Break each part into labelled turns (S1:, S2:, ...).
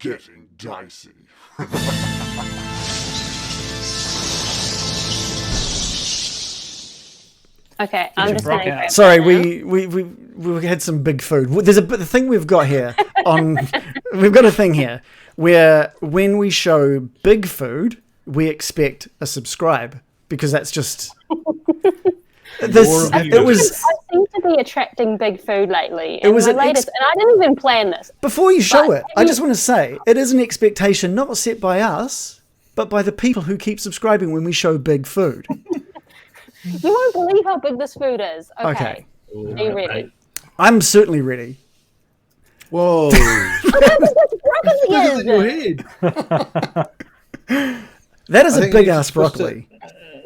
S1: getting dicey.
S2: Okay, I'm just going to
S3: Sorry, we had some big food. There's the thing we've got here on. We've got a thing here where when we show big food, we expect a subscribe because that's just this. It was.
S2: I seem to be attracting big food lately. And my latest, and I didn't even plan this.
S3: Before you show it, I just want to say it is an expectation not set by us, but by the people who keep subscribing when we show big food.
S2: You won't believe how big this food is. Okay. Are you ready?
S3: I'm certainly ready.
S4: Whoa.
S3: That is a big ass broccoli.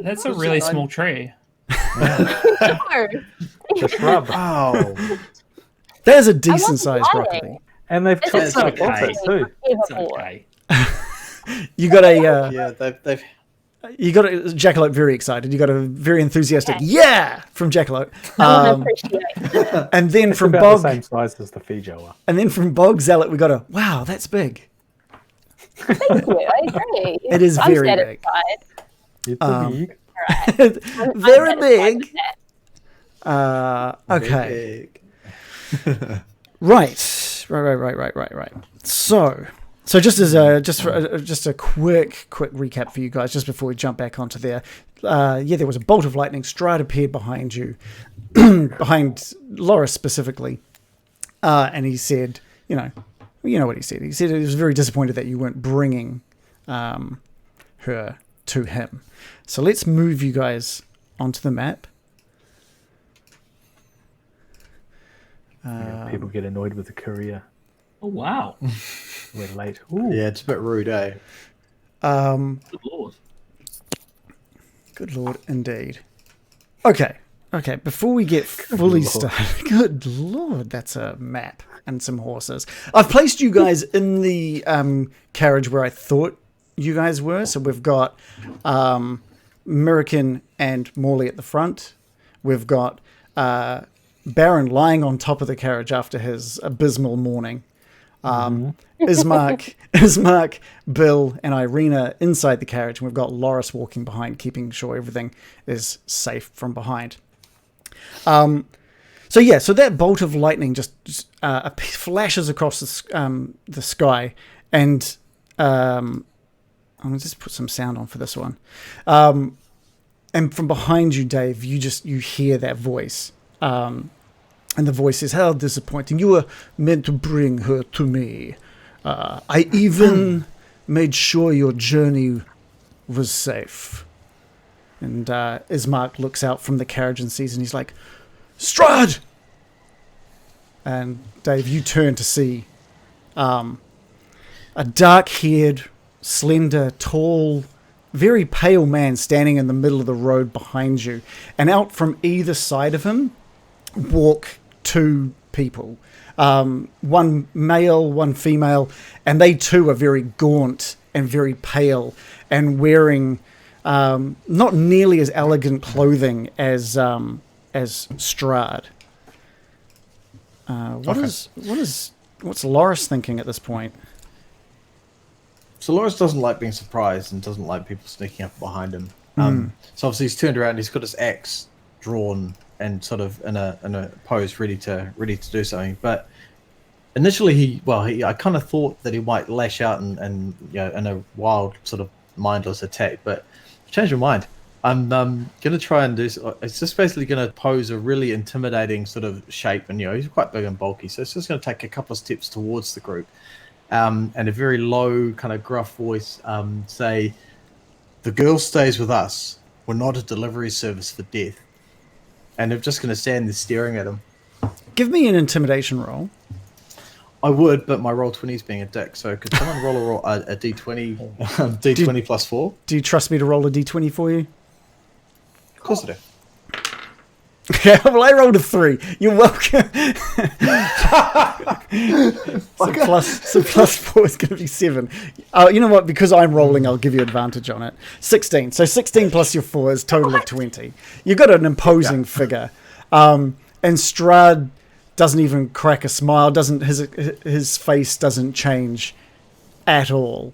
S5: That's a really small tree.
S6: The shrub.
S4: Wow.
S3: That is a decent sized broccoli.
S6: And they've chopped stuff off it too.
S5: It's okay.
S3: You got a
S4: they've
S3: you got a Jackalope very excited. You got a very enthusiastic yeah from Jackalope.
S2: I appreciate.
S3: And then
S6: It's
S3: from
S6: about
S3: Bog,
S6: the same size as the Fijoa.
S3: and then from Bog Zealot, we got a wow, that's big.
S2: Thank you. I agree.
S3: It is
S2: I'm
S3: very big.
S2: satisfied.
S6: It's big.
S3: Very
S2: satisfied
S3: big.
S2: with that.
S3: Okay. Right. So just as just a quick recap for you guys, just before we jump back onto there. There was a bolt of lightning. Strahd appeared behind you, behind Loris specifically, and he said, you know what he said. He said he was very disappointed that you weren't bringing her to him. So let's move you guys onto the map.
S6: People get annoyed with the courier.
S5: Oh, wow.
S6: We're late. Ooh.
S4: Yeah, it's a bit rude, eh?
S5: Good lord.
S3: Good lord, indeed. Okay. Before we get fully started, good lord, that's a map and some horses. I've placed you guys in the carriage where I thought you guys were. So we've got American and Morley at the front. We've got Baron lying on top of the carriage after his abysmal morning. Ismark, Bill, and Irina inside the carriage, and we've got Loris walking behind, keeping sure everything is safe from behind. So that bolt of lightning just flashes across the sky, and I'm gonna just put some sound on for this one. And from behind you, Dave, you hear that voice. And the voice says, "How disappointing. You were meant to bring her to me. I even made sure your journey was safe." And Ismark looks out from the carriage and sees, and he's like, "Strahd!" And Dave, you turn to see a dark-haired, slender, tall, very pale man standing in the middle of the road behind you. And out from either side of him walk two people, one male, one female, and they too are very gaunt and very pale and wearing not nearly as elegant clothing as Strahd. What's Loris thinking at this point?
S4: So Loris doesn't like being surprised and doesn't like people sneaking up behind him. So obviously he's turned around. He's got his axe drawn and sort of in a pose ready to do something. But initially I kind of thought that he might lash out and in a wild sort of mindless attack, but I've changed my mind. I'm gonna try and do. It's just basically gonna pose a really intimidating sort of shape, and he's quite big and bulky, so it's just gonna take a couple of steps towards the group, and a very low kind of gruff voice say, "The girl stays with us. We're not a delivery service for death." And I'm just going to stand there staring at him.
S3: Give me an intimidation roll.
S4: I would, but my roll 20 is being a dick. So could someone roll a d20, d20 plus 4?
S3: Do you trust me to roll a d20 for you?
S4: Of course I do.
S3: Yeah, well, I rolled a 3. You're welcome. so plus 4 is going to be 7. You know what? Because I'm rolling, I'll give you advantage on it. 16. So 16 plus your 4 is total of 20. You've got an imposing figure. And Strahd doesn't even crack a smile. His face doesn't change at all.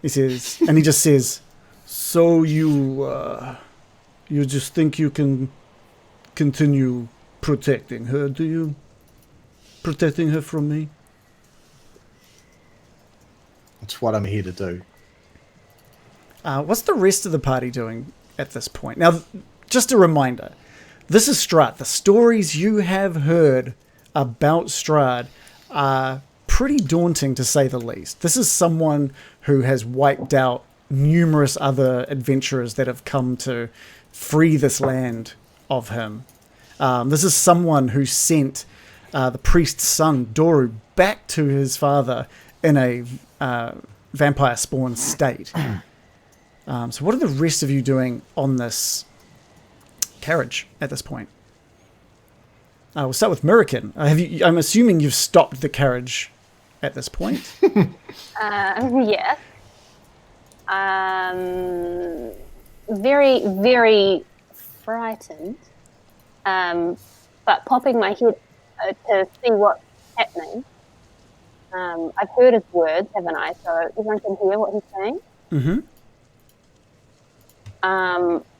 S3: He says, and he just says, "So you just think you can continue protecting her, do you? Protecting her from me?"
S4: It's what I'm here to do.
S3: What's the rest of the party doing at this point? Now, just a reminder, this is Strahd. The stories you have heard about Strahd are pretty daunting, to say the least. This is someone who has wiped out numerous other adventurers that have come to free this land of him. This is someone who sent the priest's son, Doru, back to his father in a vampire spawn state. So what are the rest of you doing on this carriage at this point? We'll start with Murikin. I'm assuming you've stopped the carriage at this point.
S2: Yes. Very, very frightened. But popping my head to see what's happening. I've heard his words, haven't I? So everyone can hear what he's saying.
S3: Mm-hmm.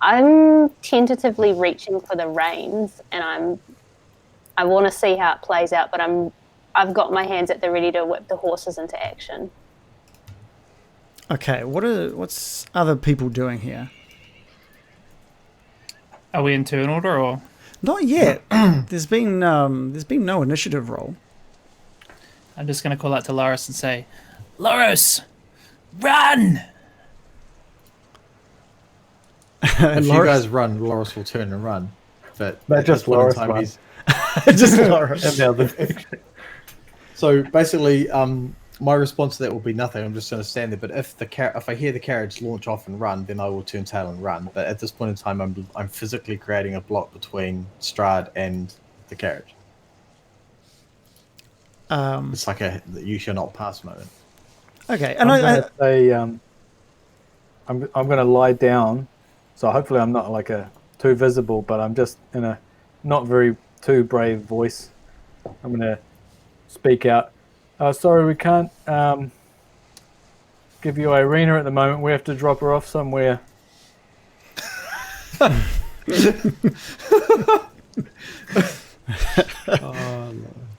S2: I'm tentatively reaching for the reins, and I want to see how it plays out. But I've got my hands at the ready to whip the horses into action.
S3: Okay, what's other people doing here?
S5: Are we in turn order or?
S3: Not yet. There's been no initiative roll.
S5: I'm just going to call out to Loris and say, Loris, run!
S4: If you guys run, Loris will turn and run. But
S6: just Loris runs.
S3: Just Loris.
S6: And the other
S4: So basically, my response to that will be nothing. I'm just going to stand there. But if I hear the carriage launch off and run, then I will turn tail and run. But at this point in time, I'm physically creating a block between Strahd and the carriage. It's like a you shall not pass moment.
S3: Okay, and
S6: I'm going to say, I'm going to lie down. So hopefully I'm not like too visible, but I'm just in a not very too brave voice. I'm going to speak out. Sorry, we can't give you Irina at the moment. We have to drop her off somewhere.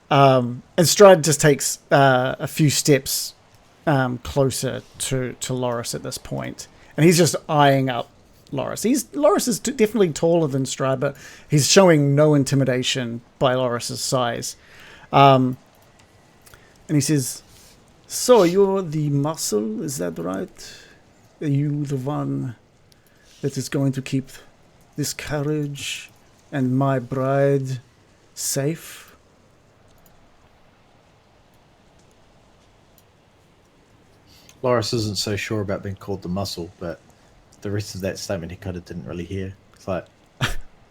S3: And Strahd just takes a few steps closer to Loris at this point, and he's just eyeing up Loris. Loris is definitely taller than Strahd, but he's showing no intimidation by Loris's size. And he says, "So you're the muscle, is that right? Are you the one that is going to keep this carriage and my bride safe?"
S4: Loris isn't so sure about being called the muscle, but the rest of that statement he kind of didn't really hear. It's like,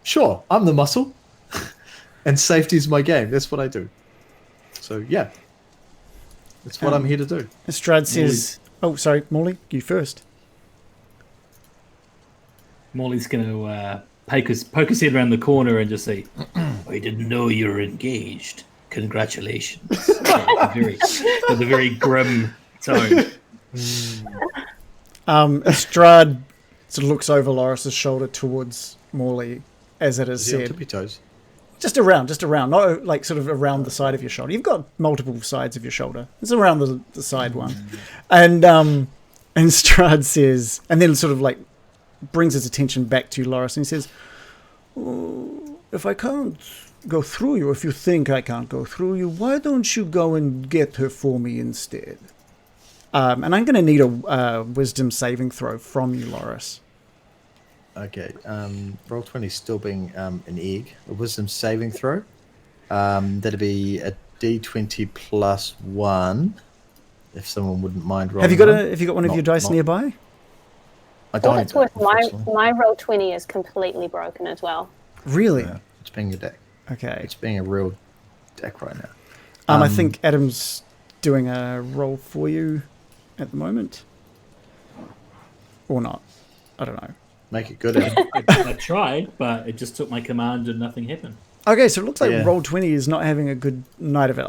S4: sure, I'm the muscle, and safety's my game. That's what I do. So yeah, that's what I'm here to do.
S3: Strahd says, "Oh, sorry, Morley, you first."
S1: Morley's going to poke his head around the corner and just say, "I didn't know you were engaged. Congratulations." With a very grim tone.
S3: Strahd sort of looks over Loris's shoulder towards Morley as it is
S4: Is he on
S3: said.
S4: tippy toes?
S3: Just around, not like sort of around the side of your shoulder. You've got multiple sides of your shoulder. It's around the side one. And Strahd says, and then sort of like brings his attention back to Loris, and he says, "Oh, if I can't go through you, if you think I can't go through you, why don't you go and get her for me instead?" And I'm going to need a wisdom saving throw from you, Loris.
S4: Okay. Roll 20 still being an egg. A wisdom saving throw. That'd be a D20 plus 1. If someone wouldn't mind rolling.
S3: Have you got one of your dice nearby?
S4: I
S2: Well,
S4: don't.
S2: it's worth
S4: Unfortunately.
S2: my roll 20 is completely broken as well.
S3: Really?
S4: Yeah, it's being a deck.
S3: Okay.
S4: It's being a real deck right now.
S3: I think Adam's doing a roll for you at the moment. Or not. I don't know.
S4: Make it good, Adam.
S1: I tried, but it just took my command and nothing happened.
S3: Okay, so it looks like
S4: Yeah.
S3: Roll20 is not having a good night of it.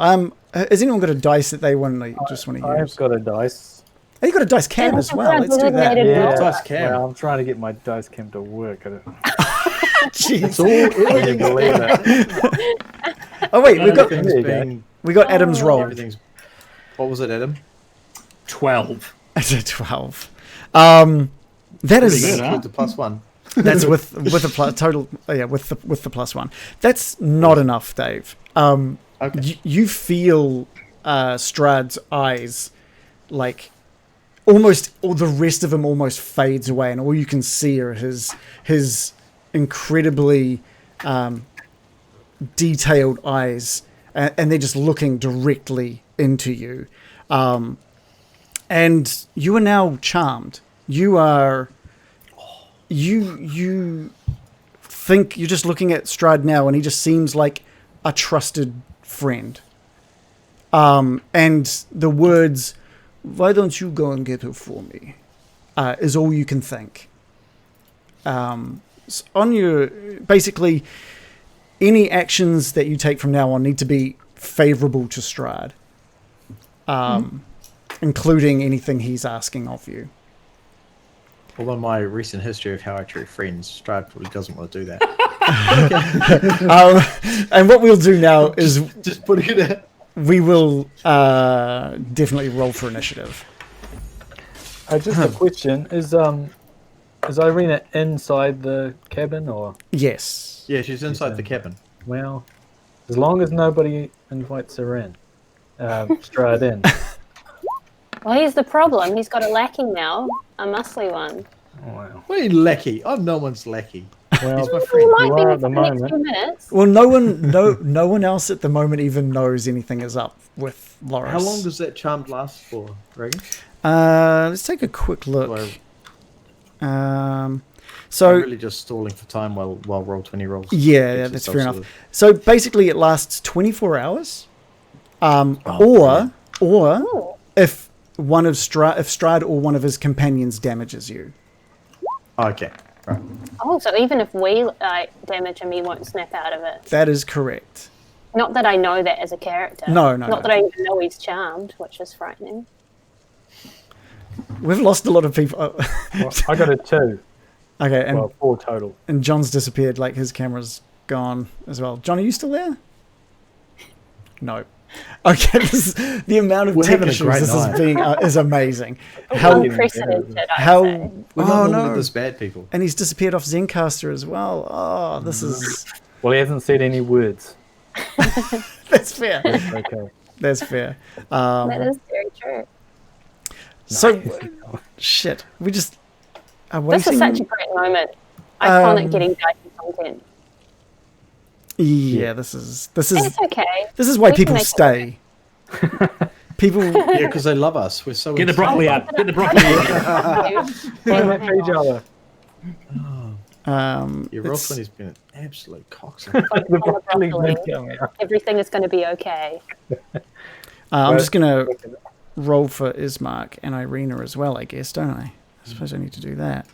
S3: Has anyone got a dice that they want to just want to use?
S6: I've got a dice.
S3: Oh, you got a dice cam
S2: And
S3: as
S2: I've
S3: well.
S2: got a
S3: Let's do that.
S2: designated
S6: Yeah,
S2: roller.
S4: Dice cam.
S6: Well, I'm trying to get my dice cam to work.
S3: Jeez.
S4: It's all
S6: Can you believe it?
S3: Oh wait, we got
S4: everything's being
S3: Adam's roll.
S4: everything's. What was it, Adam?
S1: 12.
S3: It's a 12. That
S1: Pretty
S3: is
S1: good, huh?
S4: With the +1.
S3: that's with a total. Yeah, with the +1. That's not enough, Dave.
S4: Okay.
S3: You feel Strahd's eyes like almost, or the rest of him almost fades away, and all you can see are his incredibly detailed eyes, and they're just looking directly into you. And you are now charmed. You think you're just looking at Strahd now, and he just seems like a trusted friend. And the words, "Why don't you go and get her for me?" Is all you can think. On your, basically, any actions that you take from now on need to be favorable to Strahd, including anything he's asking of you.
S4: Although my recent history of how I treat friends, Strahd probably doesn't want to do that.
S3: And what we'll do now is
S4: Just putting it out.
S3: we will definitely roll for initiative.
S6: Just a question: is Irina inside the cabin, or
S3: Yes.
S4: Yeah, she's inside the cabin.
S6: well, as long as nobody invites her in, Strahd in.
S2: Well, here's the problem. He's got a lackey now, a muscly one.
S6: Wow.
S4: What are you lackey? I'm no one's lackey.
S6: Well,
S4: He's my
S2: He
S4: friend.
S2: might
S6: You
S2: be
S6: are
S2: for
S6: at the
S2: the next
S6: moment.
S2: few minutes.
S3: Well, no one else at the moment even knows anything is up with Loris.
S4: How long does that charm last for, Reagan?
S3: Let's take a quick look.
S4: I'm
S3: So
S4: really just stalling for time while Roll20 rolls.
S3: yeah,
S4: Gets
S3: that's
S4: yourself
S3: fair enough.
S4: sorted.
S3: So basically, it lasts 24 hours, or
S2: Ooh.
S3: if Strahd or one of his companions damages you.
S4: Okay, right.
S2: Oh, so even if we damage him, he won't snap out of it.
S3: That is correct.
S2: Not that I know that as a character.
S3: No.
S2: Not that I even know he's charmed, which is frightening.
S3: We've lost a lot of people.
S6: Well, I got a 2.
S3: Okay, and,
S6: Well, 4 total.
S3: and John's disappeared. Like his camera's gone as well. John, are you still there? No. Okay, the amount of
S4: We're
S3: tech
S4: having a
S3: issues
S4: great
S3: this is
S4: night.
S3: being is amazing. How
S2: Unprecedented, I'd
S3: how?
S2: say.
S4: We're
S3: Oh
S4: not normally
S3: no!
S4: this bad, people.
S3: And he's disappeared off Zencaster as well. Oh, this is
S6: Well, he hasn't said any words.
S3: that's fair.
S6: Okay.
S3: That's fair.
S2: That is very true.
S3: So shit, we just are
S2: This
S3: waiting.
S2: is such a great moment. Iconic
S3: Um,
S2: getting Dyson content.
S3: Yeah, this is
S2: It's okay.
S3: this is why
S2: We can
S3: people
S2: make it
S3: stay. People.
S4: Yeah, because they love us. We're so
S1: Get the
S4: insane.
S1: broccoli out. Get the broccoli out.
S6: For each other.
S4: Yeah,
S3: It's-
S4: Roll20's been an absolute cocksucker.
S6: The broccoli
S2: broccoli.
S6: did come out.
S2: Everything is going to be okay.
S3: I'm just gonna roll for Ismark and Irina as well, I guess, don't I? I suppose I need to do that.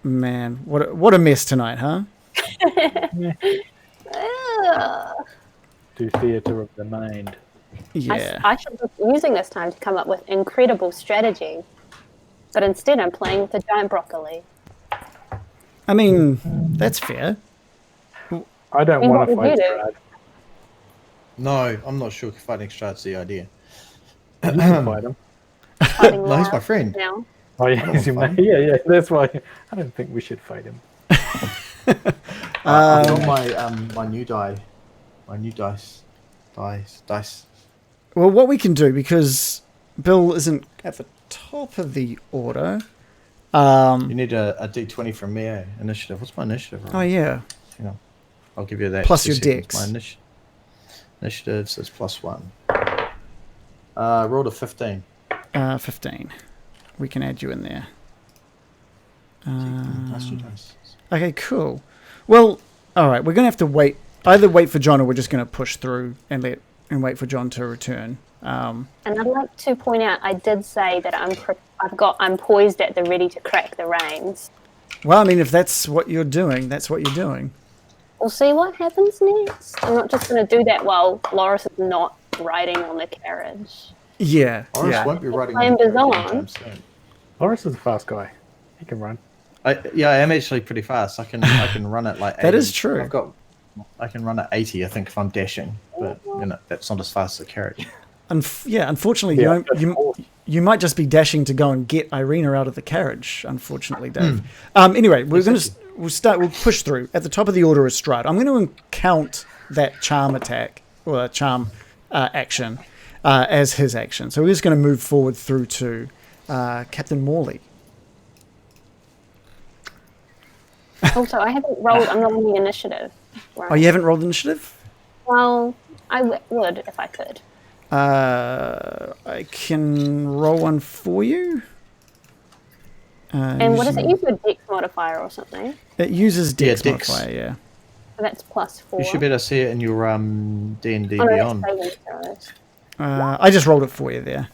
S3: Man, what a mess tonight, huh?
S6: To theatre of the mind.
S3: Yeah.
S2: I should be using this time to come up with incredible strategy. But instead, I'm playing with a giant broccoli.
S3: I mean, that's fair.
S6: I don't
S2: I mean,
S6: want to
S2: what would
S6: fight
S2: you do?
S6: Strahd.
S4: No, I'm not sure if fighting Strahd's the idea.
S6: You can fight him.
S2: Fighting
S4: No, he's
S2: Laura
S4: my friend.
S2: now.
S6: Oh yeah, he's your mate. Yeah. That's why I don't think we should fight him.
S4: I've got my new dice.
S3: Well, what we can do, because Bill isn't at the top of the order.
S4: You need a D20 from me, eh? Initiative. What's my initiative?
S3: Oh yeah.
S4: Hang on. I'll give you that.
S3: Plus
S4: 2
S3: your
S4: seconds.
S3: dex.
S4: My initiative says +1. Rolled a 15.
S3: 15. We can add you in there.
S4: Plus your dice.
S3: Okay, cool. Well, all right. We're gonna have to wait. Either wait for John, or we're just gonna push through and wait for John to return.
S2: And I'd like to point out, I did say that I'm poised at the ready to crack the reins.
S3: Well, I mean, if that's what you're doing, that's what you're doing.
S2: We'll see what happens next. I'm not just going to do that while Loris is not riding on the carriage.
S3: Yeah,
S4: Loris
S3: yeah.
S4: won't be riding
S2: I am
S4: on the carriage
S2: bizarre.
S4: anytime soon.
S6: Loris is a fast guy. He can run.
S4: I am actually pretty fast. I can run at like 80.
S3: That is true.
S4: I can run at 80, I think, if I'm dashing, but that's not as fast as a carriage.
S3: Unfortunately,
S6: Yeah,
S3: you might just be dashing to go and get Irina out of the carriage. Unfortunately, Dave. Anyway, we'll push through. At the top of the order is Strahd. I'm going to count that charm attack or charm action as his action. So we're just going to move forward through to Captain Morley.
S2: Also, I haven't rolled. I'm not on the initiative. Right?
S3: Oh, you haven't rolled initiative?
S2: Well, I would if I could.
S3: I can roll one for you.
S2: And what does it use? A dex modifier or something?
S3: It uses dex
S4: Dex.
S3: modifier, yeah.
S2: So that's +4.
S4: You should be able to see it in your D&D
S2: Oh, no,
S4: Beyond.
S2: that's saving throws.
S3: I just rolled it for you there.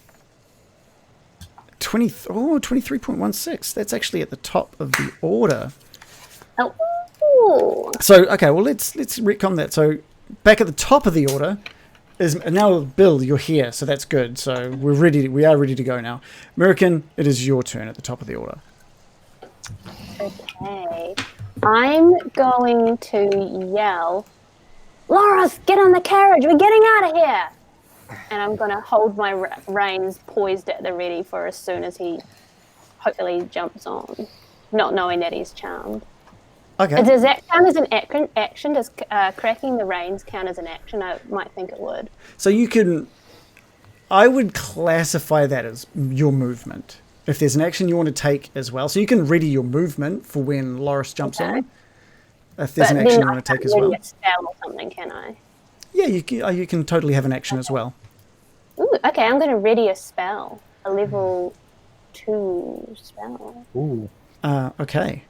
S3: 23.16. That's actually at the top of the order.
S2: Oh.
S3: So, okay, well, let's retcon that. So, back at the top of the order is now Bill. You're here, so that's good. So we are ready to go now. American, it is your turn at the top of the order.
S2: Okay. I'm going to yell, Loris, get on the carriage. We're getting out of here. And I'm going to hold my reins poised at the ready for as soon as he hopefully jumps on, not knowing that he's charmed.
S3: Okay.
S2: Does that count as an action? Does cracking the reins count as an action? I might think it would.
S3: So I would classify that as your movement. If there's an action you want to take as well. So you can ready your movement for when Loris jumps on. If there's an action you want to take as well.
S2: A spell or something, can I?
S3: Yeah, you can totally have an action as well.
S2: Ooh, okay, I'm going to ready a spell. A level 2 spell.
S6: Ooh.
S3: Okay.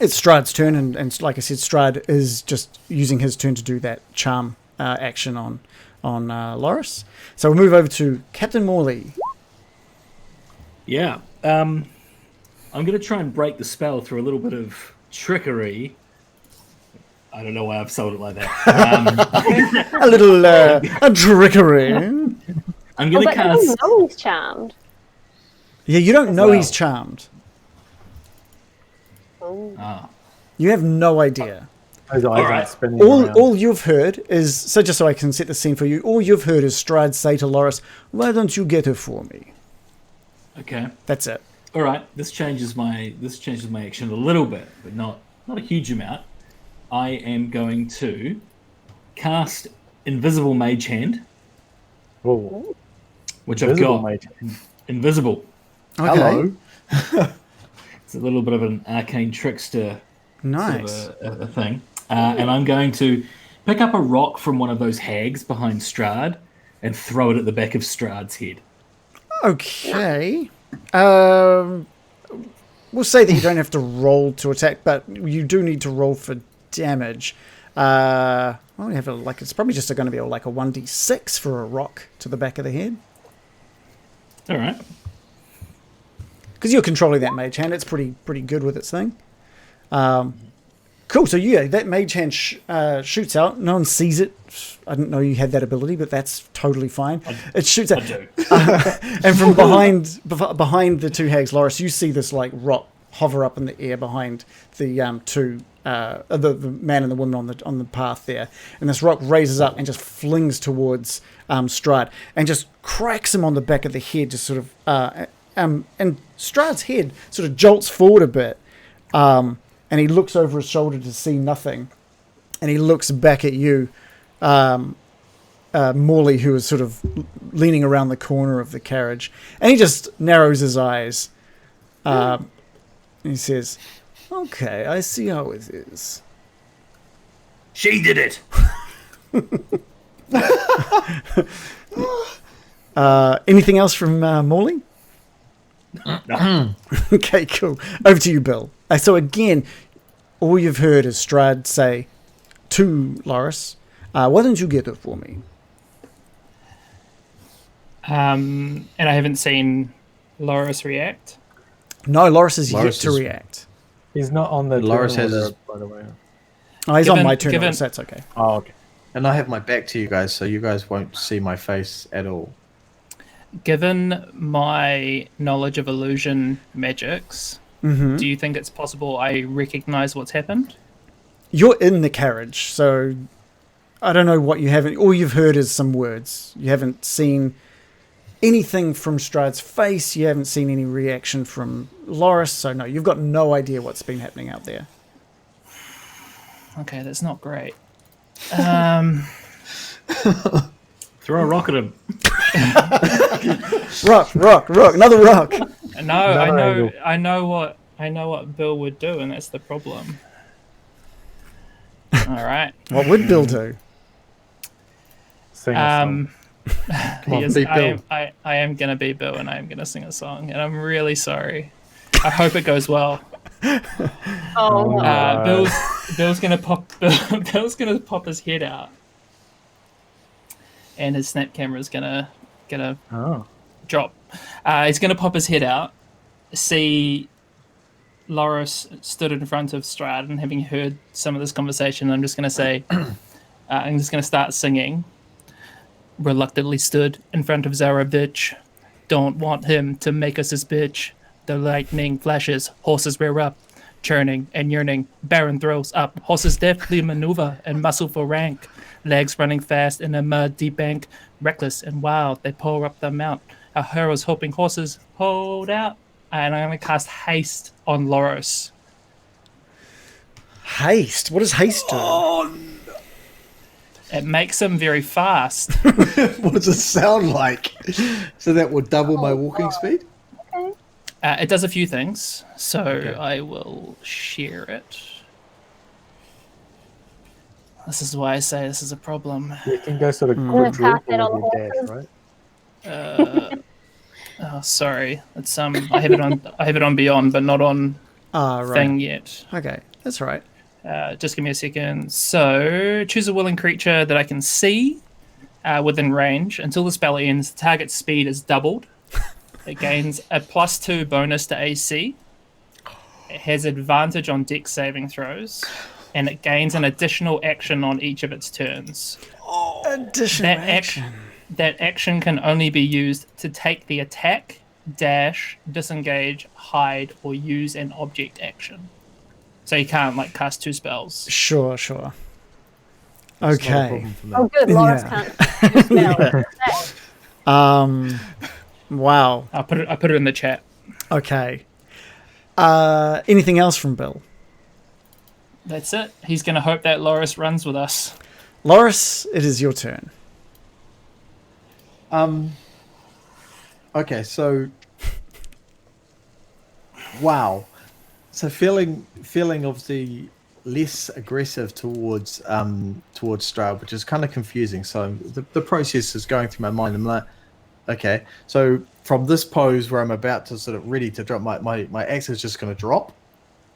S3: It's Strahd's turn, and like I said, Strahd is just using his turn to do that charm action on Loris. So we'll move over to Captain Morley.
S1: Yeah. I'm going to try and break the spell through a little bit of trickery. I don't know why I've sold it like that.
S3: A little a trickery.
S1: I'm going to
S2: I
S1: cast...
S2: don't know he's charmed.
S3: Yeah, you don't know
S1: Well.
S3: he's charmed.
S2: Oh.
S1: Ah.
S3: You have no idea.
S6: Those eyes
S1: All right.
S6: aren't spinning around.
S3: All you've heard is, so just so I can set the scene for you, all you've heard is Strahd say to Loris, "Why don't you get her for me?"
S1: Okay.
S3: That's it.
S1: All right. This changes my action a little bit, but not a huge amount. I am going to cast Invisible Mage Hand,
S6: Ooh.
S1: which
S6: Invisible
S1: I've got.
S6: mage.
S1: Invisible.
S3: Okay.
S4: Hello.
S1: It's a little bit of an arcane trickster
S3: Nice.
S1: sort of a thing. And I'm going to pick up a rock from one of those hags behind Strahd and throw it at the back of Strahd's head.
S3: Okay. We'll say that you don't have to roll to attack, but you do need to roll for damage. I only have it's probably just going to be like a 1d6 for a rock to the back of the head.
S1: All right.
S3: Because you're controlling that mage hand, it's pretty good with its thing. Cool. So yeah, that mage hand shoots out. No one sees it. I didn't know you had that ability, but that's totally fine. It shoots out.
S1: I do.
S3: And from behind the two hags, Loris, you see this like rock hover up in the air behind the the man and the woman on the path there, and this rock raises up and just flings towards Strahd and just cracks him on the back of the head, just sort of and Strahd's head sort of jolts forward a bit, and he looks over his shoulder to see nothing, and he looks back at you, Morley, who is sort of leaning around the corner of the carriage, and he just narrows his eyes. He says, "Okay, I see how it is."
S1: She did it.
S3: Anything else from Morley?
S1: No.
S3: Okay, cool. Over to you, Bill. So again, all you've heard is Strahd say to Loris, "Why don't you get her for me?"
S5: And I haven't seen Loris react.
S3: No, Loris is
S4: Loris
S3: yet to
S4: is-
S3: react.
S6: He's not on the
S4: Loris
S6: turn
S4: has
S6: order,
S4: his-
S6: by the way.
S3: Oh, he's on
S5: Given-
S3: my turn.
S5: given-
S3: Loris, that's okay.
S6: Oh, okay.
S4: And I have my back to you guys, so you guys won't see my face at all.
S5: Given my knowledge of illusion magics, do you think it's possible I recognize what's happened?
S3: You're in the carriage, so I don't know what you haven't. All you've heard is some words. You haven't seen anything from Strahd's face. You haven't seen any reaction from Loris. So no, you've got no idea what's been happening out there.
S5: Okay, that's not great.
S1: Throw a rock at him.
S3: Rock, another rock.
S5: No, I
S6: Another
S5: know,
S6: angle.
S5: I know what Bill would do, and that's the problem. All right.
S3: What would Bill do?
S6: Sing a song.
S4: on,
S5: Yes,
S4: be
S5: I
S4: Bill.
S5: am gonna be Bill, and I am gonna sing a song, and I'm really sorry. I hope it goes well.
S2: Oh, no.
S5: Bill's gonna pop. Bill's gonna pop his head out, and his snap camera's gonna
S6: Oh.
S5: drop. He's gonna pop his head out, see Loris stood in front of Strahd, and having heard some of this conversation, I'm just gonna say, I'm just gonna start singing. Reluctantly stood in front of Zarovich. Don't want him to make us his bitch. The lightning flashes, horses rear up, churning and yearning. Baron throws up, horses deftly maneuver and muscle for rank. Legs running fast in a muddy bank, reckless and wild, they pour up the mount. Our heroes hoping horses hold out. And I'm going to cast haste on Loris.
S3: Haste. What does haste do?
S5: It makes him very fast.
S4: What does it sound like? So that would double my walking speed?
S5: It does a few things, so I will share it. This is why I say this is a problem.
S6: You can go sort of
S2: gonna
S6: quadruple
S2: cast it on
S6: with
S2: the
S6: your dash,
S2: horses.
S6: right?
S5: Oh, sorry. It's I have it on Beyond, but not on
S3: Right.
S5: Thing yet.
S3: Okay, that's right.
S5: Just give me a second. So, choose a willing creature that I can see within range. Until the spell ends, the target's speed is doubled. It gains a +2 bonus to AC. It has advantage on dex saving throws. And it gains an additional action on each of its turns.
S3: Additional
S5: That
S3: action.
S5: That action can only be used to take the attack, dash, disengage, hide, or use an object action. So you can't cast 2 spells.
S3: Sure.
S4: It's not a
S3: Okay.
S4: problem for me.
S2: Oh, good. Loris
S3: Yeah.
S2: can't spell.
S3: Wow.
S5: I put it in the chat.
S3: Okay. Anything else from Bill?
S5: That's it. He's going to hope that Loris runs with us.
S3: Loris, it is your turn.
S4: Okay, so wow. So feeling obviously less aggressive towards Strahd, which is kind of confusing. So the process is going through my mind. I'm like, okay, so from this pose where I'm about to sort of ready to drop my axe is just going to drop.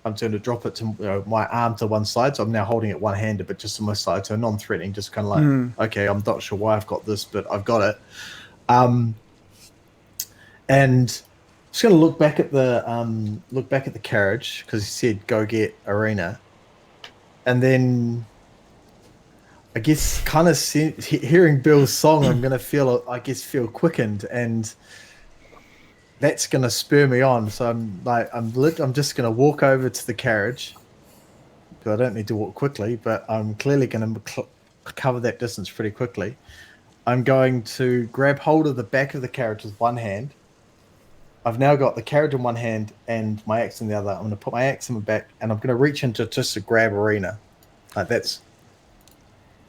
S4: I'm going to drop it to my arm to one side, so I'm now holding it one-handed, but just on my side, so non-threatening, just kind of like, okay, I'm not sure why I've got this, but I've got it. And just going to look back at the carriage because he said go get Arena, and then I guess kind of hearing Bill's song, I'm going to feel quickened, and that's going to spur me on. So I'm just going to walk over to the carriage because I don't need to walk quickly, but I'm clearly going to cover that distance pretty quickly. I'm going to grab hold of the back of the carriage with one hand. I've now got the carriage in one hand and my axe in the other. I'm going to put my axe in my back and I'm going to reach into just to grab Arena. Like that's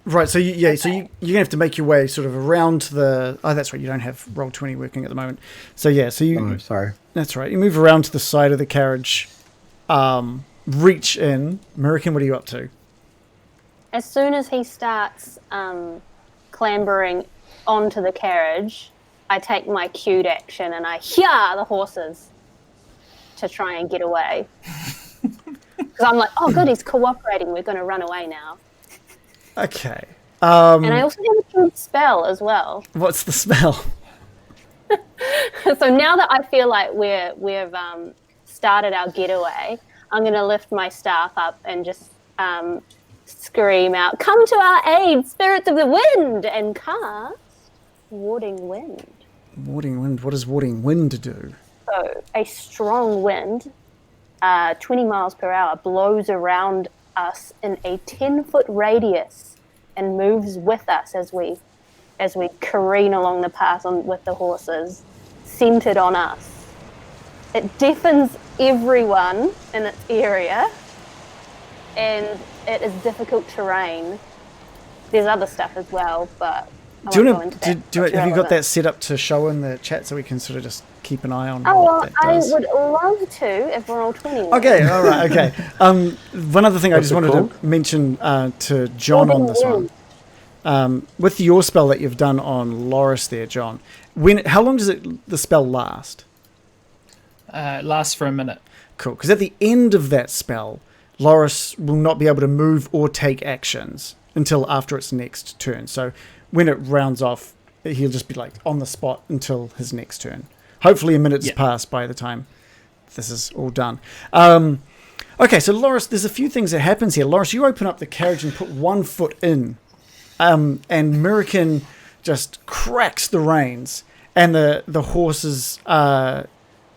S3: Right, so you're going to have to make your way sort of around the... Oh, that's right, you don't have Roll20 working at the moment. So yeah, so you...
S4: Oh, sorry.
S3: That's right, you move around to the side of the carriage, reach in. American, what are you up to?
S2: As soon as he starts clambering onto the carriage, I take my cued action and I hear the horses to try and get away. Because I'm like, oh good, he's cooperating, we're going to run away now.
S3: Okay.
S2: And I also have a cued spell as well.
S3: What's the spell?
S2: So now that I feel like we've started our getaway, I'm going to lift my staff up and just scream out, "Come to our aid, spirits of the wind!" and cast Warding Wind.
S3: Warding Wind. What does Warding Wind do?
S2: So a strong wind, 20 miles per hour, blows around us in a 10-foot radius and moves with us as we careen along the path with the horses, centered on us. It deafens everyone in its area, and it is difficult terrain. There's other stuff as well, but
S3: Do you want to? Have you got that set up to show in the chat so we can sort of just keep an eye on what that
S2: I
S3: does?
S2: would love to if we're all 20.
S3: Okay, all right, okay. One other thing I just wanted to mention to John on this one. With your spell that you've done on Loris there, John, how long does the spell last?
S5: It lasts for a minute.
S3: Cool, because at the end of that spell, Loris will not be able to move or take actions until after its next turn. So when it rounds off, he'll just be like on the spot until his next turn. Hopefully a minute's passed by the time this is all done. Okay, so Loris, there's a few things that happens here. Loris, you open up the carriage and put 1 foot in, and Mirakin just cracks the reins, and the horses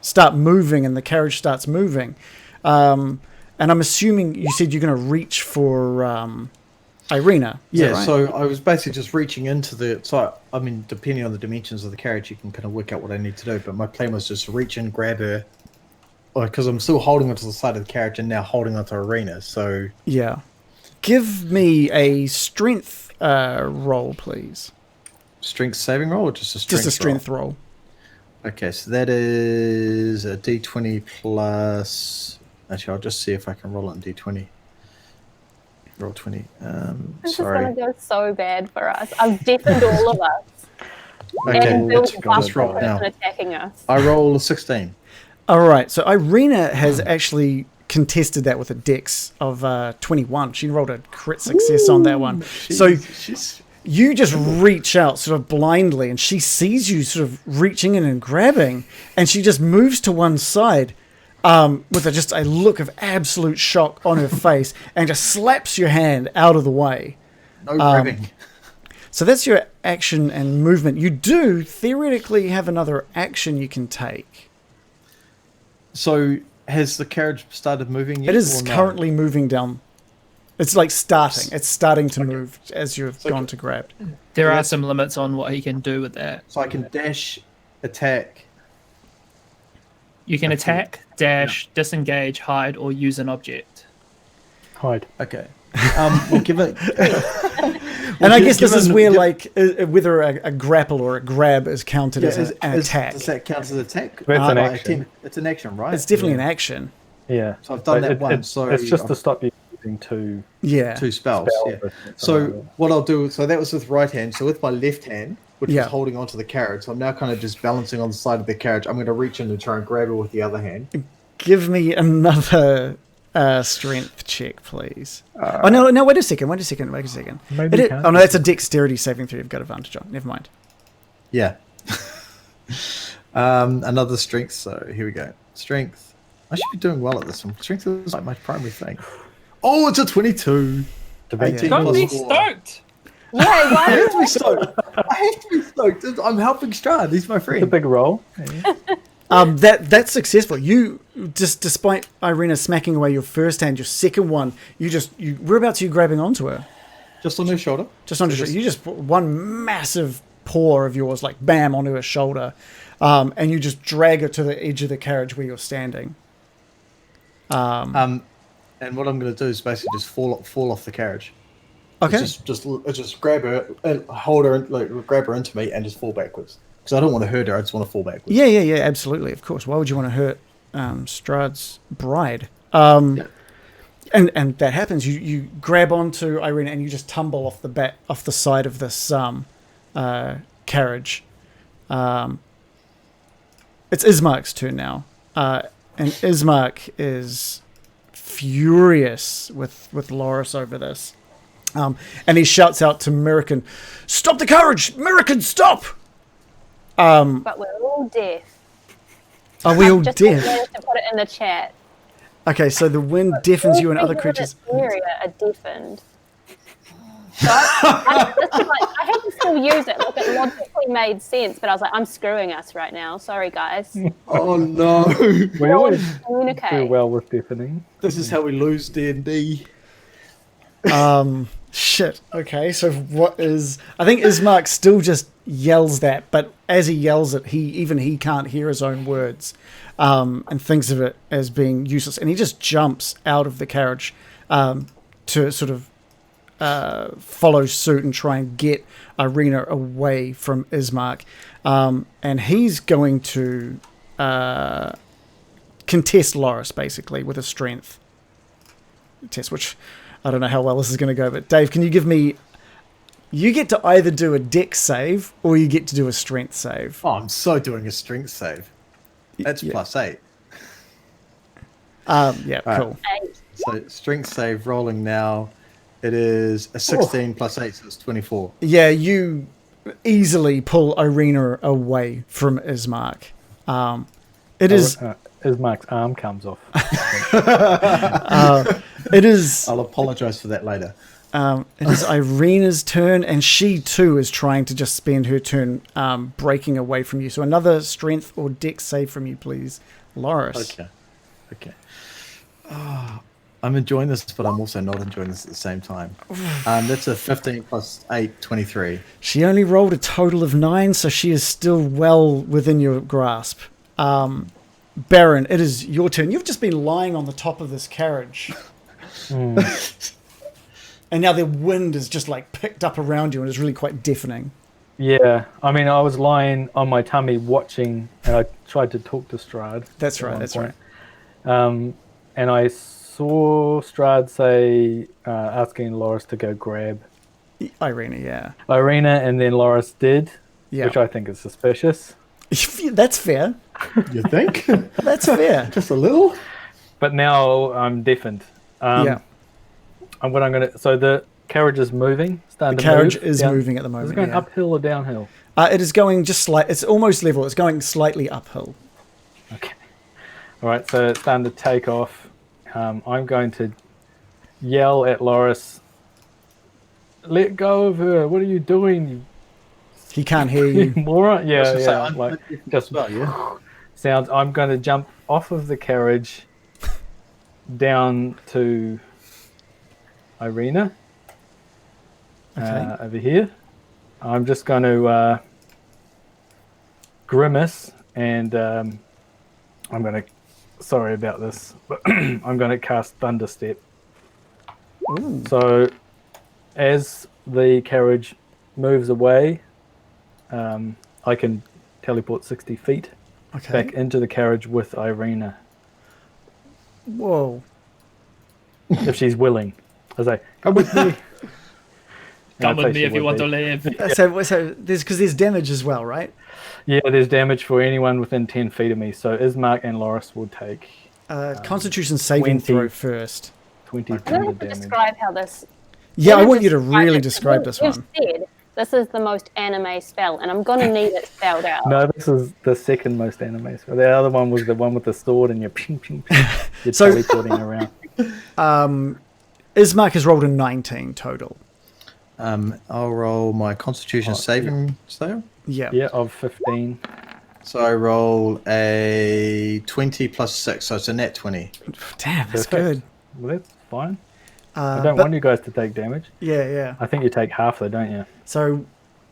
S3: start moving, and the carriage starts moving. And I'm assuming you said you're going to reach for Irina.
S4: Yeah,
S3: right?
S4: So I was basically just reaching into the... So, I mean, depending on the dimensions of the carriage, you can kind of work out what I need to do. But my plan was just to reach in, grab her, because I'm still holding onto the side of the carriage and now holding onto Irina, so...
S3: Yeah. Give me a strength roll, please.
S4: Strength saving roll or just a strength
S3: Just a strength roll.
S4: Okay, so that is a d20 plus... Actually, I'll just see if I can roll it in d20. Roll 20.
S2: This
S4: Sorry.
S2: is going to go so bad for us. I've deafened all of us.
S4: Okay,
S2: And Bill's
S4: let's roll
S2: one
S4: now.
S2: person attacking us.
S4: I roll a 16.
S3: All right, so Irina has actually contested that with a dex of 21. She rolled a crit success on that one. So you just reach out sort of blindly, and she sees you sort of reaching in and grabbing, and she just moves to one side with just a look of absolute shock on her face, and just slaps your hand out of the way.
S4: No grabbing.
S3: So that's your action and movement. You do theoretically have another action you can take.
S4: So has the carriage started moving yet?
S3: It is
S4: or no?
S3: currently moving down. It's like starting. It's starting to move as you've gone to grab.
S5: There are some limits on what he can do with that.
S4: So I can dash, attack.
S5: You can attack, dash, disengage, hide, or use an object.
S6: Hide.
S4: Okay. We'll give it...
S3: And I guess this is where, like, whether a grapple or a grab is counted as an attack.
S4: Does that count as an attack?
S6: That's an action.
S4: It's an action, right?
S3: It's definitely an action.
S6: Yeah.
S4: So I've done
S6: But
S4: that once. So
S6: it's just to stop you using two.
S3: Yeah.
S4: two spells. Yeah.
S6: but-
S4: So what I'll do, so that was with right hand. So with my left hand, which
S3: Yeah.
S4: was holding onto the carriage, so I'm now kind of just balancing on the side of the carriage. I'm going to reach in and try and grab her with the other hand.
S3: Give me another strength check, please. No, wait a second.
S6: Maybe you can't.
S3: Oh, no, that's a dexterity saving throw. You've got advantage on. Never mind.
S4: Yeah. Another strength. So here we go. Strength. I should be doing well at this one. Strength is like my primary thing. Oh, it's a 22. 18
S5: Don't
S4: plus
S5: be
S4: 4.
S5: stoked!
S2: Yeah,
S4: I
S2: why
S4: have to be stoked. I have to be stoked. I'm helping Strahd. He's my
S6: It's a
S4: friend.
S6: big roll.
S3: That's successful. You just, despite Irina smacking away your first hand, your second one, whereabouts are you grabbing onto her?
S4: Just on her shoulder.
S3: Just onto her. You just put one massive paw of yours, like bam, onto her shoulder, and you just drag her to the edge of the carriage where you're standing.
S4: And what I'm going to do is basically just fall off the carriage.
S3: Okay.
S4: Just grab her and hold her, like grab her into me, and just fall backwards. Because I don't want to hurt her. I just want to fall backwards.
S3: Yeah, absolutely, of course. Why would you want to hurt Strahd's bride?
S4: Yeah.
S3: And that happens. You grab onto Irina and you just tumble off the side of this carriage. It's Ismark's turn now, and Ismark is furious with Loris over this, and he shouts out to Mirakin, "Stop the carriage, Mirakin, stop!"
S2: but we're all deaf.
S3: Are we all
S2: Just
S3: deaf?
S2: managed to put it in the chat.
S3: Okay, so the wind deafens you and
S2: All
S3: other
S2: people in
S3: creatures.
S2: this area are deafened. So I had to still use it. Like, it logically made sense, but I was like, I'm screwing us right now. Sorry, guys.
S4: Oh no!
S6: We always do
S2: Communicate.
S6: well with deafening.
S4: This is how we lose D&D.
S3: Shit. Okay, so what is... I think Ismark still just yells that, but as he yells it, he can't hear his own words, and thinks of it as being useless. And he just jumps out of the carriage to sort of follow suit and try and get Irina away from Ismark. And he's going to contest Loris, basically, with a strength test, which... I don't know how well this is going to go, but Dave, can you give me... You get to either do a dex save or you get to do a strength save.
S4: Oh, I'm so doing a strength save. That's
S3: Yeah.
S4: +8.
S3: Yeah,
S4: Right.
S3: cool.
S4: So strength save rolling now. It is a 16 +8, so it's 24.
S3: Yeah, you easily pull Irina away from Ismark. It is...
S6: Ismark's arm comes off.
S3: It is...
S4: I'll apologize for that later.
S3: It is Irina's turn, and she too is trying to just spend her turn breaking away from you. So another strength or dex save from you, please, Loris.
S4: Okay. I'm enjoying this, but I'm also not enjoying this at the same time. That's a 15 +8, 23.
S3: She only rolled a total of 9, so she is still well within your grasp. Baron, it is your turn. You've just been lying on the top of this carriage. And now the wind is just like picked up around you and is really quite deafening.
S6: Yeah, I mean, I was lying on my tummy watching, and I tried to talk to Strahd.
S3: That's
S6: at
S3: right,
S6: one
S3: that's
S6: point. And I saw Strahd say, asking Loris to go grab
S3: Irina, yeah.
S6: Irina, and then Loris did,
S3: Yeah.
S6: which I think is suspicious.
S3: That's fair.
S4: You think?
S3: That's fair.
S4: Just a little?
S6: But now I'm deafened.
S3: Yeah.
S6: And what I'm gonna, so the carriage is moving. Starting
S3: The
S6: to
S3: carriage
S6: move
S3: is
S6: down.
S3: moving at the
S6: Is
S3: moment.
S6: it going
S3: yeah.
S6: uphill or downhill?
S3: It is going just it's almost level. It's going slightly uphill.
S6: Okay. All right, so it's starting to take off. I'm going to yell at Loris. Let go of her. What are you doing,
S3: He can't hear
S6: you
S3: you.
S6: moron? Yeah,
S4: So
S6: yeah.
S4: I'm
S6: Like,
S4: deafened
S6: just
S4: as well, yeah?
S6: sounds. I'm going to jump off of the carriage down to Irina
S3: Okay.
S6: over here. I'm just going to grimace, and I'm going to. Sorry about this, but I'm going to cast Thunderstep.
S3: Ooh.
S6: So, as the carriage moves away, I can teleport 60 feet
S3: Okay.
S6: back into the carriage with Irina,
S3: Whoa.
S6: if she's willing. I say, come with me.
S5: Come
S6: And I
S5: with
S6: say
S5: me
S6: she
S5: if you
S6: would
S5: want to
S6: be.
S5: live.
S3: So there's damage as well, right?
S6: Yeah, there's damage for anyone within 10 feet of me. So Ismark and Loris will take
S3: Constitution saving
S6: 20.
S3: throw first.
S6: 20
S2: I'm going to
S6: thunder
S2: have to
S6: damage.
S2: describe how this...
S3: Yeah, I
S2: I'm
S3: want you to
S2: gonna
S3: really
S2: it.
S3: describe this
S2: You've
S3: one.
S2: said this is the most anime spell, and I'm going to need it spelled out.
S6: No, this is the second most anime. So the other one was the one with the sword and you're ping, ping, ping. You're
S3: So-
S6: teleporting around.
S3: Ismark has rolled a 19 total.
S4: I'll roll my Constitution saving throw.
S3: Yeah.
S6: Yeah, of 15.
S4: So I roll a 20 +6, so it's a net 20.
S3: Damn, that's
S6: Perfect.
S3: good.
S6: Well, that's fine. I don't
S3: but-
S6: want you guys to take damage.
S3: Yeah, yeah.
S6: I think you take half though, don't you?
S3: So,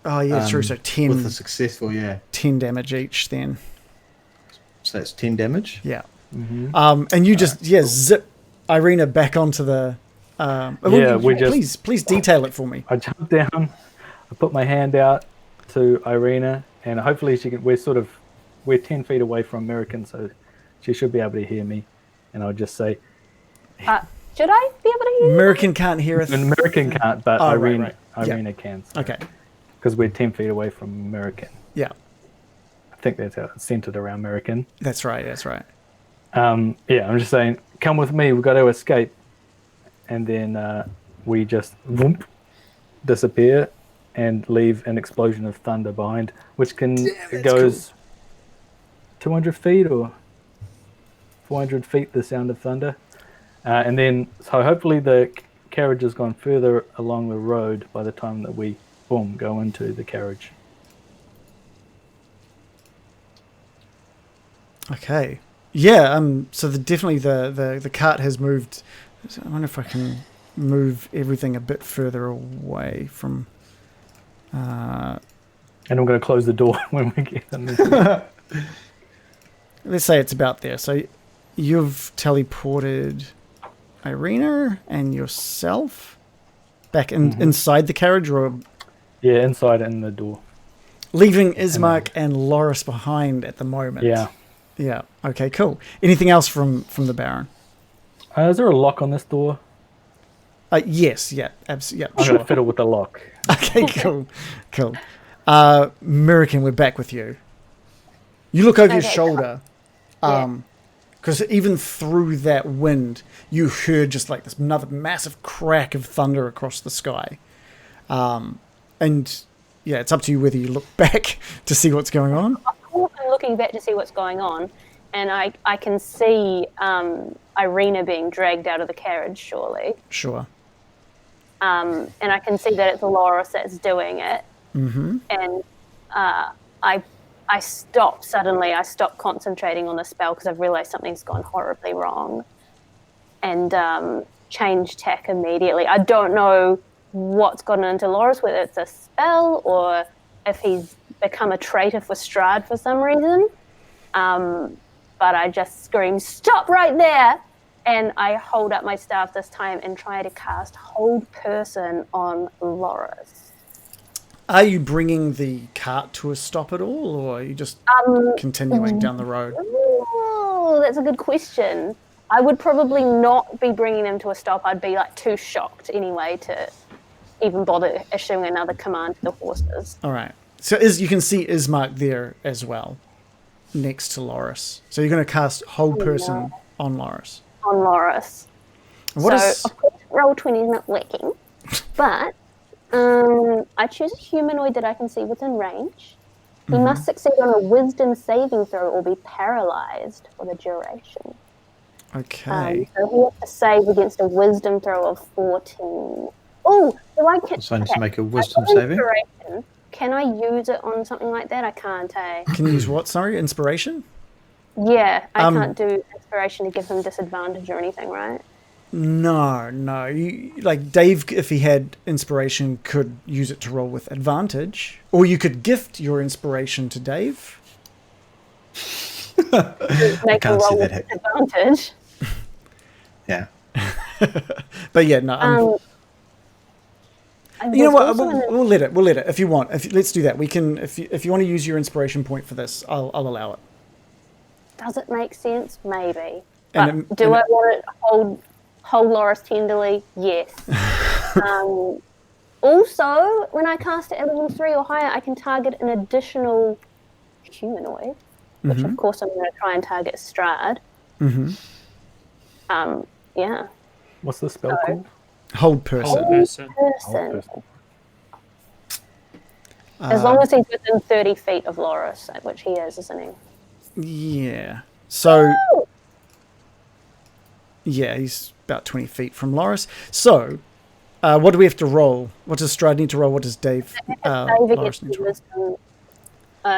S3: oh yeah, true. So 10,
S4: With a successful,
S3: 10 damage each then.
S4: So that's 10 damage.
S3: Yeah. And you just zip Irina back onto the. Please detail it for me.
S6: I jump down, I put my hand out to Irina, and hopefully she can. We're 10 feet away from American, so she should be able to hear me. And I'll just say,
S2: Should I be able to hear you?
S3: American can't hear us.
S6: an American can't, but
S3: Oh, right,
S6: Irina,
S3: right. Yeah.
S6: Irina can.
S3: Okay.
S6: Because we're 10 feet away from American.
S3: Yeah,
S6: I think that's how it's centered around American.
S3: that's right. That's right.
S6: Yeah, I'm just saying, come with me. We've got to escape. And then we just whoomp, disappear and leave an explosion of thunder behind, which goes 200 feet or 400 feet, the sound of thunder. And then, so hopefully the carriage has gone further along the road by the time that we, boom, go into the carriage.
S3: Okay. Yeah, so definitely the cart has moved. I wonder if I can move everything a bit further away from...
S6: And I'm going to close the door when we get in
S3: let's say it's about there. So you've teleported Irina and yourself back inside the carriage, or
S6: Yeah, inside in the door.
S3: leaving Ismark and Loris behind at the moment.
S6: Yeah.
S3: Yeah. Okay, cool. Anything else from the Baron?
S6: Is there a lock on this door?
S3: Yes, yeah, absolutely. Yeah,
S6: I'm
S3: sure.
S6: going to fiddle with the lock.
S3: Okay, cool. American, we're back with you. You look over your
S2: Okay,
S3: shoulder, because even through that wind, you heard just like this another massive crack of thunder across the sky. And yeah, it's up to you whether you look back to see what's going on.
S2: I'm looking back to see what's going on, and I can see Irina being dragged out of the carriage, surely.
S3: Sure.
S2: And I can see that it's Loris that's doing it.
S3: Mm-hmm.
S2: And I stopped suddenly. I stopped concentrating on the spell because I've realised something's gone horribly wrong, and changed tack immediately. I don't know what's gotten into Loris, whether it's a spell or if he's become a traitor for Strahd for some reason. But I just scream, "Stop right there!" And I hold up my staff this time and try to cast Hold Person on Loris.
S3: Are you bringing the cart to a stop at all, or are you just continuing down the road?
S2: Oh, that's a good question. I would probably not be bringing them to a stop. I'd be like too shocked anyway to even bother issuing another command to the horses.
S3: All right. So you can see Ismark there as well, next to Loris. So you're going to cast Hold Person on Loris.
S2: On Loris.
S3: What
S2: Of course, Roll20 is not working, but I choose a humanoid that I can see within range. He must succeed on a Wisdom saving throw or be paralyzed for the duration.
S3: Okay.
S2: So he has to save against a Wisdom throw of 14. Oh, so I can.
S4: So I need to make a Wisdom
S2: I've got
S4: saving.
S2: inspiration. Can I use it on something like that? I can't, eh?
S3: Can you use what? Sorry, inspiration?
S2: Yeah, I can't do inspiration to give him disadvantage or anything, right?
S3: No. Like Dave, if he had inspiration, could use it to roll with advantage, or you could gift your inspiration to Dave.
S2: Make a
S4: can't see
S2: roll
S4: that
S2: with advantage.
S4: Yeah.
S3: But yeah, no. You know what? We'll let it. If you want. Let's do that. We can. If you want to use your inspiration point for this, I'll allow it.
S2: Does it make sense? Maybe.
S3: And
S2: But do I want to hold Loris tenderly? Yes. Also, when I cast it at level 3 or higher, I can target an additional humanoid, which of course I'm going to try and target Strahd. Yeah.
S6: What's the spell called?
S3: Hold person.
S5: Person.
S2: Person. As long as he's within 30 feet of Loris, which he is, isn't he?
S3: Yeah. So. Yeah, he's about 20 feet from Loris. So, what do we have to roll? What does Strahd need to roll? What does Dave
S2: Save
S3: Loris
S2: against
S3: need to roll?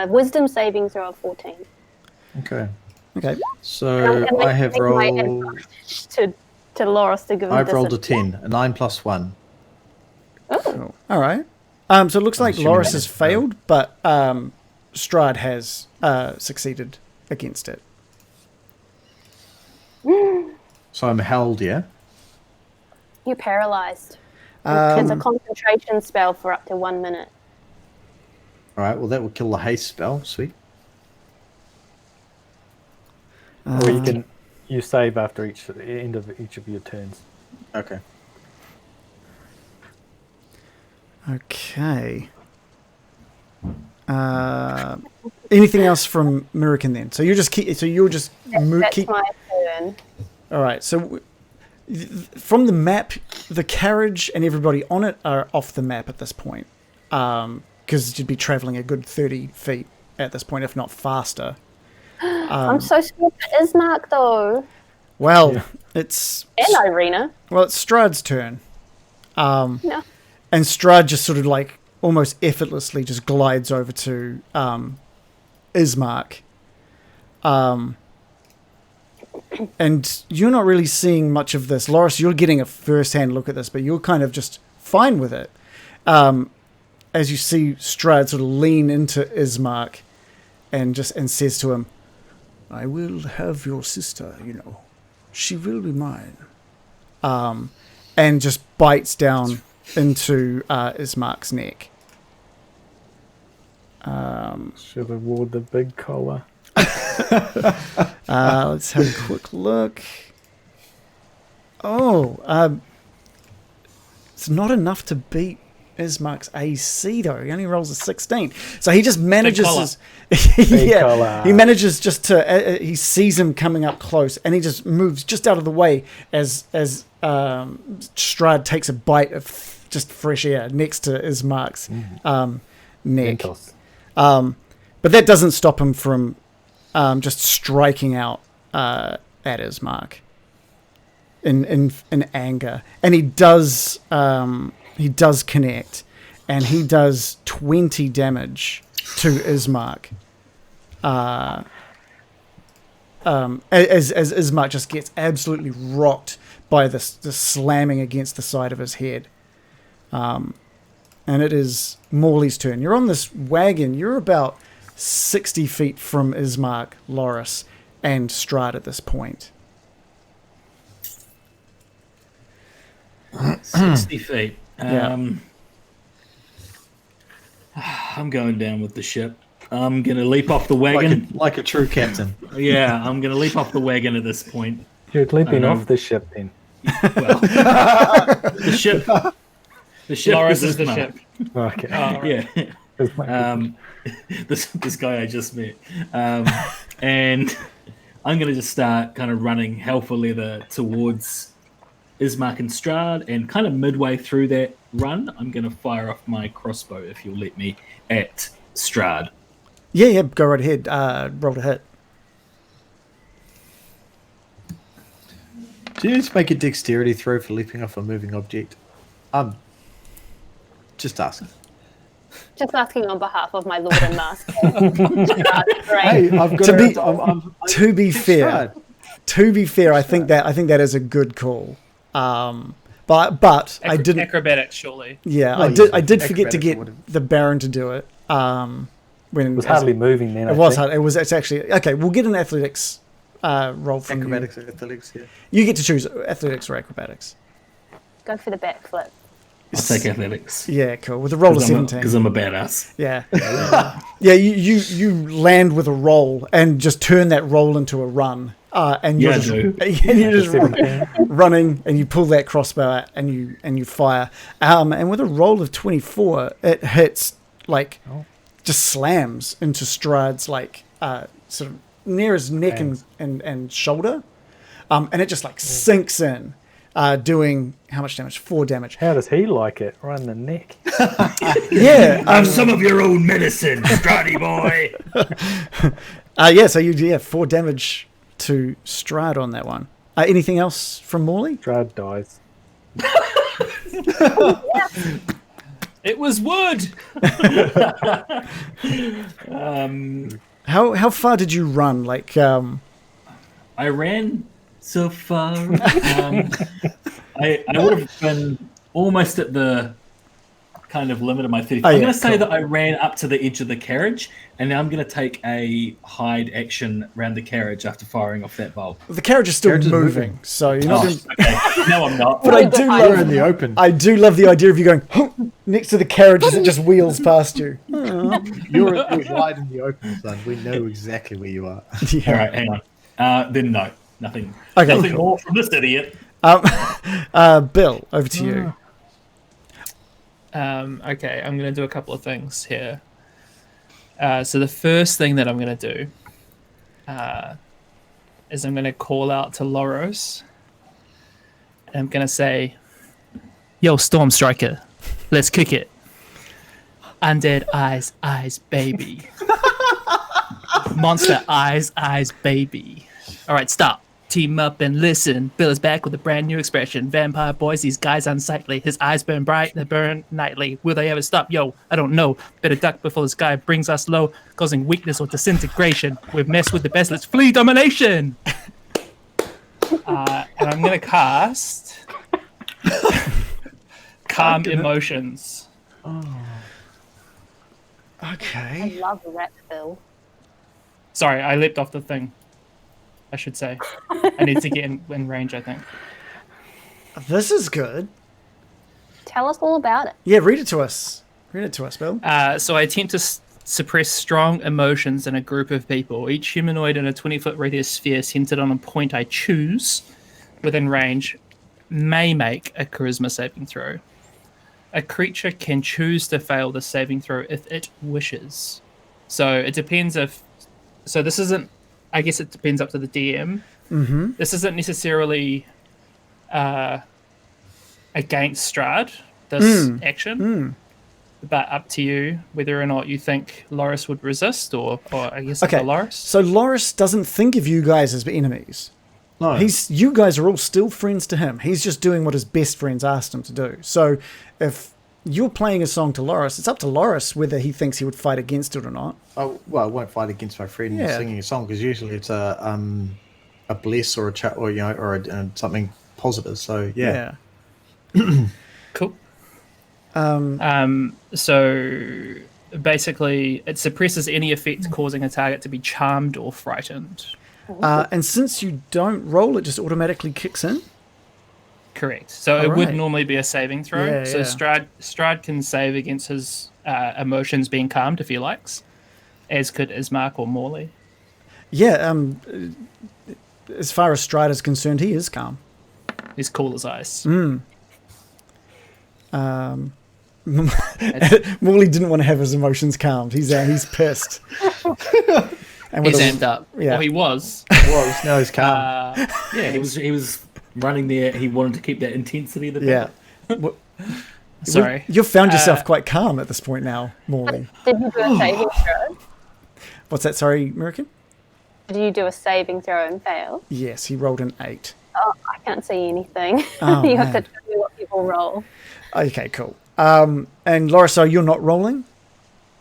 S2: wisdom saving throw of 14.
S4: Okay.
S3: Okay.
S4: So I have rolled.
S2: To Loris to give him
S4: I've rolled a
S2: disadvantage.
S4: 10, a 9 plus 1.
S3: Cool. All right. So it looks like
S4: assuming
S3: Loris
S4: that
S3: has
S4: is
S3: failed, but Strahd has succeeded against it.
S4: So I'm held, yeah?
S2: You're paralyzed. It's a concentration spell for up to 1 minute.
S4: Alright, well that will kill the haste spell. Sweet.
S6: Or you save after end of each of your turns.
S4: Okay.
S3: Okay. Anything else from Murican then? So you're just
S2: That's my turn.
S3: All right. So from the map, the carriage and everybody on it are off the map at this point, because you'd be traveling a good 30 feet at this point, if not faster.
S2: I'm so scared for Ismark though.
S3: Well, it's
S2: And Irina.
S3: it's Strahd's turn.
S2: No.
S3: And Strahd just sort of like almost effortlessly just glides over to Ismark. And you're not really seeing much of this. Loris, you're getting a first-hand look at this, but you're kind of just fine with it. As you see Strahd sort of lean into Ismark and says to him, I will have your sister, She will be mine. And just bites down into Ismark's neck.
S6: Should have worn the big collar.
S3: Let's have a quick look. It's not enough to beat Ismark's AC though. He only rolls a 16, so he just manages. He manages just to. He sees him coming up close, and he just moves just out of the way as Strahd takes a bite of just fresh air next to Ismark's neck. But that doesn't stop him from just striking out at Ismark in anger, and he does connect, and he does 20 damage to Ismark. As Ismark just gets absolutely rocked by the slamming against the side of his head. And it is Morley's turn. You're on this wagon. You're about 60 feet from Ismark, Loris, and Strahd at this point.
S1: 60 feet.
S3: Yeah.
S1: I'm going down with the ship. I'm going to leap off the wagon.
S4: Like a true captain.
S1: Yeah, I'm going to leap off the wagon at this point.
S6: You're leaping off the ship then.
S1: Well, the ship. The ship
S5: Loris
S1: is
S5: is the
S1: Ismark.
S5: ship.
S6: Okay.
S1: Yeah. This guy I just met. And I'm going to just start kind of running hell for leather towards Ismark and Strahd, and kind of midway through that run, I'm going to fire off my crossbow, if you'll let me, at Strahd.
S3: Yeah, go right ahead. Roll to hit.
S4: Do you need to make a dexterity throw for leaping off a moving object? Just asking.
S2: Just asking on behalf of my Lord and Master.
S4: Hey, I've got
S3: To be fair, I think that is a good call. But I didn't.
S5: Acrobatics, surely.
S3: Yeah,
S4: No,
S3: I did forget to
S4: acrobatics
S3: get
S4: would've-
S3: the Baron to do it. When
S6: It was hardly moving then.
S3: It was hard. It's actually okay. We'll get an athletics roll from
S4: acrobatics and athletics, yeah.
S3: you. You get to choose athletics or acrobatics.
S2: Go for the backflip.
S1: I'll take athletics.
S3: Yeah, cool. With a roll of 17.
S1: Because I'm a badass.
S3: Yeah. Yeah, you land with a roll and just turn that roll into a run. And you're
S1: Yeah, I
S3: just,
S1: do.
S3: and you're just running, and you pull that crossbow out and you fire. And with a roll of 24, it hits just slams into Strahd's sort of near his neck and shoulder. And it just sinks in. Doing how much damage? 4 damage.
S6: How does he like it? Right in the neck.
S3: Yeah.
S1: Have some of your own medicine, Strahdy boy.
S3: So you 4 damage to Strahd on that one. Anything else from Morley?
S6: Strahd dies.
S5: It was wood.
S3: How far did you run?
S1: I ran so far. I would have been almost at the kind of limit of my 30. I'm going to say that I ran up to the edge of the carriage, and now I'm going to take a hide action around the carriage after firing off that bolt.
S3: The carriage is still moving, so you're not.
S1: Okay. No, I'm not.
S3: But I do love
S4: in the open.
S3: I do love the idea of you going next to the carriage as it just wheels past you.
S4: You're wide in the open, son. We know exactly where you are.
S1: All right, hang on. Then no, nothing.
S3: Okay,
S1: Nothing
S3: cool.
S1: more from this idiot.
S3: Bill, over to you.
S5: Okay, I'm going to do a couple of things here. So the first thing that I'm going to do is I'm going to call out to Loros. And I'm going to say, yo, Storm Striker, let's kick it. Undead eyes, baby. Monster eyes, baby. All right, stop. Team up and listen. Bill is back with a brand new expression. Vampire boys, these guys unsightly. His eyes burn bright, they burn nightly. Will they ever stop? Yo, I don't know. Better duck before this guy brings us low, causing weakness or disintegration. We've messed with the best. Let's flee domination. And I'm gonna cast Calm Emotions.
S3: Okay.
S2: I love rap, Bill.
S5: Sorry, I leapt off the thing. I should say. I need to get in range, I think.
S3: This is good.
S2: Tell us all about it.
S3: Yeah, read it to us. Read it to us, Bill.
S5: So I attempt to suppress strong emotions in a group of people. Each humanoid in a 20-foot radius sphere centered on a point I choose within range may make a charisma saving throw. A creature can choose to fail the saving throw if it wishes. So it depends if... So this isn't... I guess it depends up to the DM.
S3: Mm-hmm.
S5: This isn't necessarily against Strahd, this action. But up to you whether or not you think Loris would resist, or I guess
S3: Okay.
S5: Loris.
S3: So Loris doesn't think of you guys as enemies.
S4: No.
S3: You guys are all still friends to him. He's just doing what his best friends asked him to do. So if you're playing a song to Loris, it's up to Loris whether he thinks he would fight against it or not.
S4: Oh, well, I won't fight against my friend
S3: Yeah.
S4: singing a song because usually it's a bless or a chat or something positive. So yeah.
S5: Cool. So basically, it suppresses any effect causing a target to be charmed or frightened.
S3: And since you don't roll, it just automatically kicks in.
S5: Correct. So it would
S3: Alright.
S5: normally be a saving throw.
S3: Yeah,
S5: So
S3: yeah.
S5: Strahd can save against his emotions being calmed if he likes, as could Ismark or Morley.
S3: Yeah, as far as Strahd is concerned, he is calm.
S5: He's cool as ice.
S3: Morley didn't want to have his emotions calmed. He's pissed. And with
S5: He's
S3: a-
S5: amped up.
S3: yeah.
S5: Well, he was.
S4: Now he's calm.
S1: Yeah, he was running there. He wanted to keep that intensity of the
S3: Yeah.
S1: battle.
S5: Sorry.
S3: You've found yourself quite calm at this point now, Morley.
S2: Did you do a saving throw?
S3: What's that? Sorry, American?
S2: Did you do a saving throw and fail?
S3: Yes, he rolled an 8.
S2: Oh, I can't see anything.
S3: Oh,
S2: You have
S3: man.
S2: to tell me what people roll.
S3: Okay, cool. And Laura, so you're not rolling?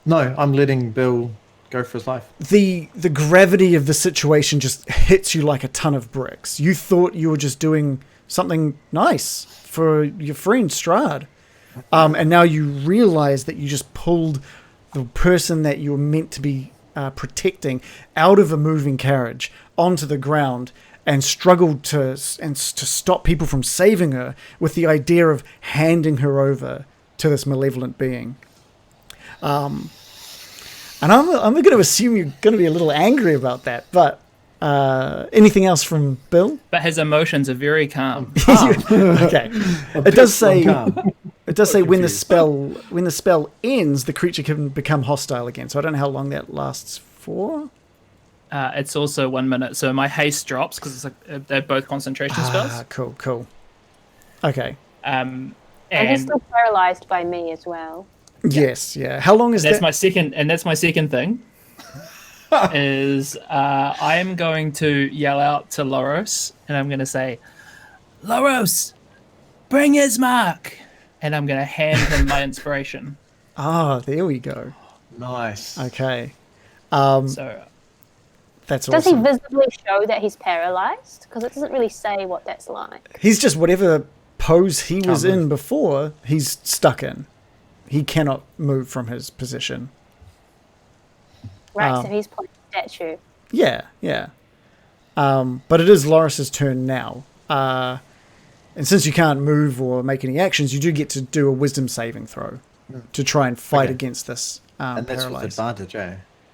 S4: No, I'm letting Bill go for his life.
S3: The gravity of the situation just hits you like a ton of bricks. You thought you were just doing something nice for your friend Strahd. And now you realize that you just pulled the person that you were meant to be protecting out of a moving carriage onto the ground and struggled to stop people from saving her with the idea of handing her over to this malevolent being. And I'm going to assume you're going to be a little angry about that, but anything else from Bill?
S5: But his emotions are very calm.
S3: Okay. It does say
S4: calm.
S3: it does say when the spell ends, the creature can become hostile again. So I don't know how long that lasts for.
S5: It's also 1 minute. So my haste drops because they're both concentration spells.
S3: Cool. Okay.
S2: And he's still paralyzed by me as well.
S3: Yes, yeah. How long is
S5: That's
S3: that?
S5: my second thing. Is I am going to yell out to Loros, and I'm going to say, "Loros, bring Ismark," and I'm going to hand him my inspiration.
S3: There we go.
S4: Nice.
S3: Okay.
S5: So
S3: That's
S2: Does
S3: awesome.
S2: he visibly show that he's paralyzed? Because it doesn't really say what that's like.
S3: He's just whatever pose he was
S4: Can't
S3: in
S4: move.
S3: before, he's stuck in. He cannot move from his position.
S2: Right, so he's playing statue.
S3: Yeah. But it is Loris's turn now. And since you can't move or make any actions, you do get to do a wisdom saving throw to try and fight
S4: Okay.
S3: against this
S4: And that's with
S3: paralyzed.
S4: advantage,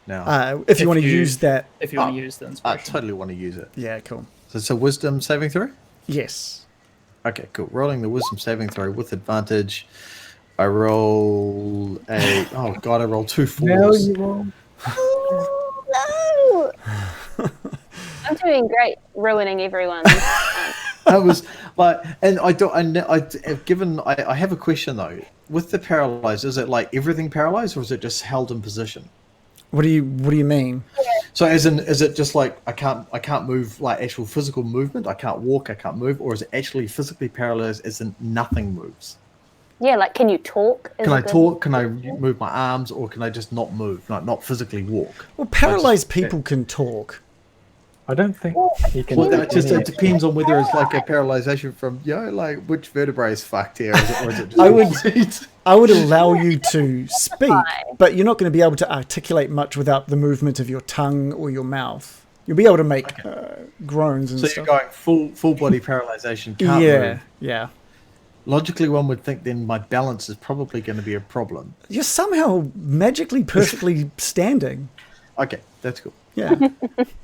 S4: Now,
S3: If you want to
S5: you-
S3: use that,
S5: if you want to use the
S4: I
S5: inspiration,
S4: totally want to use it.
S3: yeah, cool.
S4: So it's a wisdom saving throw?
S3: Yes.
S4: Okay, cool. Rolling the wisdom saving throw with advantage. I roll a... Oh, God, I roll 2 4s.
S6: Now you roll.
S2: Oh, no! I'm doing great, ruining everyone's.
S4: That was like, and I have a question though. With the paralyzed, is it like everything paralyzed, or is it just held in position?
S3: What do you mean?
S4: So as in, is it just like I can't move, like actual physical movement? I can't walk, I can't move, or is it actually physically paralyzed as in nothing moves?
S2: Yeah, like, can you talk?
S4: Can I talk? Can I move my arms, or can I just not move, like not physically walk?
S3: Well, paralyzed people can talk.
S6: I don't think you can.
S4: Well,
S6: do
S4: that just
S6: any-
S4: it depends on whether it's like a paralyzation from like which vertebrae is fucked here, or is it just
S3: I would allow you to speak, but you're not going to be able to articulate much without the movement of your tongue or your mouth. You'll be able to make groans and
S4: So
S3: stuff.
S4: you're going full body paralyzation, can't move.
S3: Yeah.
S4: Logically, one would think then my balance is probably going to be a problem.
S3: You're somehow magically perfectly standing.
S4: Okay, that's cool.
S3: Yeah.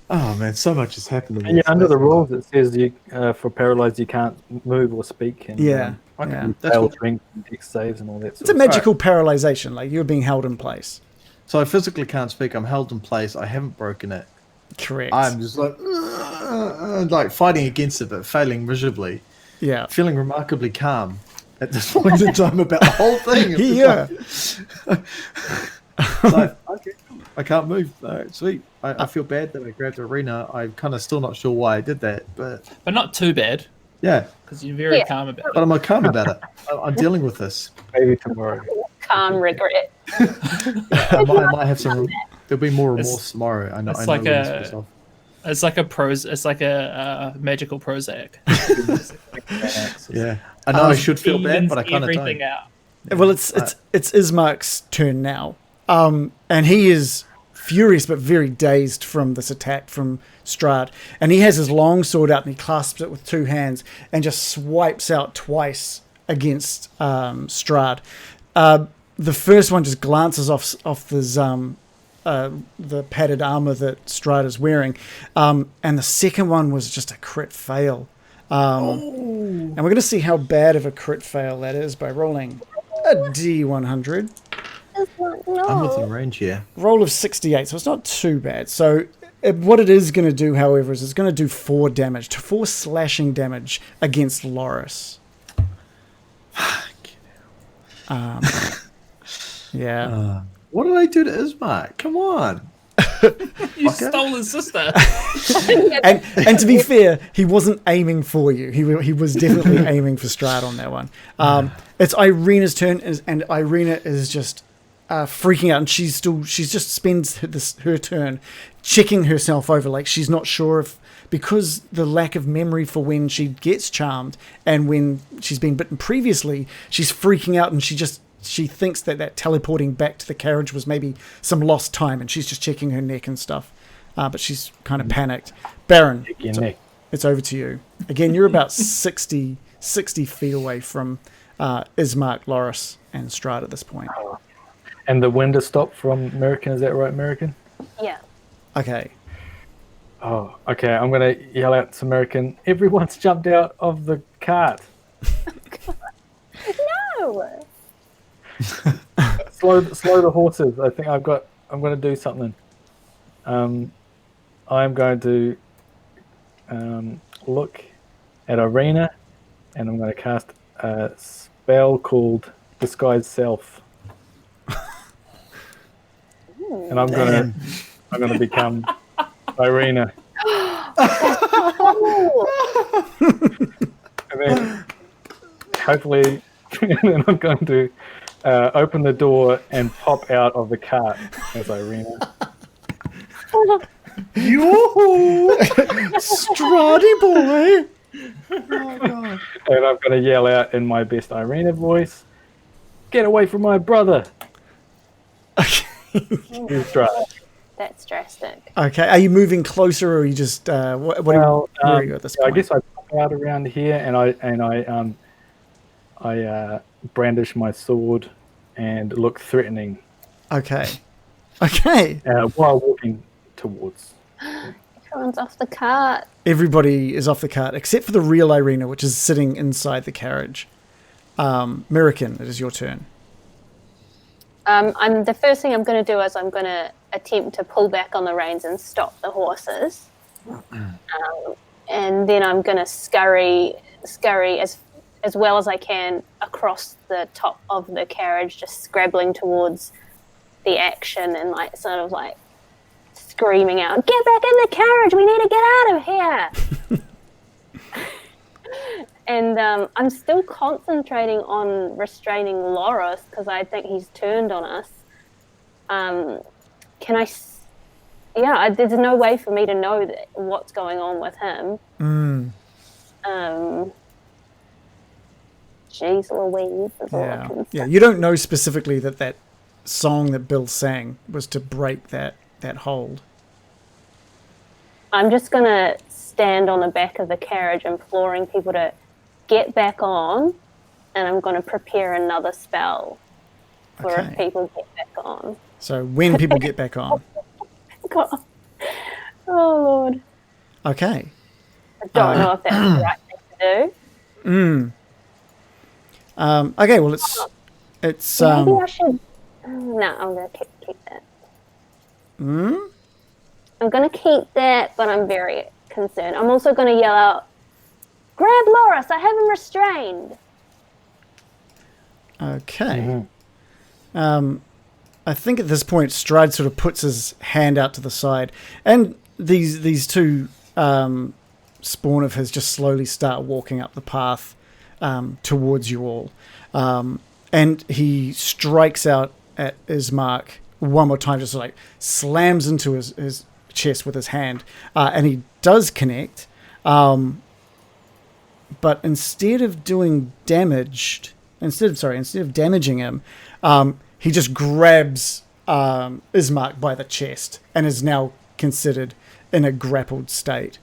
S4: Oh man, so much has happened. In
S6: Yeah,
S4: this.
S6: under the
S4: That's
S6: rules it says you for paralyzed you can't move or speak. And,
S3: Yeah.
S4: Okay.
S3: Yeah.
S4: That's
S6: fail
S4: cool.
S6: strength and dex saves and all that.
S3: It's a magical paralyzation, like you're being held in place.
S4: So I physically can't speak. I'm held in place. I haven't broken it.
S3: Correct.
S4: I'm just like fighting against it, but failing miserably.
S3: Yeah.
S4: Feeling remarkably calm at this point in time about the whole thing. It's
S3: Yeah.
S4: like, okay, I can't move. All right, sweet. I feel bad that I grabbed the arena. I'm kind of still not sure why I did that, but
S5: not too bad
S4: yeah.
S5: because you're very
S2: Yeah.
S5: calm about it.
S4: But I'm calm about it. I'm dealing with this.
S6: Maybe tomorrow.
S2: Calm regret.
S4: I might have some. There'll be more remorse tomorrow. I know.
S5: it's
S4: I know
S5: like
S4: this
S5: a-
S4: myself.
S5: It's like a magical Prozac.
S4: Yeah, I know I should feel bad, but I kind of
S5: everything
S4: don't.
S5: out.
S3: Well, it's Ismark's turn now, and he is furious but very dazed from this attack from Strahd, and he has his long sword out and he clasps it with two hands and just swipes out twice against Strahd. The first one just glances off the padded armor that Strahd is wearing, and the second one was just a crit fail. And we're going to see how bad of a crit fail that is by rolling a D100.
S4: I'm within range here.
S3: Roll of 68, so it's not too bad. So what it is going to do, however, is it's going to do 4 slashing damage against Loris. Yeah.
S4: What did I do to Ismark? Come on.
S5: You
S4: Okay.
S5: stole his sister.
S3: And to be fair, he wasn't aiming for you. He was definitely aiming for Strahd on that one. It's Irena's turn, and Irena is just freaking out, and she just spends her turn checking herself over, like she's not sure if, because the lack of memory for when she gets charmed and when she's been bitten previously, she's freaking out, and she thinks that teleporting back to the carriage was maybe some lost time, and she's just checking her neck and stuff. But she's kind of panicked. Baron,
S6: Your neck.
S3: it's over to you. Again, you're about 60 feet away from Ismark, Loris, and Strahd at this point.
S6: And the wind has stopped from American, is that right, American?
S2: Yeah.
S3: Okay.
S6: Oh, okay. I'm going to yell out to American, everyone's jumped out of the cart.
S2: No.
S6: Slow the horses. I think I'm going to do something. I'm going to look at Arena, and I'm going to cast a spell called Disguise Self. And I'm going to become Irena. And then hopefully and then I'm going to open the door and pop out of the cart as Irena.
S3: Yoo-hoo! Strahdy boy!
S6: And I'm going to yell out in my best Irena voice, "Get away from my brother!" He's dry.
S2: That's drastic.
S3: Okay, are you moving closer, or are you just where are you at this point?
S6: I guess I pop out around here and I brandish my sword and look threatening
S3: Okay.
S6: while walking towards.
S2: Everyone's off the cart.
S3: Everybody is off the cart except for the real Irena, which is sitting inside the carriage. American, it is your turn.
S2: The first thing I'm going to do is I'm going to attempt to pull back on the reins and stop the horses, and then I'm going to scurry as well as I can across the top of the carriage, just scrabbling towards the action and like sort of like screaming out, "Get back in the carriage! We need to get out of here!" And I'm still concentrating on restraining Loris because I think he's turned on us. Can I? There's no way for me to know what's going on with him. Jeez Louise is all I can say.
S3: Yeah, you don't know specifically that song that Bill sang was to break that hold.
S2: I'm just going to stand on the back of the carriage imploring people to get back on, and I'm going to prepare another spell for if people get back on.
S3: So when people get back on.
S2: God. Oh, Lord.
S3: Okay.
S2: I don't know if that's the right thing to do.
S3: Okay, well, it's
S2: Maybe I should... No, I'm going to keep that. I'm going to keep that, but I'm very concerned. I'm also going to yell out, "Grab Loris, I have him restrained."
S3: Okay. I think at this point, Strahd sort of puts his hand out to the side, and these two spawn of his just slowly start walking up the path towards you all. And he strikes out at Ismark one more time, just like slams into his chest with his hand, and he does connect. But instead of damaging him, he just grabs Ismark by the chest and is now considered in a grappled state.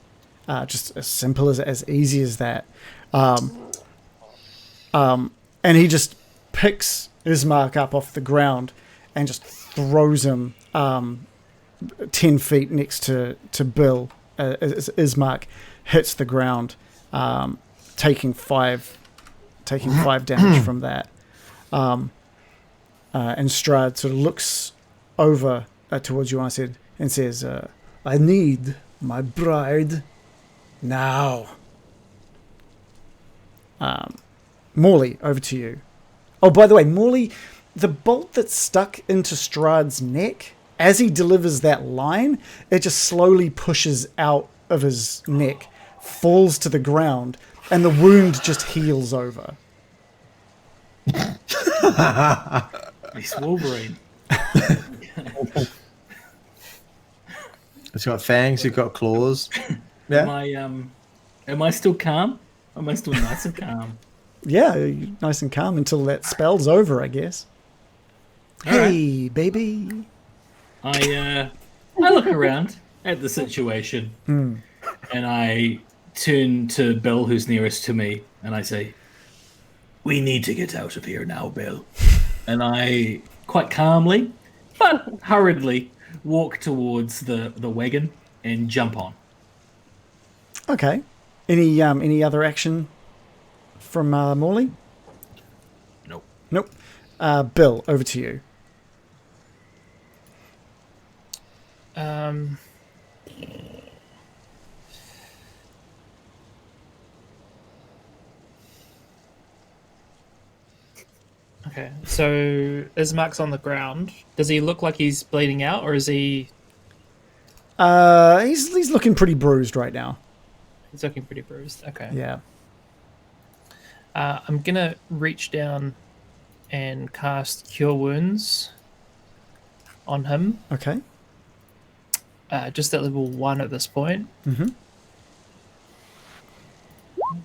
S3: Just as simple as easy as that. And he just picks Ismark up off the ground and just throws him 10 feet next to Bill as Ismark hits the ground, taking 5 damage from that. And Strahd sort of looks over towards you and says, "I need my bride now." Morley, over to you. Oh, by the way, Morley, the bolt that's stuck into Strahd's neck, as he delivers that line, it just slowly pushes out of his neck, falls to the ground, and the wound just heals over.
S1: It's Wolverine.
S4: It's got fangs, it's got claws. Yeah.
S1: Am I still calm? Am I still nice and calm?
S3: Yeah, you're nice and calm until that spell's over, I guess. Hey, baby.
S1: I look around at the situation and I turn to Bill, who's nearest to me, and I say, "We need to get out of here now, Bill." And I, quite calmly, but hurriedly, walk towards the wagon and jump on.
S3: Okay. Any other action from Morley? Nope. Bill, over to you.
S5: Okay, so Ismark's on the ground. Does he look like he's bleeding out, or is he...
S3: He's looking pretty bruised right now.
S5: He's looking pretty bruised. Okay.
S3: Yeah.
S5: I'm gonna reach down and cast Cure Wounds on him.
S3: Okay.
S5: Just at level 1 at this point.
S3: Mm-hmm.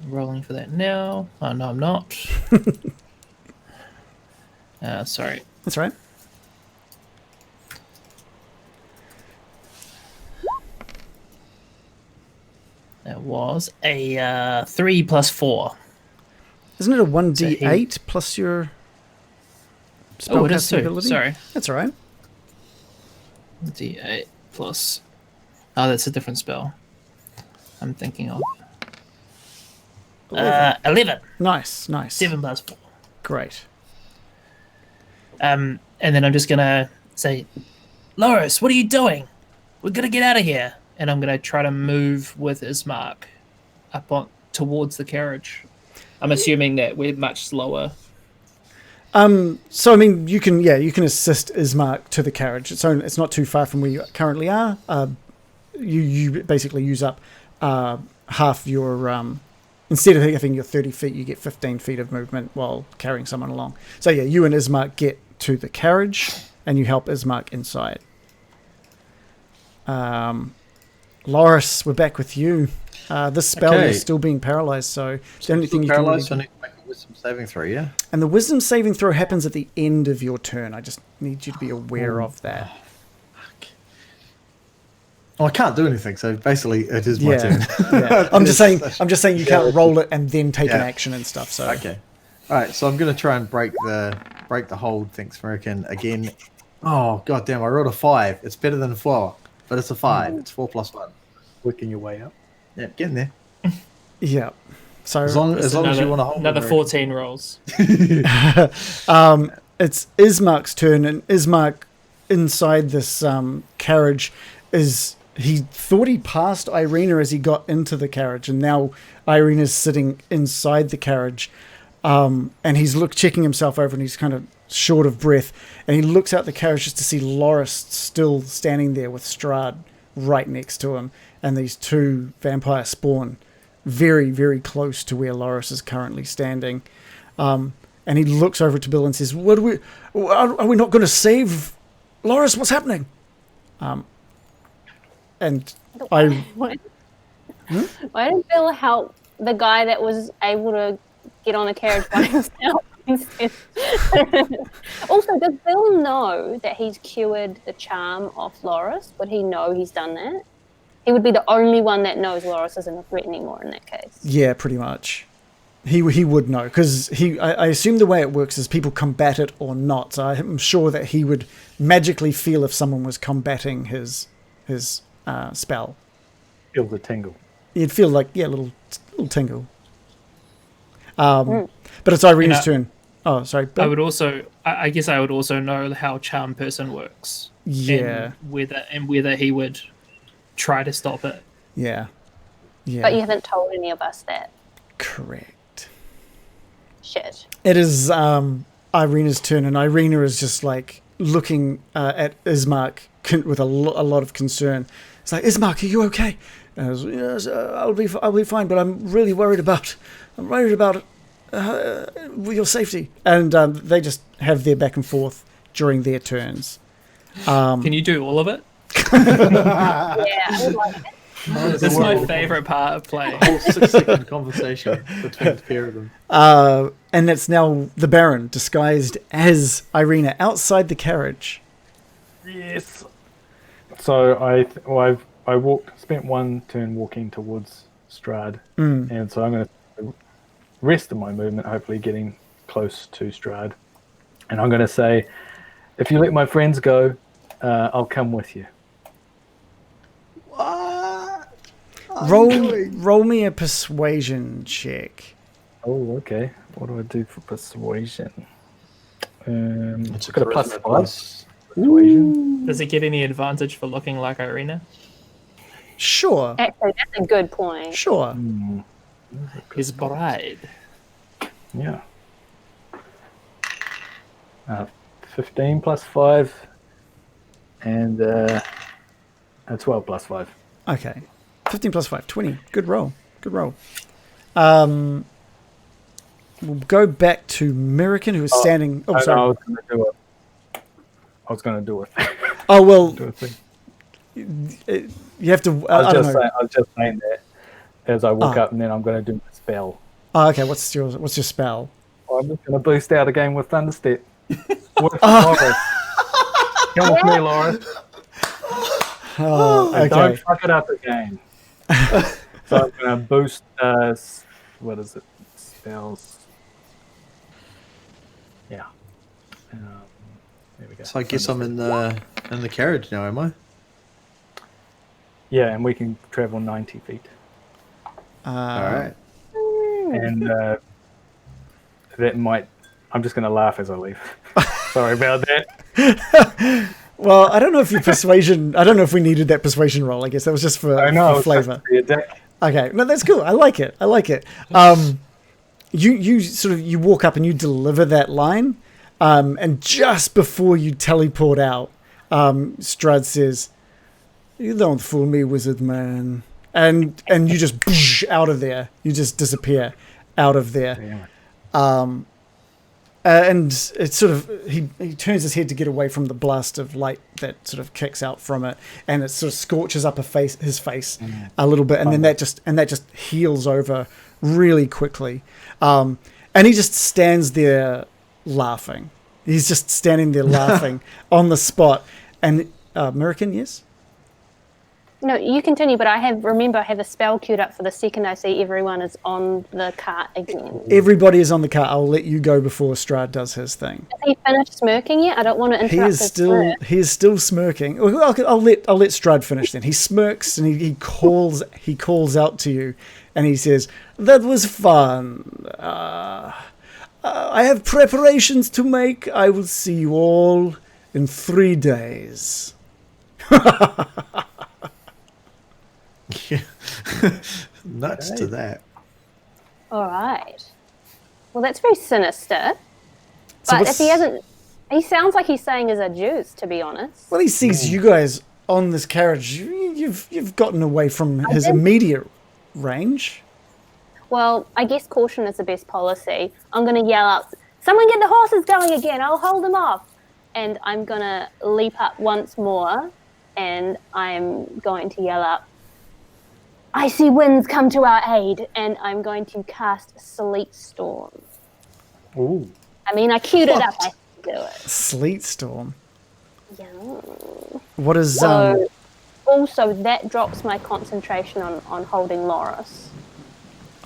S5: Rolling for that now. Oh, no, I'm not. Sorry.
S3: That's right.
S5: That was a 3 plus 4.
S3: Isn't it a 1d8 plus your
S5: Oh, it is
S3: spellcasting
S5: too.
S3: ability?
S5: Sorry.
S3: That's all right.
S5: D8 plus... Oh, that's a different spell. I'm thinking of... 11.
S3: Nice.
S5: 7 plus 4.
S3: Great.
S5: And then I'm just gonna say, "Loris, what are you doing? We're gonna get out of here." And I'm gonna try to move with Ismark up on towards the carriage. I'm assuming that we're much slower.
S3: So I mean, you can assist Ismark to the carriage. It's not too far from where you currently are. You basically use up half your instead of having your 30 feet, you get 15 feet of movement while carrying someone along. So yeah, you and Ismark get to the carriage, and you help Ismark inside. Loris, we're back with you. This spell is still being paralyzed, so the only thing you can really...
S4: So I need to make a wisdom saving throw, yeah?
S3: And the wisdom saving throw happens at the end of your turn. I just need you to be aware of that.
S4: Oh, I can't do anything, so basically it is my turn.
S3: Yeah. I'm just saying you can't roll it and then take an action and stuff. So
S4: okay. All right, so I'm going to try and break the hold. Thanks, American. Again. Oh, god damn, I rolled a 5. It's better than a 4, but it's a 5. It's 4 plus 1.
S6: Working your way up.
S4: Yeah, get in there.
S3: Yeah. So
S4: as long as you want to hold
S5: another 14 rolls.
S3: It's Ismark's turn, and Ismark inside this carriage he thought he passed Irina as he got into the carriage, and now Irina's sitting inside the carriage, and he's checking himself over, and he's kind of short of breath, and he looks out the carriage just to see Loris still standing there with Strahd right next to him, and these two vampire spawn very, very close to where Loris is currently standing. And he looks over to Bill and says, are we not going to save Loris? What's happening? And
S2: Why did Bill help the guy that was able to get on a carriage by himself instead? Also, does Bill know that he's cured the charm off Loris? Would he know he's done that? He would be the only one that knows Loris isn't a threat anymore in that case.
S3: Yeah, pretty much. He would know, because I assume the way it works is people combat it or not. So I'm sure that he would magically feel if someone was combating his spell.
S6: Feel the tingle.
S3: You'd feel like, a little tingle. But it's Irina's turn. Oh, sorry. Bill?
S5: I guess I would also know how charm person works.
S3: Yeah.
S5: And whether he would try to stop it.
S3: Yeah.
S2: But you haven't told any of us that.
S3: Correct.
S2: Shit.
S3: It is Irina's turn, and Irina is just like looking at Ismark with a lot of concern. It's like, Ismark, are you okay? And I was, yes, I'll be fine, but I'm really worried about your safety. And they just have their back and forth during their turns.
S5: Can you do all of it?
S2: Yeah, I would like it.
S5: This is my favourite part of playing.
S4: A whole 6-second conversation between the pair of them.
S3: And it's now the Baron, disguised as Irina, outside the carriage.
S6: Yes. So I spent one turn walking towards Strahd, and so I'm going to rest of my movement, hopefully getting close to Strahd, and I'm going to say, if you let my friends go, I'll come with you.
S4: What?
S3: Roll me a persuasion check.
S6: Oh, okay. What do I do for persuasion?
S4: It's
S6: got a plus
S4: plus.
S6: persuasion.
S5: Does it get any advantage for looking like Irina?
S3: Sure.
S2: Actually, that's a good point.
S3: Sure.
S5: His bride.
S6: Yeah. 15 plus 5 and 12 plus 5.
S3: Okay. 15 plus 5, 20. Good roll. We'll go back to American, who is standing... Oh, sorry.
S6: I was going to do it.
S3: Oh, well,
S6: do a thing.
S3: you have to...
S6: I
S3: I don't know.
S6: was just saying that as I walk up, and then I'm going to do my spell.
S3: Oh, okay, what's your spell?
S6: I'm just going to boost out again with Thunderstep. With Loris. Come with me, Loris.
S3: Oh,
S6: And
S3: okay.
S6: don't fuck it up again. So I'm going to boost, what is it? Spells. Yeah. There we go.
S4: So I guess I'm in the carriage now, am I?
S6: Yeah, and we can travel 90 feet.
S4: All right.
S6: And that might... I'm just going to laugh as I leave. Sorry about that.
S3: Well, I don't know if your persuasion... I don't know if we needed that persuasion roll. I guess that was just for flavor. Okay, no, that's cool. I like it. You walk up and you deliver that line, And just before you teleport out, Strahd says, "You don't fool me, wizard man." And you just out of there. You just disappear out of there. And it's sort of he turns his head to get away from the blast of light that sort of kicks out from it, and it sort of scorches up his face a little bit, and then that just heals over really quickly. And he just stands there laughing. He's just standing there laughing on the spot. And American, yes.
S2: No, you continue, but I have a spell queued up for the second I see everyone is on the cart again.
S3: Everybody is on the cart. I'll let you go before Strahd does his thing.
S2: Has he finished smirking yet? I don't want to interrupt
S3: He is still smirking. I'll let Strahd finish then. He smirks and he calls out to you, and he says, "That was fun. I have preparations to make. I will see you all in 3 days."
S4: Nuts to that.
S2: All right. Well, that's very sinister.
S3: So
S2: But if he hasn't, he sounds like he's saying his adieus, to be honest.
S3: Well, he sees you guys on this carriage. You've gotten away from his immediate range.
S2: Well, I guess caution is the best policy. I'm going to yell out, "Someone get the horses going again. I'll hold them off." And I'm going to leap up once more, and I'm going to yell out, "Icy winds come to our aid," and I'm going to cast Sleet Storm.
S6: Ooh.
S2: I mean, I queued it up. I have to do it.
S3: Sleet storm.
S2: Yeah.
S3: What is
S2: So, also, that drops my concentration on holding Loris.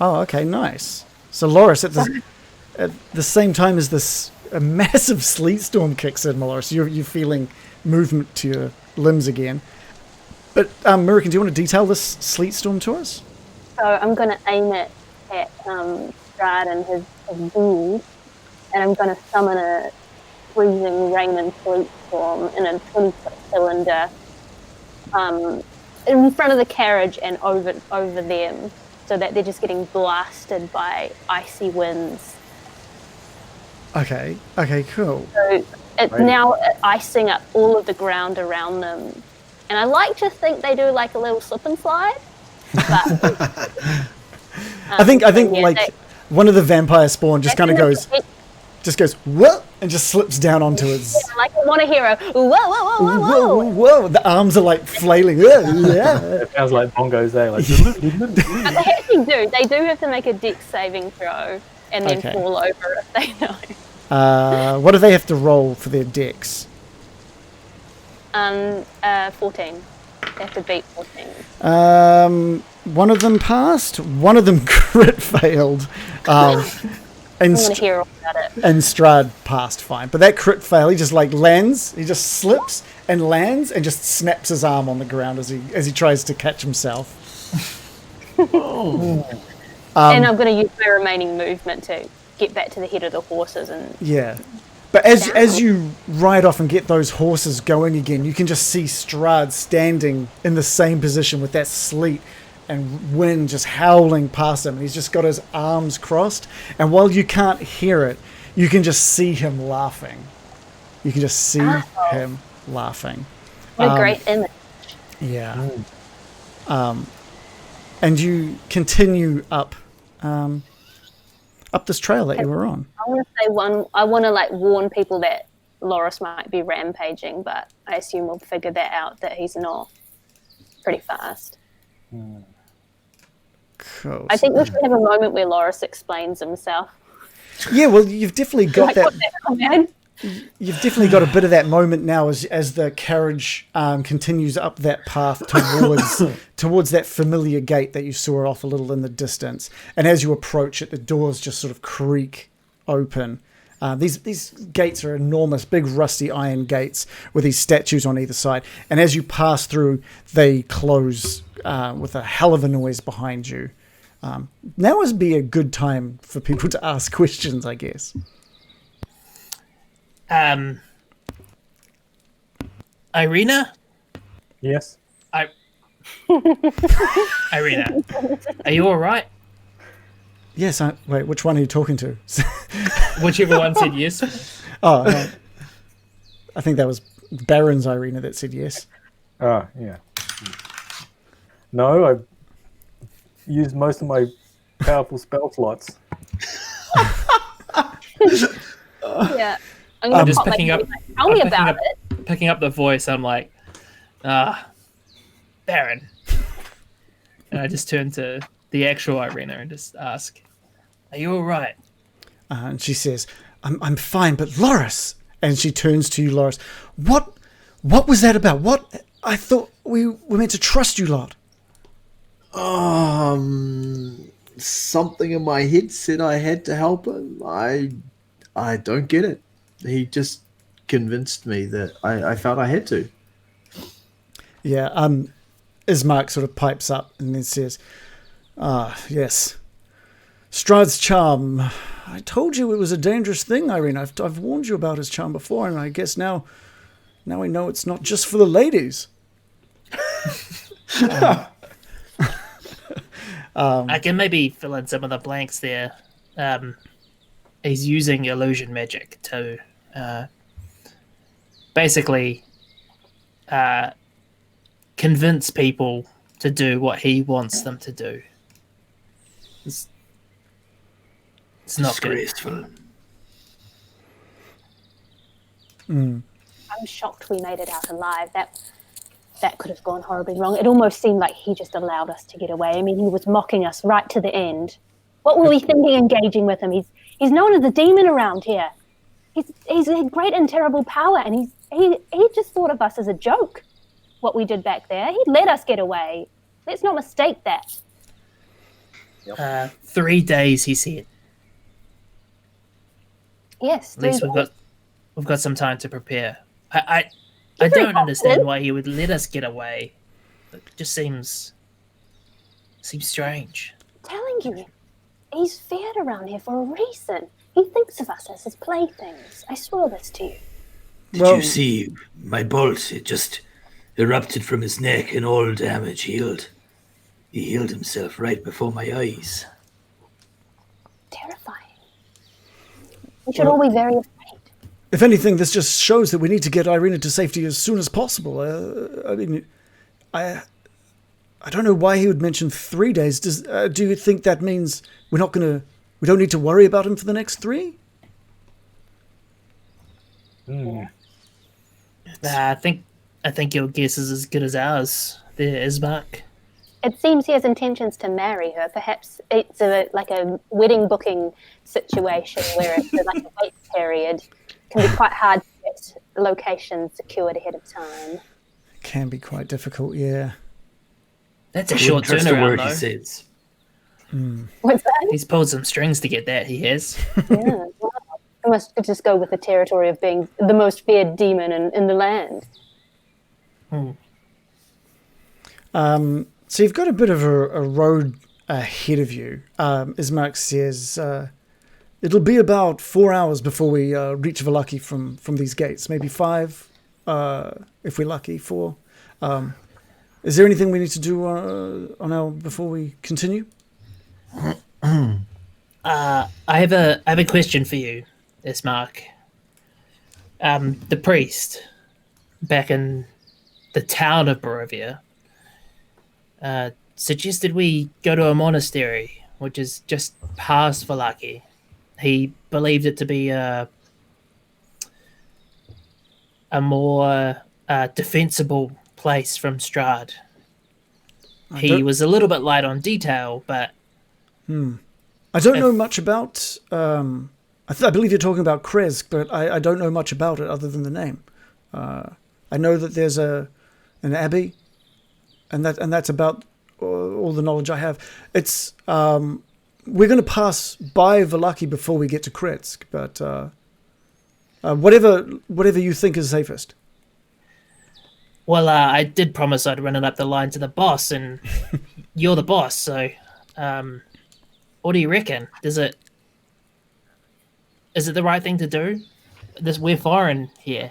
S3: Oh, okay, nice. So Loris, at the same time as this a massive sleet storm kicks in, Loris, you're feeling movement to your limbs again. But Murican, do you want to detail this sleet storm to us?
S2: So I'm going to aim it at Strahd and his ghouls, and I'm going to summon a freezing rain and sleet storm in a 20-foot cylinder in front of the carriage and over them, so that they're just getting blasted by icy winds.
S3: Okay, cool.
S2: So it's now icing up all of the ground around them. And I like to think they do like a little slip and slide. But,
S3: I think one of the vampire spawn just kind of goes, "What?" and just slips down onto its.
S2: Yeah, like I want a hero. Whoa, whoa, whoa, whoa, whoa.
S3: Whoa! The arms are like flailing. Yeah.
S6: It sounds like bongos there. Like,
S2: But they actually do. They do have to make a dex saving throw and then
S3: Okay.
S2: fall over if they know.
S3: What do they have to roll for their dex?
S2: 14. They have to beat 14.
S3: One of them passed. One of them crit failed. And
S2: I want to hear all about it.
S3: And Strahd passed fine. But that crit fail, he just like lands, he just slips and lands and just snaps his arm on the ground as he tries to catch himself.
S2: And I'm going to use my remaining movement to get back to the head of the horses and
S3: Yeah. But as you ride off and get those horses going again, you can just see Strahd standing in the same position with that sleet and wind just howling past him. And he's just got his arms crossed. And while you can't hear it, you can just see him laughing. You can just see him laughing.
S2: what a great image.
S3: Yeah. And you continue up this trail that you were on.
S2: I want to say I want to like warn people that Loris might be rampaging, but I assume we'll figure that out, that he's not pretty fast.
S3: Cool.
S2: I think we should have a moment where Loris explains himself.
S3: Yeah, well, you've definitely got
S2: Like,
S3: that.
S2: what's that, man?
S3: You've definitely got a bit of that moment now as the carriage continues up that path towards that familiar gate that you saw off a little in the distance. And as you approach it, the doors just sort of creak open. These gates are enormous, big rusty iron gates with these statues on either side. And as you pass through, they close with a hell of a noise behind you. Now would be a good time for people to ask questions, I guess.
S5: Irina?
S6: yes.
S5: Irina, are you all right?
S3: Yes, wait, which one are you talking to?
S5: Whichever one said yes.
S3: Oh, no. I think that was Baron's Irina that said yes.
S6: Oh, yeah. No, I used most of my powerful spell slots.
S2: Yeah. I'm gonna
S5: just
S2: pop my
S5: picking up-
S2: head back. Tell me
S5: I'm
S2: about it.
S5: Picking up the voice, I'm like, Baron. And I just turn to the actual Irina and just ask, are you all right?
S3: And she says, I'm fine, but Loris. And she turns to you, Loris. What was that about? What? I thought we were meant to trust you lot.
S4: Something in my head said I had to help him. I don't get it. He just convinced me that I felt I had to.
S3: Yeah, Ismark sort of pipes up and then says, yes. Strahd's charm. I told you it was a dangerous thing, Irene. I've warned you about his charm before, and I guess now we know it's not just for the ladies.
S5: I can maybe fill in some of the blanks there. He's using illusion magic to basically convince people to do what he wants them to do. It's not good.
S1: Disgraceful.
S2: I'm shocked we made it out alive. That could have gone horribly wrong. It almost seemed like he just allowed us to get away. I mean, he was mocking us right to the end. What were we thinking engaging with him? He's known as a demon around here. He's a great and terrible power, and he just thought of us as a joke. What we did back there, he let us get away. Let's not mistake that.
S5: 3 days, he said.
S2: Yes,
S5: At least
S2: 3 days.
S5: we've got some time to prepare. I don't understand why he would let us get away. It just seems strange.
S2: Telling you, he's feared around here for a reason. He thinks of us as his playthings. I swear this to you.
S1: Did you see my bolt? It just erupted from his neck and all damage healed. He healed himself right before my eyes.
S2: Terrifying. We should all be very afraid.
S3: If anything, this just shows that we need to get Irina to safety as soon as possible. I mean, I don't know why he would mention 3 days. Do you think that means we don't need to worry about him for the next 3?
S5: I think your guess is as good as ours. There, Ismark.
S2: It seems he has intentions to marry her. Perhaps it's like a wedding booking situation where it's like a wait period. It can be quite hard to get locations secured ahead of time.
S3: Can be quite difficult, yeah.
S5: That's a short
S1: Trust the word
S5: turnaround,
S1: he
S5: though.
S1: says.
S2: What's that?
S5: He's pulled some strings to get that. He has.
S2: Yeah, wow. I must just go with the territory of being the most feared demon in the land.
S3: So you've got a bit of a road ahead of you. Ismark says it'll be about 4 hours before we reach Valaki from these gates. Maybe 5, if we're lucky. 4. Is there anything we need to do before we continue?
S5: I have a question for you, Ismark. The priest back in the town of Barovia suggested we go to a monastery, which is just past Valaki. He believed it to be a more defensible place from Strahd. He was a little bit light on detail, but
S3: I don't know much about. I believe you're talking about Kresk, but I don't know much about it other than the name. I know that there's an abbey, and that's about all the knowledge I have. It's we're going to pass by Valaki before we get to Kresk, but whatever you think is safest.
S5: well, I did promise I'd run it up the line to the boss, and you're the boss, so what do you reckon? Is it the right thing to do? We're foreign here.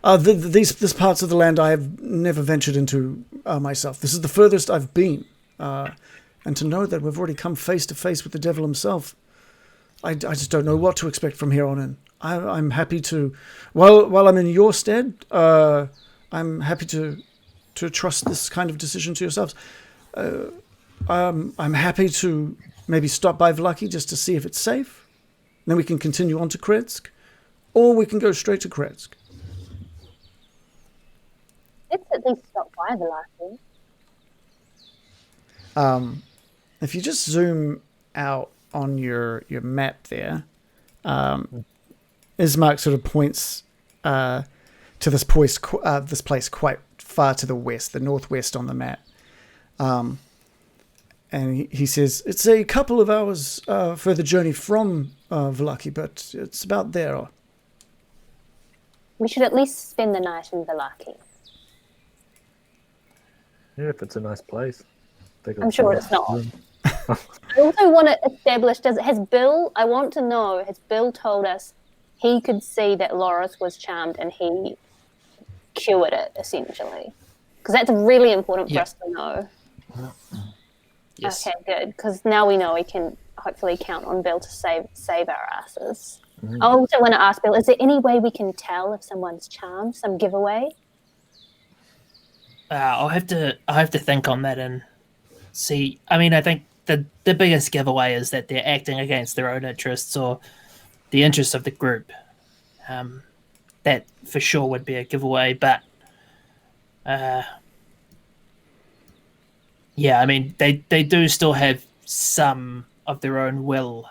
S3: This parts of the land I have never ventured into myself. This is the furthest I've been, and to know that we've already come face to face with the devil himself, I just don't know what to expect from here on in. I'm happy to, while I'm in your stead, I'm happy to trust this kind of decision to yourselves. I'm happy to maybe stop by Vlaki just to see if it's safe. Then we can continue on to Kretsk, or we can go straight to Kretsk.
S2: Let's at least stop by the Lassie.
S3: If you just zoom out on your map there, Ismark sort of points to this place quite far to the west, the northwest on the map. And he says, it's a couple of hours further journey from Vlaki, but it's about there.
S2: We should at least spend the night in Vlaki.
S6: Yeah, if it's a nice place.
S2: I'm sure it's not. I also want to establish, has Bill told us he could see that Loris was charmed and he cured it, essentially? Because that's really important for us to know.
S5: Yes.
S2: Okay, good. Because now we know we can hopefully count on Bill to save our asses. I also want to ask Bill, is there any way we can tell if someone's charmed, some giveaway?
S5: I'll have to think on that and see. I mean, I think the biggest giveaway is that they're acting against their own interests or the interests of the group. That for sure would be a giveaway, but yeah, I mean, they do still have some of their own will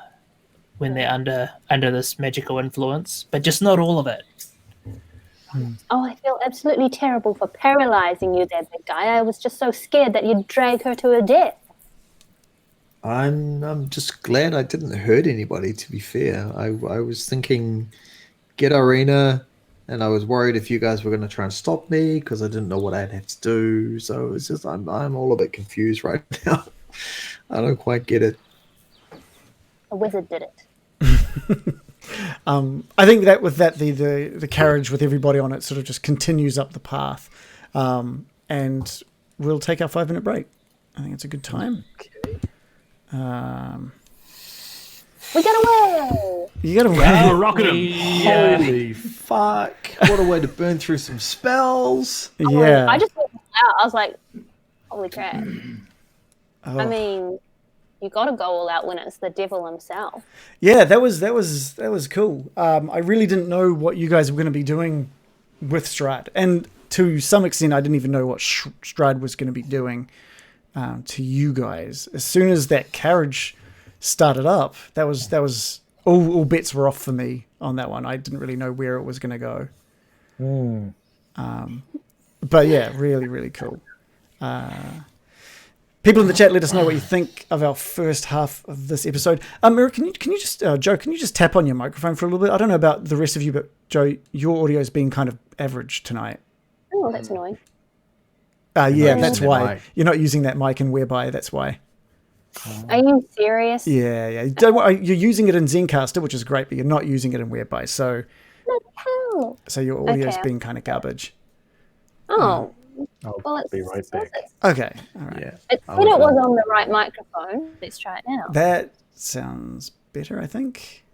S5: when they're under this magical influence, but just not all of it.
S2: Oh, I feel absolutely terrible for paralyzing you there, big guy. I was just so scared that you'd drag her to her death.
S4: I'm just glad I didn't hurt anybody, to be fair. I was thinking get Arena, and I was worried if you guys were going to try and stop me because I didn't know what I'd have to do. So it's just I'm all a bit confused right now. I don't quite get it.
S2: A wizard did it.
S3: I think that with that the carriage with everybody on it sort of just continues up the path, and we'll take our 5-minute break. I think it's a good time.
S6: Okay.
S2: We got away!
S3: You got to
S1: We're rocking him.
S4: Holy fuck! What a way to burn through some spells.
S3: Yeah.
S2: I just went out. I was like, holy crap.
S3: Oh.
S2: I mean, you got to go all out when it's the devil himself.
S3: Yeah, that was cool. I really didn't know what you guys were going to be doing with Strahd, and to some extent, I didn't even know what Strahd was going to be doing to you guys. As soon as that carriage started up, that was all bets were off for me on that one. I didn't really know where it was going to go. But yeah, really, really cool. People in the chat, let us know what you think of our first half of this episode. Mira, can you just Joe? Can you just tap on your microphone for a little bit? I don't know about the rest of you, but Joe, your audio's been kind of average tonight.
S2: Oh, that's annoying.
S3: Yeah, that's
S4: using
S3: why
S4: that mic.
S3: you're not using that mic in Whereby. That's why.
S2: Are you serious?
S3: Yeah. Don't worry, you're using it in Zencaster, which is great, but you're not using it in Whereby. So
S2: Hell.
S3: your audio's
S2: Okay.
S3: been kind of garbage.
S2: Oh.
S6: I'll
S2: Well,
S6: be right back.
S3: Okay, all right.
S4: Yeah.
S2: It said it was on the right microphone. Let's try it now.
S3: That sounds better, I think.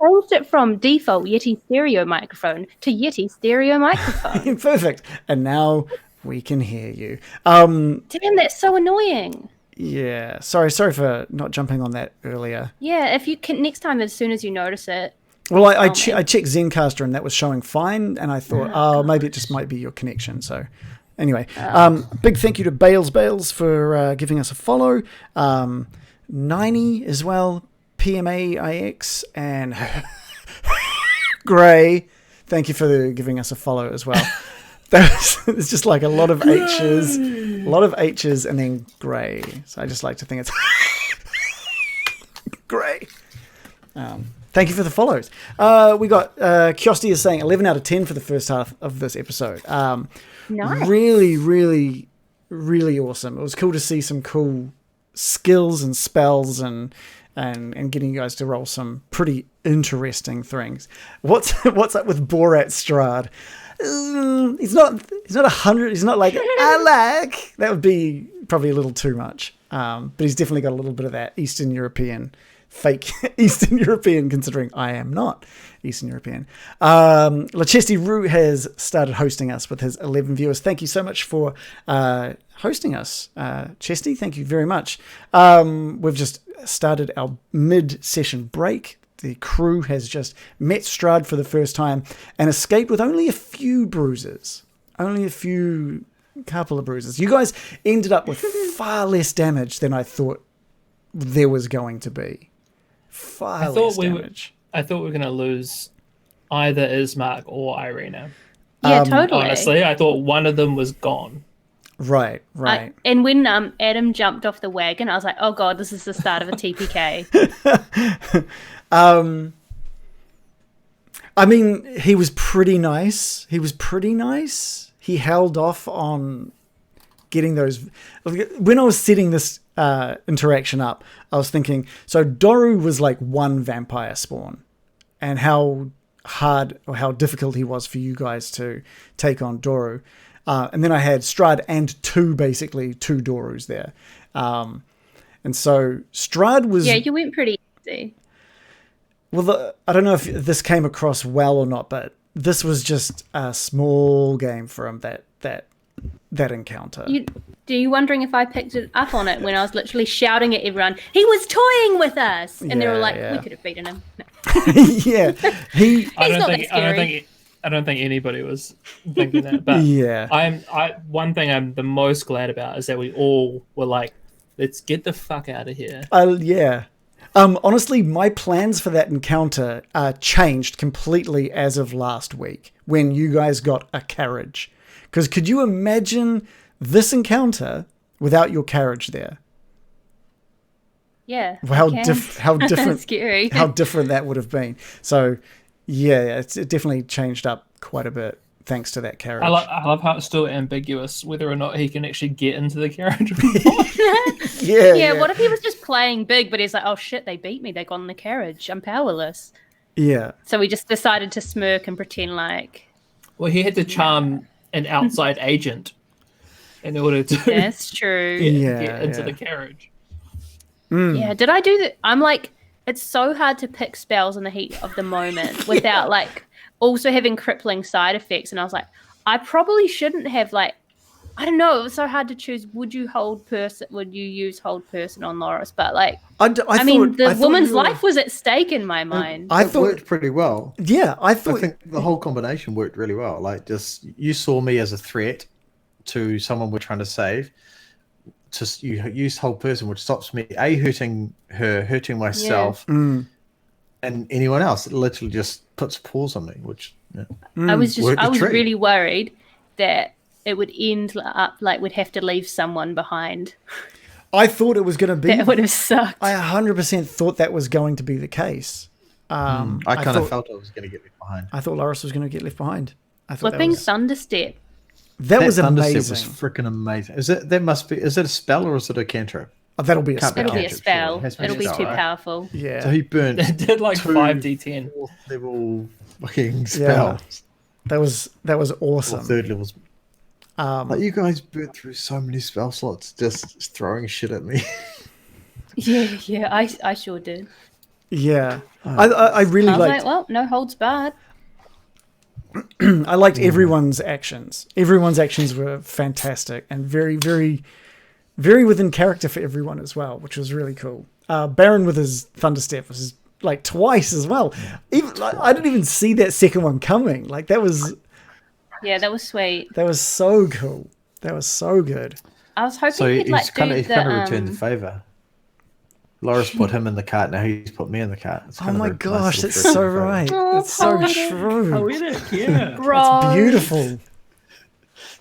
S7: Changed it from default Yeti stereo microphone to Yeti stereo microphone.
S3: Perfect. And now we can hear you.
S7: Damn, that's so annoying.
S3: Yeah. Sorry for not jumping on that earlier.
S7: Yeah, if you can next time, as soon as you notice it.
S3: Well, I checked Zencaster and that was showing fine, and I thought, maybe it just might be your connection. So, anyway, big thank you to Bales for giving us a follow. 90 as well, PMAIX, and Gray. Thank you for giving us a follow as well. It's just like a lot of H's, and then Gray. So I just like to think it's Gray. Thank you for the follows. We got Kiosty is saying 11 out of 10 for the first half of this episode.
S7: Nice.
S3: Really, really, really awesome. It was cool to see some cool skills and spells and getting you guys to roll some pretty interesting things. What's up with Borat Strahd? He's not 100. He's not like I like. That would be probably a little too much. But he's definitely got a little bit of that Eastern European fake Eastern European, considering I am not Eastern European. Lachesty Rue has started hosting us with his 11 viewers. Thank you so much for hosting us, Chesty. Thank you very much. We've just started our mid-session break. The crew has just met Strahd for the first time and escaped with only a few bruises. Only a couple of bruises. You guys ended up with far less damage than I thought there was going to be. Far less damage.
S5: I thought we were going to lose either Ismark or Irina.
S7: Yeah, totally.
S5: Honestly, I thought one of them was gone.
S3: Right.
S7: And when Adam jumped off the wagon, I was like, oh god, this is the start of a TPK.
S3: I mean, he was pretty nice. He held off on getting those. When I was setting this interaction up, I was thinking, so Doru was like one vampire spawn, and how hard or how difficult he was for you guys to take on Doru. And then I had Strahd and two Dorus there. And so Strahd was...
S7: Yeah, you went pretty easy.
S3: Well, I don't know if this came across well or not, but this was just a small game for him, that encounter.
S7: Are you wondering if I picked it up on it when I was literally shouting at everyone, he was toying with us? And they were like, we could have beaten him. No.
S3: Yeah.
S5: I don't think anybody was thinking that. But
S3: yeah.
S5: One thing I'm the most glad about is that we all were like, let's get the fuck out of here.
S3: Yeah. Honestly, my plans for that encounter changed completely as of last week when you guys got a carriage. Because could you imagine this encounter without your carriage there?
S7: Yeah.
S3: How different
S7: scary.
S3: How different that would have been. So yeah, it definitely changed up quite a bit thanks to that carriage.
S5: I love how it's still ambiguous whether or not he can actually get into the carriage.
S3: Yeah.
S7: What if he was just playing big, but he's like, oh shit, they beat me. They got in the carriage. I'm powerless.
S3: Yeah.
S7: So we just decided to smirk and pretend like...
S5: Well, he had to charm an outside agent in order to
S7: That's true.
S5: get into the carriage.
S7: Yeah, did I do that? I'm like, it's so hard to pick spells in the heat of the moment without like also having crippling side effects. And I was like, I probably shouldn't have like, I don't know. It was so hard to choose. Would you use hold person on Loris? But like, I mean, the woman's life was at stake in my mind.
S4: I thought it worked pretty well.
S3: Yeah, I
S4: think the whole combination worked really well. Like, just you saw me as a threat to someone we're trying to save. You used hold person, which stops me hurting her, hurting myself, and anyone else. It literally just puts pause on me, which
S7: I was really worried that it would end up like we'd have to leave someone behind.
S3: I thought it was going to be.
S7: That would have sucked.
S3: I 100% thought that was going to be the case.
S4: I kind of felt I was going to get left behind.
S3: I thought Loris was going to get left behind.
S7: Flipping Thunderstep.
S3: That was amazing.
S4: Was freaking amazing. Is it a spell or is it a cantrip?
S3: Oh, that'll be a spell.
S7: It'll be a spell. It'll be too powerful.
S3: Yeah.
S4: So he burned.
S5: It did like 5d10
S4: level fucking spells.
S3: That was awesome.
S4: Or third levels. Like you guys burnt through so many spell slots just throwing shit at me.
S7: Yeah, I sure did.
S3: Yeah. I really liked...
S7: like, well, no holds barred.
S3: I liked everyone's actions. Everyone's actions were fantastic and very, very, very within character for everyone as well, which was really cool. Baron with his Thunderstep was like twice as well. Even I didn't even see that second one coming. Like that was...
S7: Yeah, that was sweet.
S3: That was so cool. That was so good.
S7: I was hoping
S4: so
S7: he'd like
S4: kind of returned the favor. Loris put him in the cart. Now he's put me in the cart.
S3: Oh my gosh, that's so right. It's so true.
S5: Poetic, yeah.
S3: It's beautiful.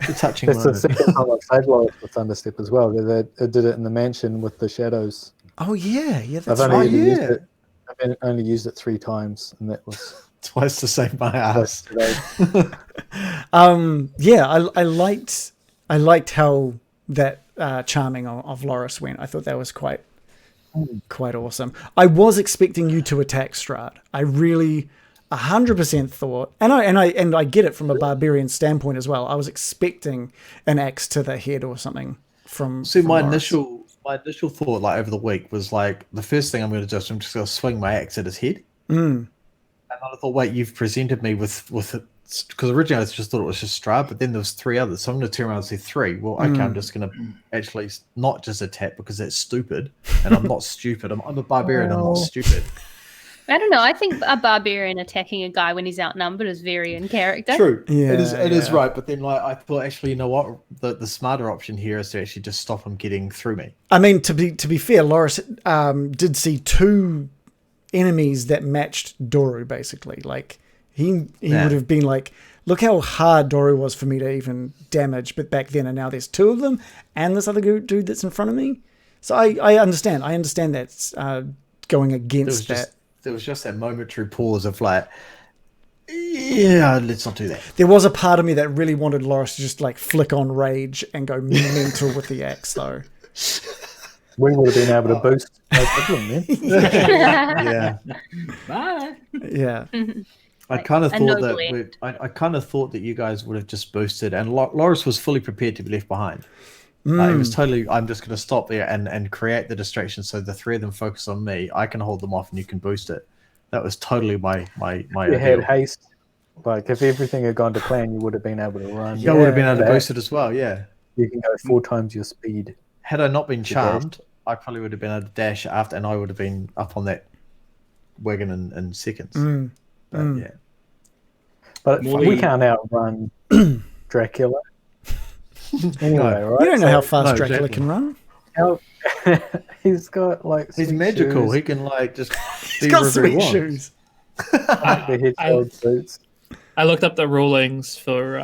S4: The touching
S6: That's the
S4: moment.
S6: second time I've saved Loris with Thunderstep as well. They did it in the mansion with the shadows.
S3: Oh yeah, that's
S6: I've
S3: right.
S6: only used it 3 times, and that was
S4: twice to save my ass.
S3: Yeah, I liked how that charming of Loris went. I thought that was quite awesome. I was expecting you to attack Strahd. I really 100% thought, and I get it from a barbarian standpoint as well. I was expecting an axe to the head or something from.
S4: See,
S3: from
S4: my
S3: Loris.
S4: my initial thought, like over the week, was like the first thing I'm going to do is I'm just going to swing my axe at his head. And I thought, wait, you've presented me with because originally I just thought it was just Strahd, but then there was 3 others, so I'm going to turn around and say 3. Well, okay, I'm just going to actually not just attack because that's stupid, and I'm not stupid. I'm a barbarian. I'm not stupid.
S7: I don't know. I think a barbarian attacking a guy when he's outnumbered is very in character.
S4: True.
S3: Yeah,
S4: it is right. But then, like, I thought, actually, you know what? The smarter option here is to actually just stop him getting through me.
S3: I mean, to be fair, Loris did see 2 enemies that matched Doru. Basically, like he would have been like, look how hard Doru was for me to even damage. But back then, and now there's 2 of them, and this other dude that's in front of me. So I understand. I understand that's going against that.
S4: There was just that momentary pause of like, yeah, let's not do that.
S3: There was a part of me that really wanted Loris to just like flick on rage and go mental with the axe, though.
S6: We would have been able to boost. No problem, man.
S4: Yeah.
S1: Bye.
S3: Yeah.
S4: I kind of thought
S7: ennobling.
S4: that I kind of thought that you guys would have just boosted, and Loris was fully prepared to be left behind. It was totally. I'm just going to stop there and create the distraction so the 3 of them focus on me. I can hold them off, and you can boost it. That was totally my
S6: You had haste. Like if everything had gone to plan, you would have been able to run.
S4: You would have been able to boost it as well. Yeah.
S6: You can go 4 times your speed.
S4: Had I not been charmed, I probably would have been able to dash after, and I would have been up on that wagon in seconds. But yeah.
S6: But
S1: Morley-
S6: we can't outrun Dracula. Anyway, right?
S3: You don't know how fast
S4: no,
S3: Dracula
S4: exactly.
S3: can run.
S6: How he's got like
S4: He's
S6: sweet
S4: magical.
S6: shoes,
S4: He can like just.
S3: He's got sweet shoes.
S6: like the hedgehog boots.
S5: I looked up the rulings for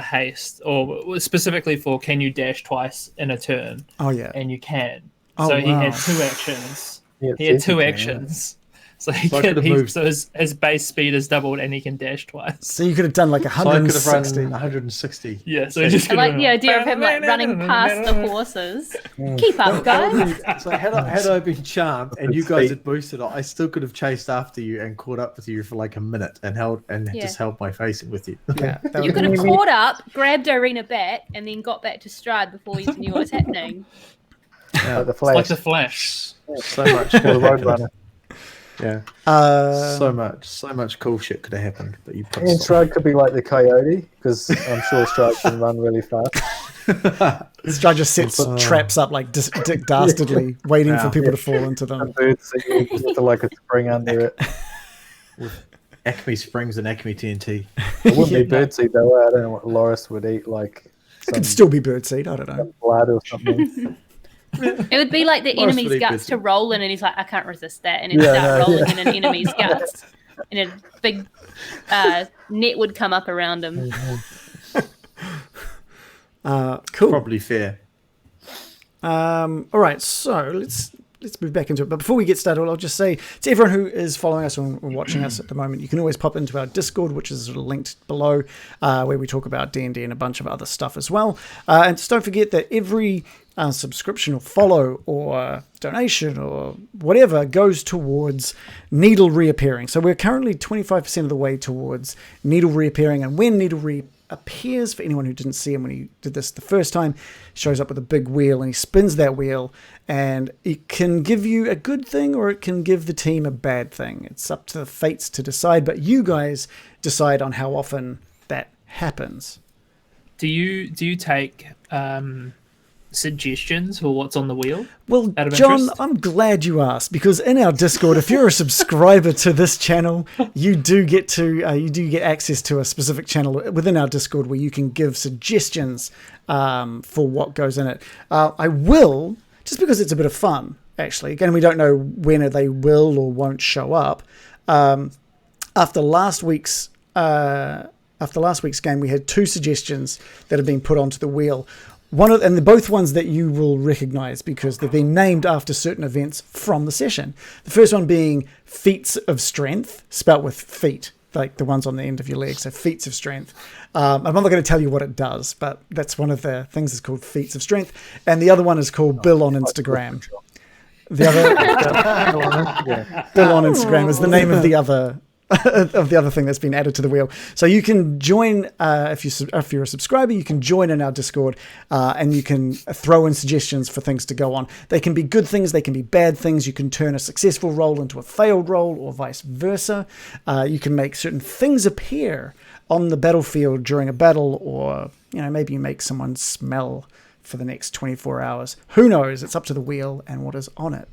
S5: haste, or specifically for can you dash twice in a turn,
S3: Oh yeah.
S5: and you can.
S3: Oh,
S5: So he
S3: wow.
S5: had 2 actions.
S6: Yeah,
S5: He had
S6: it's
S5: 2
S6: easy,
S5: actions. So
S4: So I could have moved.
S5: so his base speed is doubled, and he can dash twice.
S3: So you could have done like
S4: So I could have run
S3: 160.
S4: 160.
S5: Yeah, so he just
S7: I like the idea of him like running past the horses. Keep up, guys.
S4: So had I been charmed and you guys had boosted, I still could have chased after you and caught up with you for like a minute and just held my face with you.
S3: Yeah, that
S7: You
S3: would
S7: could
S3: have
S7: have caught up, grabbed Arena back, and then got back to Strahd before you knew what was happening.
S6: Like the
S5: It's like
S6: Flash.
S5: the Flash.
S4: So much.
S6: Or the Roadrunner.
S4: Yeah. So much cool shit could have happened, but you put a
S6: And
S4: stop.
S6: Strahd could be like the coyote, because I'm sure Strahd can run really fast.
S3: this guy just sets traps up like Dick Dastardly, waiting for people to fall into
S6: A
S3: them.
S6: bird seat with like a spring under it.
S4: Acme Springs and Acme TNT.
S6: It wouldn't be birdseed though. I don't know what Loris would eat, like
S3: It
S6: some
S3: could still be birdseed. I don't know.
S6: blood or something.
S7: It would be like the
S4: Loris
S7: enemy's
S4: would eat
S7: guts
S4: good.
S7: to roll in, and he's like, I can't resist that. And he'd
S6: Yeah,
S7: start
S6: no,
S7: rolling in an enemy's guts. And a big net would come up around him.
S3: Cool.
S4: Probably fair.
S3: All right, so let's move back into it. But before we get started, I'll just say to everyone who is following us or watching us at the moment, you can always pop into our Discord, which is sort of linked below, where we talk about D&D and a bunch of other stuff as well. And just don't forget that every subscription or follow or donation or whatever goes towards Needle reappearing. So we're currently 25% of the way towards Needle reappearing, and when Needle appears, for anyone who didn't see him when he did this the first time, shows up with a big wheel and he spins that wheel, and it can give you a good thing or it can give the team a bad thing. It's up to the fates to decide, but you guys decide on how often that happens.
S5: Do you take suggestions for what's on the wheel?
S3: Well,
S5: Out of
S3: John,
S5: interest?
S3: I'm glad you asked, because in our Discord, if you're a subscriber to this channel, you do get access to a specific channel within our Discord where you can give suggestions for what goes in it. I will, just because it's a bit of fun, actually. Again, we don't know when they will or won't show up. After last week's game, we had 2 suggestions that have been put onto the wheel. And they're both ones that you will recognize because they've been named after certain events from the session. The first one being feats of strength, spelt with feet, like the ones on the end of your legs. So feats of strength. I'm not going to tell you what it does, but that's one of the things is called feats of strength. And the other one is called Bill on Instagram. The other Bill on Instagram is the name of the other of the other thing that's been added to the wheel. So you can join, if you're a subscriber, you can join in our Discord, and you can throw in suggestions for things to go on. They can be good things, they can be bad things. You can turn a successful roll into a failed roll, or vice versa. You can make certain things appear on the battlefield during a battle, or maybe you make someone smell for the next 24 hours. Who knows? It's up to the wheel and what is on it.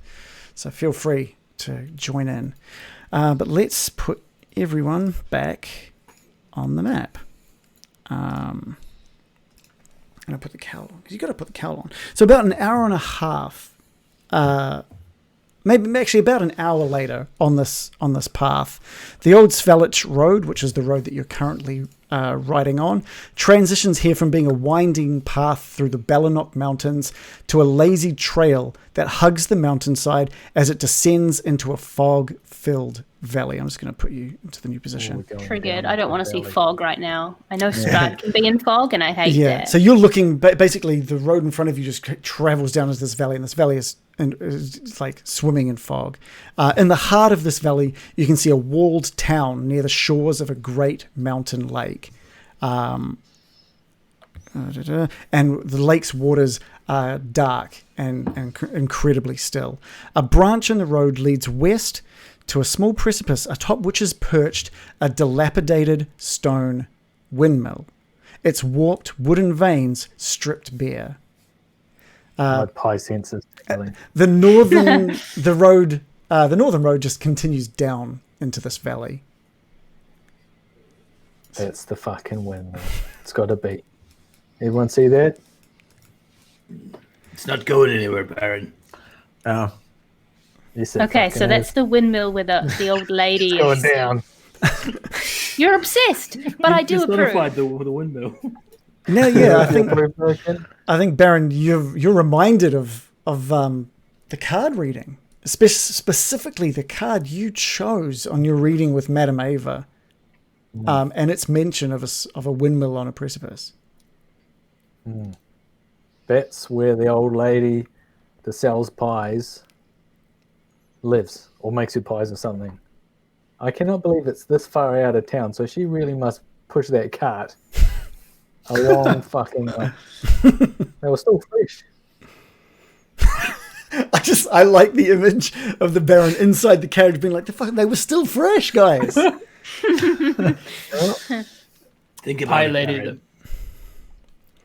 S3: So feel free to join in. But let's put everyone back on the map. I'm going to put the cowl on, because you've got to put the cowl on. So about an hour and a half, maybe actually about an hour later on this path, the old Svalich Road, which is the road that you're currently riding on, transitions here from being a winding path through the Bellinok Mountains to a lazy trail that hugs the mountainside as it descends into a fog-filled valley. I'm just going to put you into the new position.
S7: Triggered. I don't want to see fog right now. I know Strahd can be in fog, and I hate that.
S3: So you're looking, basically the road in front of you just travels down into this valley, and this valley is like swimming in fog. In the heart of this valley, you can see a walled town near the shores of a great mountain lake. And the lake's waters are dark and incredibly still. A branch in the road leads west to a small precipice atop which is perched a dilapidated stone windmill, its warped wooden vanes stripped bare.
S6: My pie senses.
S3: The northern road just continues down into this valley.
S6: That's the fucking windmill. It's got to be. Everyone see that?
S1: It's not going anywhere, Baron.
S4: Oh.
S6: Yes, it
S7: Okay,
S6: fucking
S7: so
S6: is.
S7: that's the windmill where the old lady
S6: It's going
S7: is.
S6: down.
S7: You're obsessed, but I do approve.
S1: Personified the windmill.
S3: Now, I think Baron, you're reminded of the card reading, specifically the card you chose on your reading with Madame Ava, and its mention of a windmill on a precipice.
S6: That's where the old lady that sells pies lives, or makes you pies or something. I cannot believe it's this far out of town, so she really must push that cart a long fucking way. They were still fresh.
S3: I like the image of the Baron inside the carriage being like, they were still fresh, guys.
S1: Think about
S5: Pie
S1: it,
S5: lady.
S1: Baron.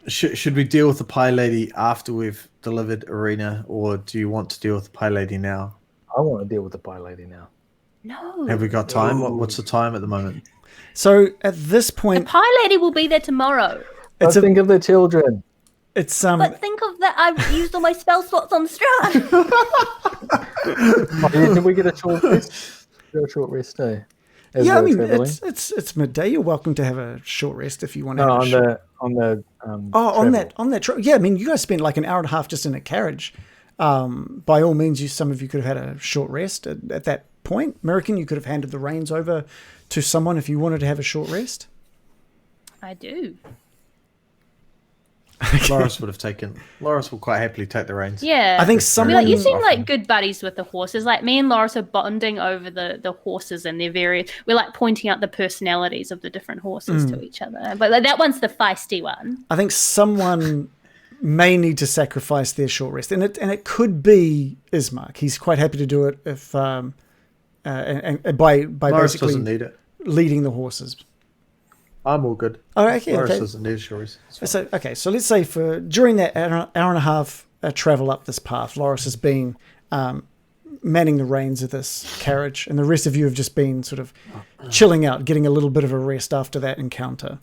S4: Should we deal with the pie lady after we've delivered Arena, or do you want to deal with the pie lady now?
S6: I want to deal with the pie lady now.
S7: No.
S4: Have we got time? What's the time at the moment?
S3: So at this
S7: The
S3: point,
S7: pie lady will be there tomorrow.
S3: it's
S6: Think of the children.
S3: it's
S7: But think of that. I've used all my spell slots on Strahd.
S6: Did we get a short rest? A short rest day. As
S3: yeah, I
S6: we're
S3: mean,
S6: traveling?
S3: it's midday. You're welcome to have a short rest if you want to.
S6: No,
S3: have a short...
S6: on the
S3: on that trip. Yeah, I mean, you guys spent like an hour and a half just in a carriage. By all means, some of you could have had a short rest at that point. American, you could have handed the reins over to someone if you wanted to have a short rest.
S7: I do.
S4: Loris would have taken. Loris will quite happily take the reins.
S7: Yeah.
S3: I think
S7: Be
S3: someone.
S7: like, you seem like good buddies with the horses. Like me and Loris are bonding over the horses and their various. We're like pointing out the personalities of the different horses to each other. But like, that one's the feisty one.
S3: I think someone may need to sacrifice their short rest, and it could be Ismark. He's quite happy to do it if and by
S4: Loris
S3: basically
S4: doesn't need it.
S3: leading the horses.
S4: I'm all good.
S3: Oh, okay.
S4: Loris
S3: Okay.
S4: doesn't need shores.
S3: So let's say for during that hour and a half travel up this path, Loris has been manning the reins of this carriage, and the rest of you have just been sort of chilling out, getting a little bit of a rest after that encounter.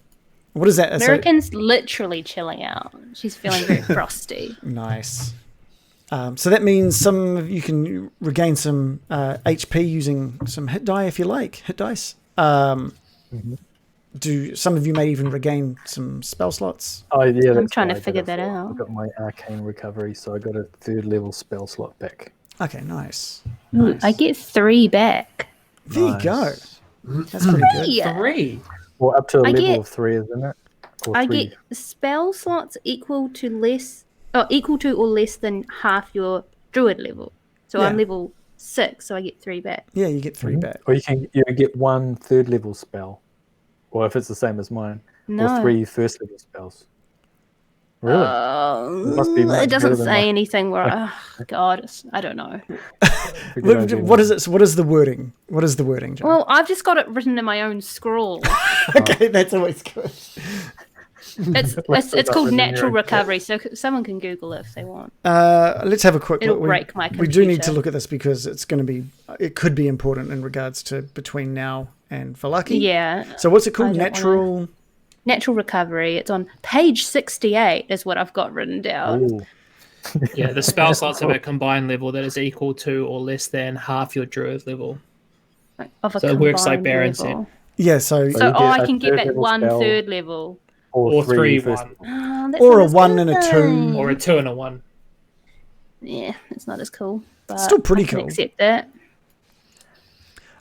S3: What is that?
S7: American's literally chilling out. She's feeling very frosty.
S3: Nice. So that means some of you can regain some HP using some hit die if you like, hit dice. Do some of you may even regain some spell slots?
S6: Oh yeah,
S7: I'm
S6: that's
S7: trying
S6: why
S7: to
S6: I got
S7: figure
S6: a
S7: that
S6: four.
S7: out.
S6: I got my arcane recovery, so I got a 3rd level spell slot back.
S3: Okay, nice.
S7: Ooh, I get 3 back.
S3: There you go. That's pretty good.
S7: Yeah.
S5: 3.
S6: Well, up to a
S7: I
S6: level
S7: get-
S6: of 3, isn't it? Or
S7: I
S6: 3.
S7: get spell slots equal to or less than half your druid level. So I'm
S3: Yeah.
S7: level 6, so I get 3 back.
S3: Yeah, you get 3 back.
S6: Or you can get 1 third level spell, or if it's the same as mine,
S7: No.
S6: or 3 first level spells. Really? Must be much
S7: It doesn't
S6: better than
S7: say
S6: mine.
S7: anything where God, I don't know.
S3: What is it? What is the wording? What is the wording, John?
S7: Well, I've just got it written in my own scroll.
S3: Okay, that's always good.
S7: It's called natural recovery, so someone can Google it if they want.
S3: Let's have a quick
S7: It'll
S3: look.
S7: break my
S3: We do need to
S7: computer.
S3: look at this because it could be important in regards to between now and Valaki.
S7: Yeah.
S3: So what's it called?
S7: I don't
S3: Natural.
S7: Natural recovery. It's on page 68 is what I've got written down.
S6: Ooh.
S5: Yeah, the spell slots have a combined level that is equal to or less than half your druid level.
S7: Of a
S5: So it works like
S7: combined
S5: Baron
S7: level.
S3: Yeah. So
S7: So
S6: you get
S7: I
S6: a
S7: can get
S6: third
S7: back
S6: level
S7: 1
S6: spell.
S7: third level.
S5: Or 3
S6: first
S5: 1.
S7: Oh, that's
S3: Or
S7: not
S3: a
S7: as
S3: 1 and a 2.
S7: good.
S5: Or a 2 and a 1.
S7: Yeah, it's not as cool. But
S3: Still pretty
S7: I can
S3: cool.
S7: accept that.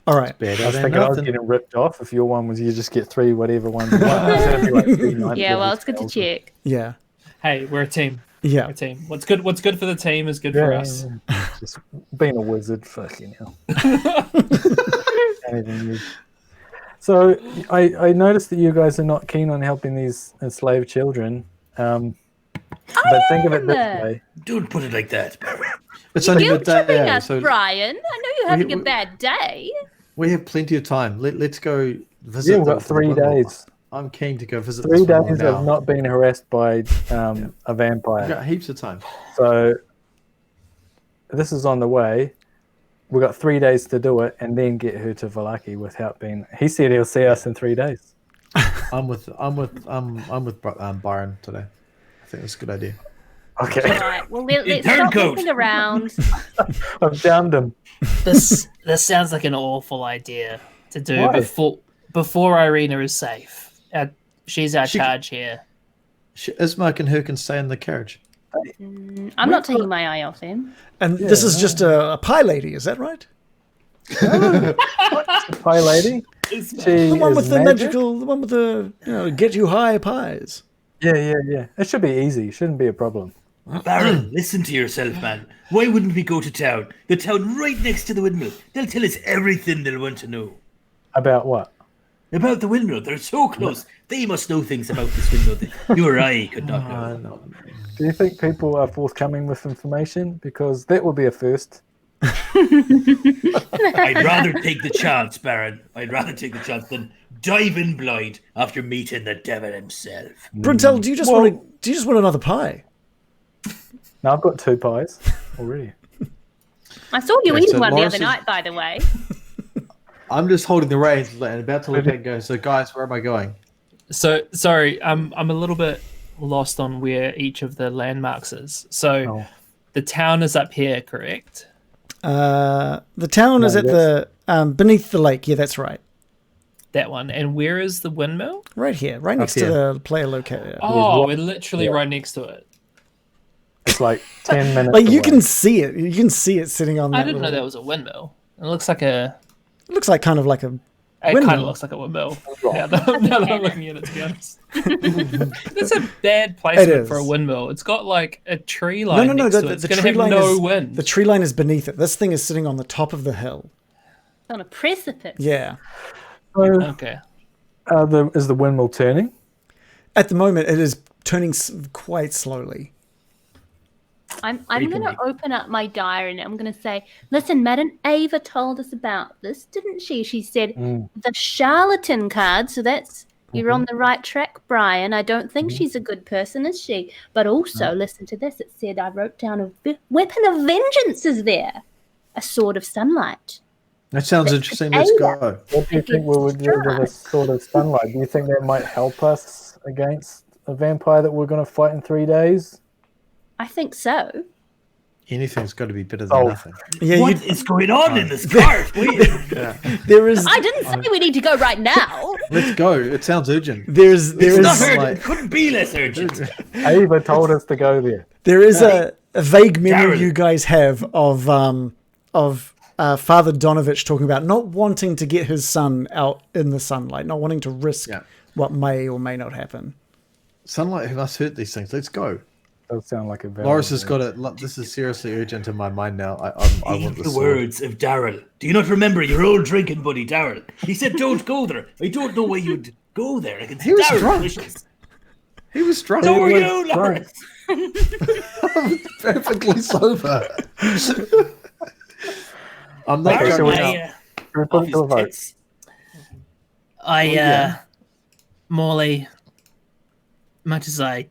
S3: all right.
S4: Better
S6: I was
S4: than
S6: thinking I was
S4: nothing.
S6: getting ripped off if your one was you just get 3 whatever ones you want. Instead of like 3 ninth
S7: Yeah,
S6: level
S7: well, it's good to
S6: spells.
S7: check.
S3: Yeah.
S5: Hey, we're a team.
S3: Yeah.
S5: We're a team. What's good for the team is good for us.
S6: Just being a wizard, fucking hell. Can't even use. So I noticed that you guys are not keen on helping these enslaved children. But think of it this
S7: am.
S6: way.
S1: Don't put it like that.
S4: It's only a
S7: Guilt tripping
S4: day,
S7: us,
S4: so
S7: Brian. I know you're having a
S4: we-
S7: bad day.
S4: we have plenty of time. Let's go visit.
S6: Yeah, we've got
S4: the
S6: 3
S4: Windmill.
S6: days.
S4: I'm keen to go visit.
S6: 3
S4: this Windmill
S6: days
S4: now.
S6: of not being harassed by a
S4: We've
S6: vampire.
S4: got heaps of time.
S6: So this is on the way. We've got 3 days to do it and then get her to Valaki without being. He said he'll see us in 3 days.
S4: I'm with Byron today. I think that's a good idea.
S6: Okay,
S7: Right. Well, let's
S1: Turn
S7: stop
S1: coat.
S7: looking around.
S6: I've downed him.
S5: This sounds like an awful idea to do
S6: Why?
S5: before Irina is safe. She's our
S4: She-
S5: charge here.
S4: Ismark and her can stay in the carriage.
S7: I'm not taking my eye off him.
S3: And this is just a pie lady, is that right?
S6: Hi, lady. She
S3: The one
S6: is
S3: with the
S6: magic?
S3: magical, the one with the get you high pies.
S6: Yeah. It should be easy. Shouldn't be a problem.
S1: Baron, listen to yourself, man. Why wouldn't we go to town? The town right next to the windmill. They'll tell us everything they'll want to know.
S6: About what?
S1: About the windmill. They're so close. They must know things about this windmill that you or I could not know.
S6: Do you think people are forthcoming with information? Because that would be a first.
S1: I'd rather take the chance, Baron. I'd rather take the chance than dive in blind after meeting the devil himself.
S3: Bruntel, do you just want another pie?
S6: Now I've got 2 pies already.
S7: I saw you
S4: Okay,
S7: eating
S4: so
S7: one
S4: Lawrence
S7: the other
S4: is-
S7: night, by the way.
S4: I'm just holding the reins and about to let that go. So, guys, where am I going?
S5: So sorry, I'm a little bit lost on where each of the landmarks is. So the town is up here, correct?
S3: The town is at the beneath the lake. Yeah, that's right.
S5: That one. And where is the windmill?
S3: Right here, right next to
S4: here.
S3: the player locator.
S5: Oh, we're literally right next to it.
S6: It's like 10 minutes.
S3: Like you
S6: away.
S3: can see it. You can see it sitting on.
S5: I
S3: That
S5: didn't know
S3: little-
S5: that was a windmill. It looks like a.
S3: It looks like kind of like a.
S5: It
S3: Windmill.
S5: kind of looks like a windmill. Now that I'm looking at it, to be honest. That's a bad placement for a
S3: is.
S5: windmill. It's got like a tree line
S3: No.
S5: next to it. It's going to have no
S3: is
S5: wind.
S3: the tree line is beneath it. This thing is sitting on the top of the hill.
S7: On a precipice.
S3: Yeah.
S6: So,
S5: Okay.
S6: is the windmill turning?
S3: At the moment, it is turning quite slowly.
S7: I'm going to open up my diary and I'm going to say, listen, Madam Ava told us about this, didn't she? She said the charlatan card. So that's, you're on the right track, Brian. I don't think she's a good person, is she? But also, listen to this. It said, I wrote down a weapon of vengeance is there. A sword of sunlight.
S4: That sounds interesting. Let's go.
S6: What do you think we would do with a sort of sunlight? Do you think that might help us against a vampire that we're going to fight in 3 days?
S7: I think so.
S4: Anything's got to be better than nothing.
S3: Yeah,
S1: What is going on in this cart?
S3: there is.
S7: I didn't say we need to go right now.
S4: Let's go. It sounds urgent.
S3: There
S1: It's
S3: is.
S1: not urgent.
S4: like-
S1: It couldn't be less urgent.
S6: Ava told us to go there.
S3: There is a vague memory
S1: Darren.
S3: you guys have of Father Donovich talking about not wanting to get his son out in the sunlight, not wanting to risk
S4: Yeah.
S3: what may or may not happen.
S4: Sunlight must hurt these things. Let's go.
S6: does sound like a very.
S4: Loris has got it. This is seriously urgent in my mind now. I
S1: Heed
S4: want
S1: the
S4: the sword.
S1: words of Daryl. Do you not remember your old drinking buddy, Daryl? He said, "Don't go there." I don't know why you'd go there. I can see
S4: He was
S1: Daryl
S4: drunk.
S1: delicious.
S4: He was drunk.
S1: So are
S6: was
S1: you,
S6: drunk.
S1: Lawrence?
S4: Perfectly sober. I'm not
S6: Okay, so
S4: going
S6: we-
S4: out.
S6: Can we put
S1: Off
S6: it
S1: his
S6: to a vote?
S1: tits.
S5: Morley, much as I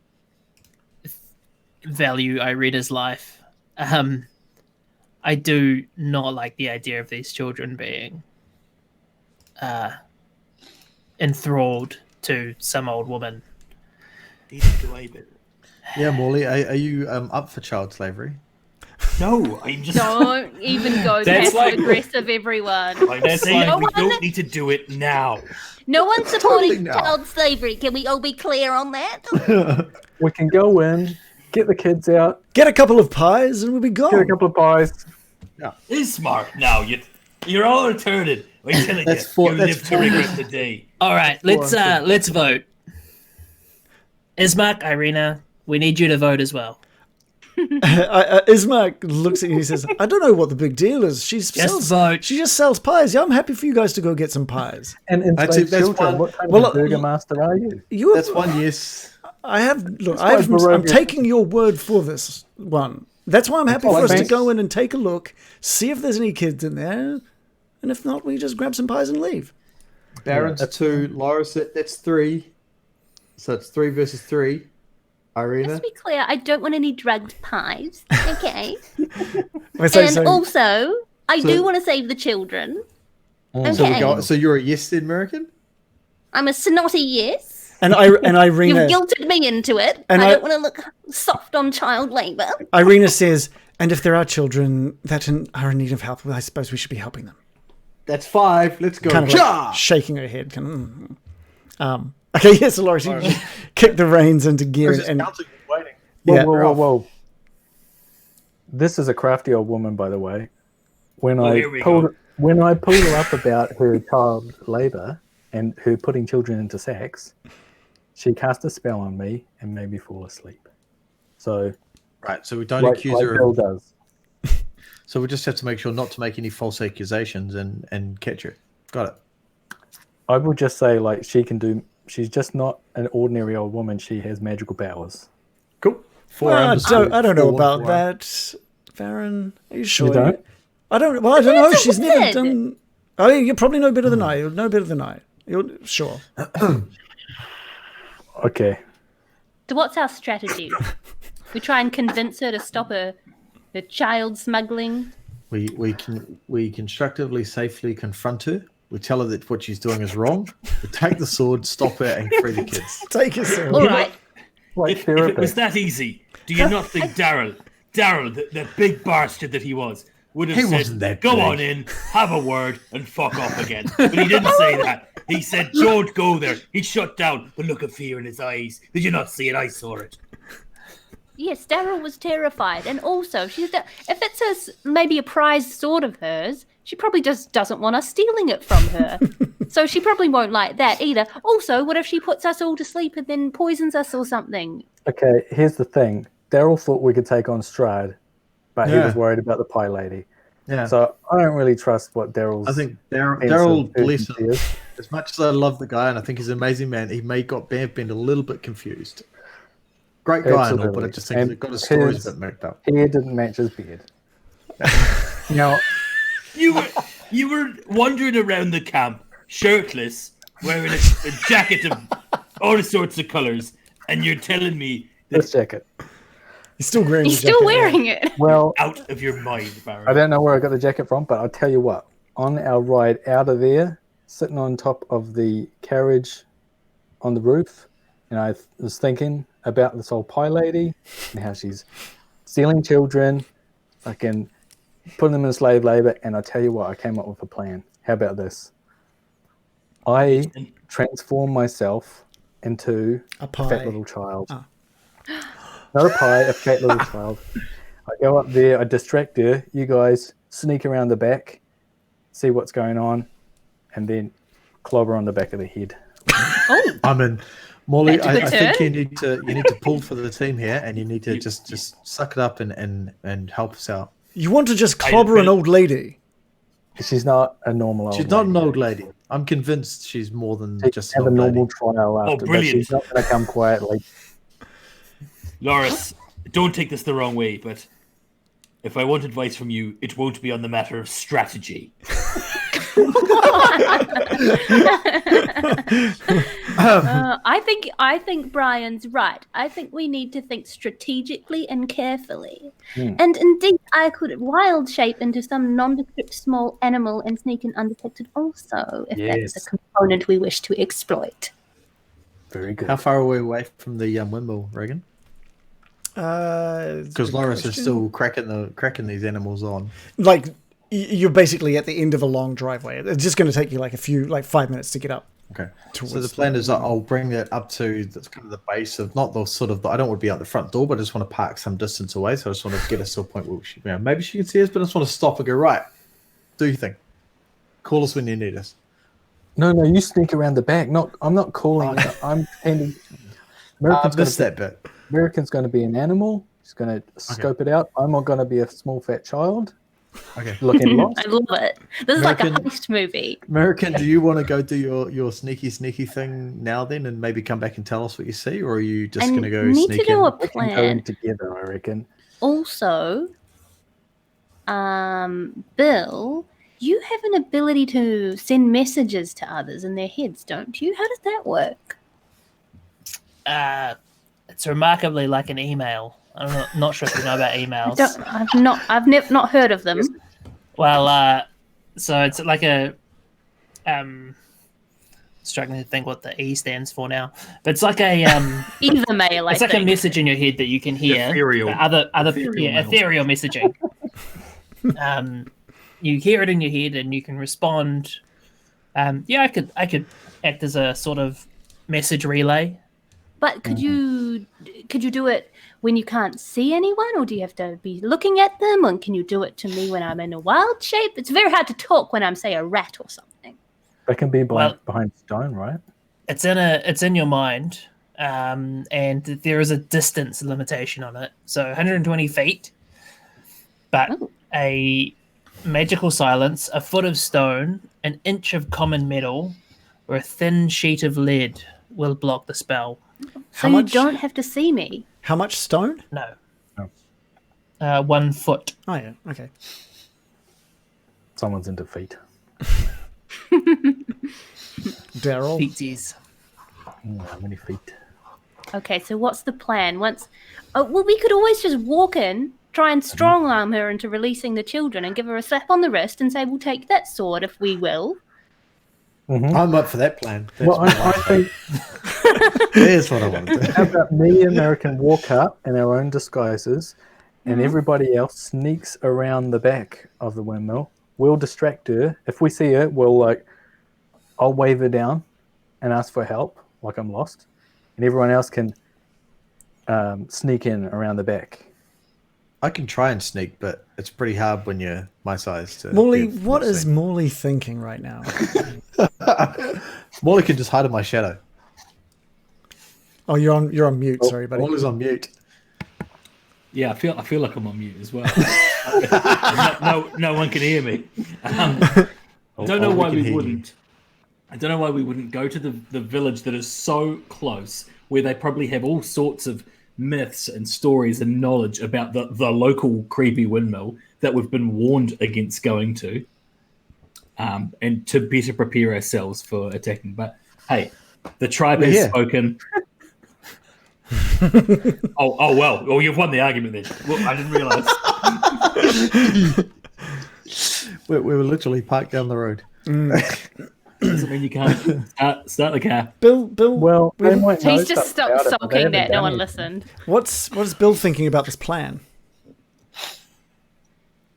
S5: value Irina's life, I do not like the idea of these children being enthralled to some old woman.
S1: Neither do I, but
S4: Yeah, Morley, are you up for child slavery?
S1: no, I'm just.
S7: Don't even go
S1: That's
S7: passive
S1: like-
S7: aggressive, everyone.
S1: I'm
S5: That's
S1: saying
S5: like-
S1: we don't need to do it now.
S8: No one's supporting
S4: now.
S8: child slavery. Can we all be clear on that?
S6: We can go in, get the kids out,
S3: Get a couple of pies and we'll be
S6: get a
S3: gone.
S6: couple of pies.
S1: Is smart now. You're all retarded. I'm telling
S4: That's
S1: you,
S4: four-
S1: you
S4: that's
S1: live to
S4: four
S1: regret
S4: years.
S1: the day.
S5: All right, let's vote. Ismark, Irina, we need you to vote as well.
S3: Ismark looks at you and says, I don't know what the big deal is. She
S5: vote.
S3: She just sells pies. Yeah, I'm happy for you guys to go get some pies.
S6: And
S4: That's
S6: enslaved
S4: it, that's
S6: children.
S4: one-
S6: What kind
S3: well,
S6: of burger master are you?
S3: You
S4: That's one yes.
S3: I'm
S6: Barovia-
S3: taking your word for this one. That's why I'm happy for us to
S6: thanks.
S3: go in and take a look, see if there's any kids in there, and if not, we just grab some pies and leave.
S4: Baron's 2. Loris, that's 3. So it's 3 versus 3. Irina.
S8: Let's be clear. I don't want any drugged pies. Okay.
S3: So-
S8: Also, I
S4: So-
S8: do want to save the children.
S4: So,
S8: Okay.
S4: so you're a yes then, American?
S8: I'm a snotty yes.
S3: and Irina,
S8: You've guilted me into it.
S3: And
S8: I
S3: I-
S8: don't want to look soft on child labour.
S3: Irina says, and if there are children that are in need of help, well, I suppose we should be helping them.
S4: That's 5. Let's go.
S3: Kind of
S4: Ja!
S3: like shaking her head. Okay, yes, Loris, you just kick the reins into gear
S4: Chris is
S3: and
S4: counting and waiting.
S6: Whoa,
S3: Yeah.
S6: whoa, whoa, whoa. This is a crafty old woman, by the way. When I
S1: here we
S6: pulled
S1: go.
S6: when I pulled her up about her child labour and her putting children into sacks, she cast a spell on me and made me fall asleep. So,
S4: Right, so we don't
S6: like
S4: accuse her.
S6: Bill
S4: Of,
S6: does.
S4: so we just have to make sure not to make any false accusations and catch her. Got it.
S6: I would just say, like, she can do. She's just not an ordinary old woman. She has magical powers.
S4: Cool. 4
S3: Well,
S4: underscore,
S3: I don't know
S4: 4,
S3: about
S4: 4.
S3: that, Farron. Are you sure?
S6: You don't?
S3: I don't. Well, I don't know.
S8: It's
S3: She's never
S8: weird.
S3: done. Oh, you probably know better than I. You'll know better than I. You're sure.
S6: Okay.
S7: So what's our strategy? We try and convince her to stop her child smuggling.
S4: We constructively, safely confront her. We tell her that what she's doing is wrong. We take the sword, stop her, and free the kids.
S3: Take us.
S8: All right.
S6: Like
S1: If it was
S6: therapy.
S1: that easy, do you not think Daryl, the big bastard that he was, would have
S4: He
S1: said,
S4: wasn't that
S1: "Go
S4: big."
S1: on in, have a word, and fuck off again"? But he didn't say that. He said, "Don't go there." He shut down the look of fear in his eyes. Did you not see it? I saw it.
S7: Yes, Daryl was terrified, and also if it's maybe a prized sword of hers, she probably just doesn't want us stealing it from her. So she probably won't like that either. Also, what if she puts us all to sleep and then poisons us or something?
S6: Okay, here's the thing. Daryl thought we could take on Strahd, but he
S4: Yeah.
S6: was worried about the pie lady.
S4: Yeah.
S6: So I don't really trust what Daryl's.
S4: I think Daryl,
S6: sense of
S4: Daryl bless
S6: urgency
S4: him.
S6: is.
S4: As much as I love the guy and I think he's an amazing man, he may have been a little bit confused. Great guy and all, but I
S6: Absolutely.
S4: just think
S6: And
S4: he's got his stories
S6: his-
S4: a bit mixed up.
S6: Hair didn't match his beard. Now,
S1: You were wandering around the camp, shirtless, wearing a jacket of all sorts of colors, and you're telling me
S6: this jacket.
S3: He's still wearing.
S7: He's
S3: the
S7: still
S3: jacket,
S7: wearing it.
S6: Well,
S1: out of your mind,
S6: I
S1: Barry.
S6: don't know where I got the jacket from, but I'll tell you what. On our ride out of there, sitting on top of the carriage on the roof, and I was thinking about this old pie lady and how she's stealing children, fucking putting them in slave labor. And I tell you what, I came up with a plan. How about this? I transform myself into
S3: A
S6: a
S3: pie.
S6: fat little child.
S3: Oh.
S6: Not a pie, a fat little child. I go up there, I distract her. You guys sneak around the back, see what's going on, and then clobber on the back of the head.
S4: I'm in. Morley,
S7: That took a
S4: I think
S7: turn.
S4: you need to pull for the team here, and you need to just suck it up and help us out.
S3: You want to just clobber an old lady?
S6: She's not a normal old
S4: She's not an
S6: lady.
S4: old lady. I'm convinced she's more than
S6: She
S4: just
S6: can
S4: an
S6: have a
S4: old
S6: normal
S4: lady.
S6: trial after, but
S1: brilliant.
S6: she's not going to come quietly.
S1: Loris, don't take this the wrong way, but if I want advice from you, it won't be on the matter of strategy.
S8: I think Brian's right. I think we need to think strategically and carefully.
S6: Hmm.
S8: And indeed, I could wild shape into some nondescript small animal and sneak in undetected also, if that's
S6: Yes.
S8: the component we wish to exploit.
S6: Very good.
S4: How far are we away from the windmill, Regan? Because Loris is still cracking these animals on.
S3: Like, you're basically at the end of a long driveway. It's just going to take you like 5 minutes to get up.
S4: Okay.
S3: Towards
S4: So the plan is I'll bring that up to that's kind of the base of not the sort of I don't want to be out the front door, but I just want to park some distance away. So I just want to get us to a point where she, maybe she can see us, but I just want to stop and go, right, do your thing. Call us when you need us.
S6: No, you sneak around the back. I'm not calling. I'm pretending.
S4: I missed that bit.
S6: American's going to be an animal. He's going to scope it out. I'm not going to be a small fat child.
S4: Okay.
S6: Looking lost.
S8: I love it. This is like a
S4: American-
S8: heist movie.
S4: American, do you want to go do your sneaky thing now then and maybe come back and tell us what you see, or are you just
S8: I
S4: going to go
S8: need
S4: sneak
S8: to do
S4: in?
S8: a
S6: We can go in
S8: plan.
S6: together, I reckon.
S8: Also, Bill, you have an ability to send messages to others in their heads, don't you? How does that work?
S5: It's remarkably like an email. I'm not sure if you know about emails.
S8: I've not heard of them.
S5: Well, so it's like a struggling to think what the E stands for now, but it's like a
S8: Either mail,
S5: it's like a message in your head that you can hear.
S1: Ethereal.
S5: Ethereal messaging. You hear it in your head and you can respond. I could act as a sort of message relay.
S8: But could you do it when you can't see anyone, or do you have to be looking at them? And can you do it to me when I'm in a wild shape? It's very hard to talk when I'm, say, a rat or something.
S6: They can be
S5: Well-
S6: behind stone, right?
S5: It's in your mind, and there is a distance limitation on it. So 120 feet, but a magical silence, a foot of stone, an inch of common metal, or a thin sheet of lead will block the spell.
S8: So you don't have to see me.
S3: How much stone?
S5: No.
S6: Oh.
S5: 1 foot.
S3: Oh, yeah. Okay.
S6: Someone's into feet.
S3: Daryl.
S5: Feetsies.
S6: How many feet?
S8: Okay, so what's the plan? Well, we could always just walk in, try and strong arm her into releasing the children, and give her a slap on the wrist and say, "We'll take that sword if we will."
S4: I'm up for that plan. That's
S6: Well,
S4: my
S6: I think
S4: There's what I want to do.
S6: how about me and American walk up in our own disguises, and everybody else sneaks around the back of the windmill. We'll distract her. If we see her, I'll wave her down and ask for help, like I'm lost, and everyone else can sneak in around the back.
S4: I can try and sneak, but it's pretty hard when you're my size. To
S3: Morley,
S4: be
S3: what
S4: able to
S3: is
S4: see.
S3: Morley thinking right now?
S4: Morley can just hide in my shadow.
S3: Oh, you're on mute. Sorry, buddy.
S4: Morley's on mute.
S1: Yeah, I feel like I'm on mute as well. no one can hear me. Don't know
S4: Oh,
S1: why
S4: we can
S1: we
S4: hear you.
S1: wouldn't. I don't know why we wouldn't go to the village that is so close, where they probably have all sorts of myths and stories and knowledge about the local creepy windmill that we've been warned against going to, and to better prepare ourselves for attacking. But hey, the tribe has spoken. Oh well. Well, you've won the argument then. Well, I didn't realize.
S4: We were literally parked down the road.
S1: Doesn't mean you can't start the car.
S3: Bill,
S6: Well, they might know
S8: He's just
S6: stuff about it, but they
S8: sulking
S6: haven't
S8: that no
S6: done
S8: one
S6: anything.
S8: listened.
S3: what's Bill thinking about this plan?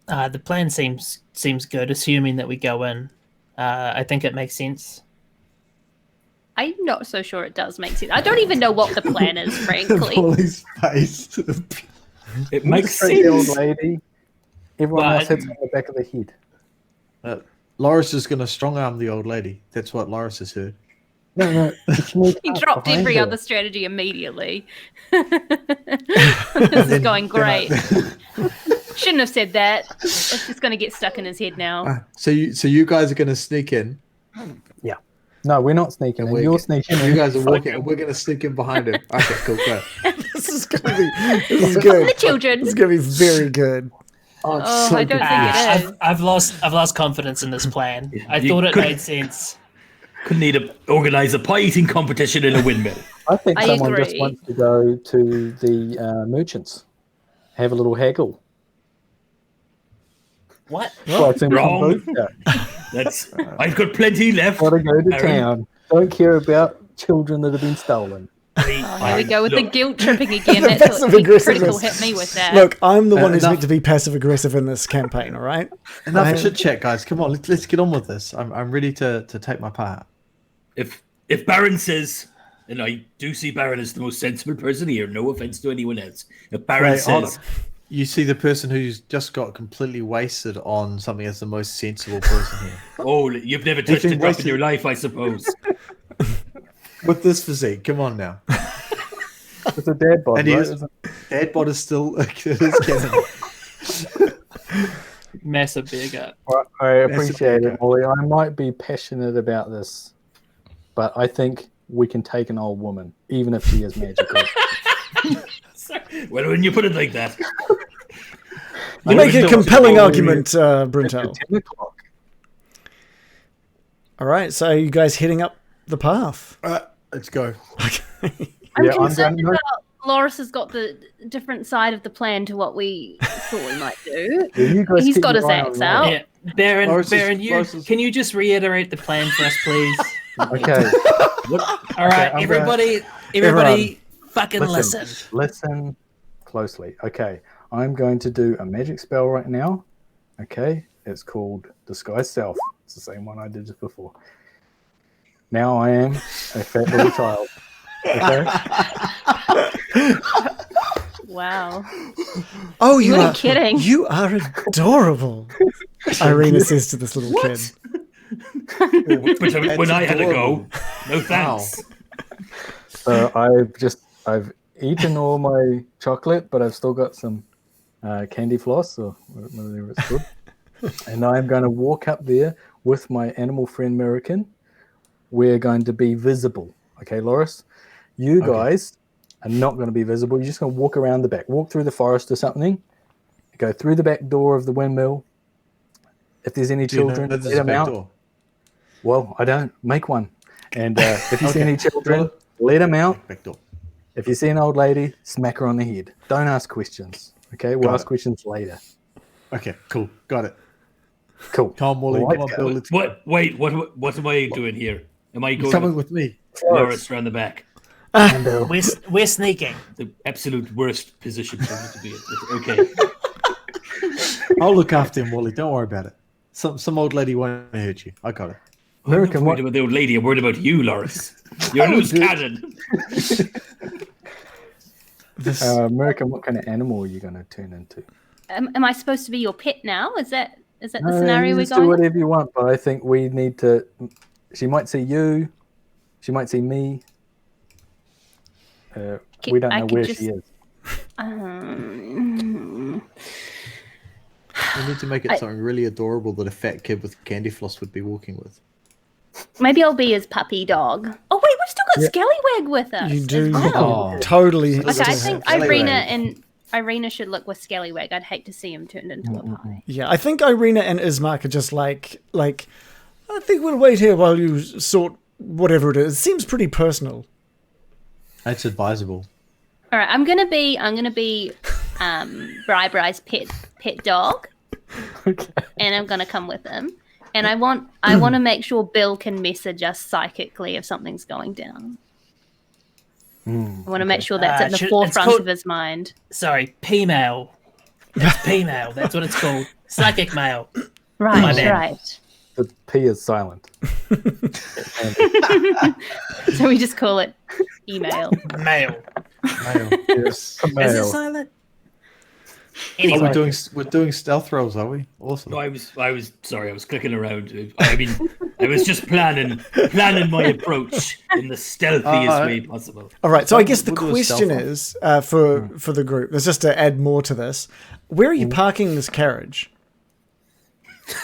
S5: The plan seems good, assuming that we go in. I think it makes sense.
S8: I'm not so sure it does make sense. I don't even know what the plan is, frankly.
S4: Morley's face.
S1: It makes
S6: Distract the old
S1: sense.
S6: lady. Everyone
S5: Well,
S6: else hits on the back of the head.
S4: Loris is going to strong arm the old lady. That's what Loris has heard.
S6: No. Sneak
S7: He
S6: up
S7: dropped
S6: behind
S7: every
S6: her.
S7: other strategy immediately. This is going great. Shouldn't have said that. It's just going to get stuck in his head now.
S4: So you guys are going to sneak in.
S6: No, we're not sneaking in. You're sneaking in.
S4: You guys are walking, and we're going to sneak in behind him. Okay, cool, go.
S3: This is gonna be good.
S7: The children.
S3: This is gonna be very good.
S7: Oh, I don't think it is.
S5: I've lost confidence in this plan. I
S1: You
S5: thought it
S1: could-
S5: made sense.
S1: Couldn't need to organise a pie eating competition in a windmill.
S6: I think
S7: I
S6: someone just
S7: agree.
S6: wants to go to the merchants, have a little haggle.
S5: What?
S6: Buy some
S1: wrong.
S6: kombucha.
S1: That's I've got plenty left.
S6: Gotta go to
S1: Aaron.
S6: town. Don't care about children that have been stolen.
S7: Oh, here we go with the
S1: Look,
S7: guilt tripping again.
S3: The
S7: That's what
S3: passive aggressiveness.
S7: critical hit me with that.
S3: Look, I'm the one who's
S4: enough-
S3: meant to be passive aggressive in this campaign. All right.
S4: Enough chit chat, guys. Come on, let's get on with this. I'm ready to take my part.
S1: If Baron says, and I do see Baron as the most sensible person here, no offense to anyone else. If Baron
S4: Wait, hold
S1: says,
S4: You see the person who's just got completely wasted on something as the most sensible person here.
S1: "Oh, you've never touched a
S4: been
S1: drop in
S4: wasted.
S1: your life, I suppose."
S4: With this physique, come on now.
S6: It's a dad bod,
S4: And he
S6: right?
S4: is-
S6: Isn't it?
S4: Dad bod is still it is canon.
S5: Massive beer gut.
S6: I appreciate
S4: okay.
S6: it, Molly. I might be passionate about this, but I think we can take an old woman, even if she is magical.
S1: Well, when you put it like that,
S3: You make a
S1: still-
S3: compelling
S1: still-
S3: argument,
S6: It's
S3: Bruntel.
S6: 10 o'clock.
S3: All right. So you guys heading up the path?
S4: Let's go.
S7: I'm
S6: Yeah, I'm
S7: concerned
S6: going-
S7: about Loris has got the different side of the plan to what we thought we might do.
S6: Yeah, you guys
S7: He's
S6: keep
S7: got
S6: your
S7: his
S6: eye on
S7: axe
S6: Lauren.
S7: out.
S5: Yeah, Baron,
S4: Loris is-
S5: Baron, can you just reiterate the plan for us, please?
S6: Okay.
S5: All right,
S6: I'm
S5: everybody, fucking listen.
S6: Listen closely. Okay, I'm going to do a magic spell right now. Okay, it's called Disguise Self. It's the same one I did just before. Now I am a fat little child. Okay.
S7: Wow.
S3: Oh, you
S7: weren't
S3: are
S7: kidding.
S3: You are adorable. Irina says to this little kid.
S1: but when I had to go, no thanks.
S6: So I've eaten all my chocolate, but I've still got some candy floss or whatever it's called. And I'm going to walk up there with my animal friend American. We're going to be visible. Okay, Loris? You guys are not going to be visible. You're just going to walk around the back, walk through the forest or something, go through the back door of the windmill. If there's any children,
S4: There's
S6: let
S4: a
S6: them
S4: back
S6: out.
S4: door.
S6: Well, I don't. Make one. And if you see any children, let them out.
S4: Back door.
S6: If you see an old lady, smack her on the head. Don't ask questions. Okay, we'll
S4: Got
S6: ask
S4: it.
S6: questions later.
S4: Okay, cool. Got it.
S6: Cool.
S4: Come on, Molly.
S6: Right,
S4: Come on,
S6: go.
S4: Bill. Let's go.
S1: What? Wait, what am I doing here? Am I
S4: You're
S1: going
S4: coming
S1: with
S4: with me.
S1: Loris around the back?
S6: And,
S5: We're sneaking.
S1: The absolute worst position for me to be in. Okay.
S4: I'll look after him, Molly. Don't worry about it. Some old lady won't hurt you. I got it.
S1: I'm not
S6: American,
S1: worried about the old lady. I'm worried about you, Loris. You're a loose cannon.
S6: American, what kind of animal are you going to turn into?
S7: Am I supposed to be your pet now? Is that the
S6: No,
S7: scenario
S6: you
S7: we're
S6: just do
S7: going? with?
S6: whatever you want, but I think we need to. She might see you. She might see me. We don't
S7: I
S6: know
S7: could
S6: where
S7: just-
S6: she is.
S4: We need to make it something really adorable that a fat kid with candy floss would be walking with.
S7: Maybe I'll be his puppy dog. Oh wait, we've still got Scallywag with us.
S3: You do
S7: as well.
S4: Oh.
S3: totally.
S7: Okay, I think
S4: Scallywag.
S7: Irina should look with Scallywag. I'd hate to see him turned into a pie.
S3: Yeah, I think Irina and Ismark are just like. I think we'll wait here while you sort whatever it is. It seems pretty personal.
S4: That's advisable.
S7: All right, I'm gonna be Bri-Bri's pet dog, and I'm gonna come with him. And I want to make sure Bill can message us psychically if something's going down. I want to make sure that's at the
S5: it's
S7: forefront
S5: called-
S7: of his mind.
S5: Sorry, P-mail. It's P-mail. That's what it's called. Psychic mail. My
S7: Right,
S5: bad.
S7: right.
S6: The P is silent.
S7: So we just call it email.
S5: Mail.
S4: Mail. Yes.
S5: Is it
S4: Mail.
S5: silent?
S4: Oh,
S5: Anyway,
S4: we're doing stealth rolls, are we? Awesome.
S1: No, I was sorry. I was clicking around. I mean, I was just planning my approach in the stealthiest way possible.
S3: All right, so I guess the
S4: We'll do a
S3: question
S4: stealth
S3: is for the group. There's just to add more to this. Where are you parking this carriage?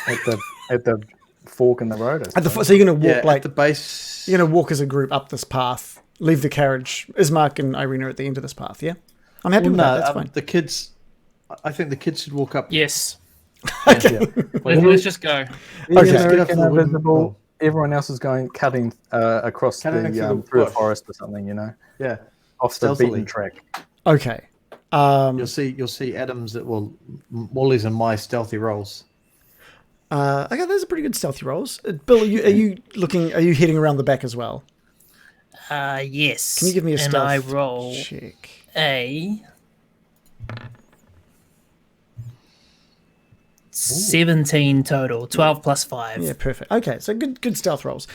S6: At the fork in the road.
S3: So you're going to walk
S4: at the base.
S3: you're going to walk as a group up this path. Leave the carriage. Ismark and Irina at the end of this path. Yeah, I'm happy with that. That's fine.
S4: The kids. I think the kids should walk up.
S5: Yes.
S6: Yeah.
S5: Let's just go.
S3: Okay.
S6: American are visible. Everyone else is going cutting across
S4: Cutting
S6: through
S4: through
S6: a
S4: bush.
S6: forest or something.
S4: Yeah.
S6: Off the
S4: Stealthily.
S6: beaten track.
S3: Okay.
S4: You'll see Adams that will Wally's and my stealthy rolls.
S3: Okay, those are pretty good stealthy rolls. Bill, are you heading around the back as well?
S5: Yes.
S3: Can you give me a
S5: and
S3: stealth
S5: I roll
S3: check?
S5: a 17 total, 12 plus 5.
S3: Yeah, perfect. Okay, so good stealth rolls.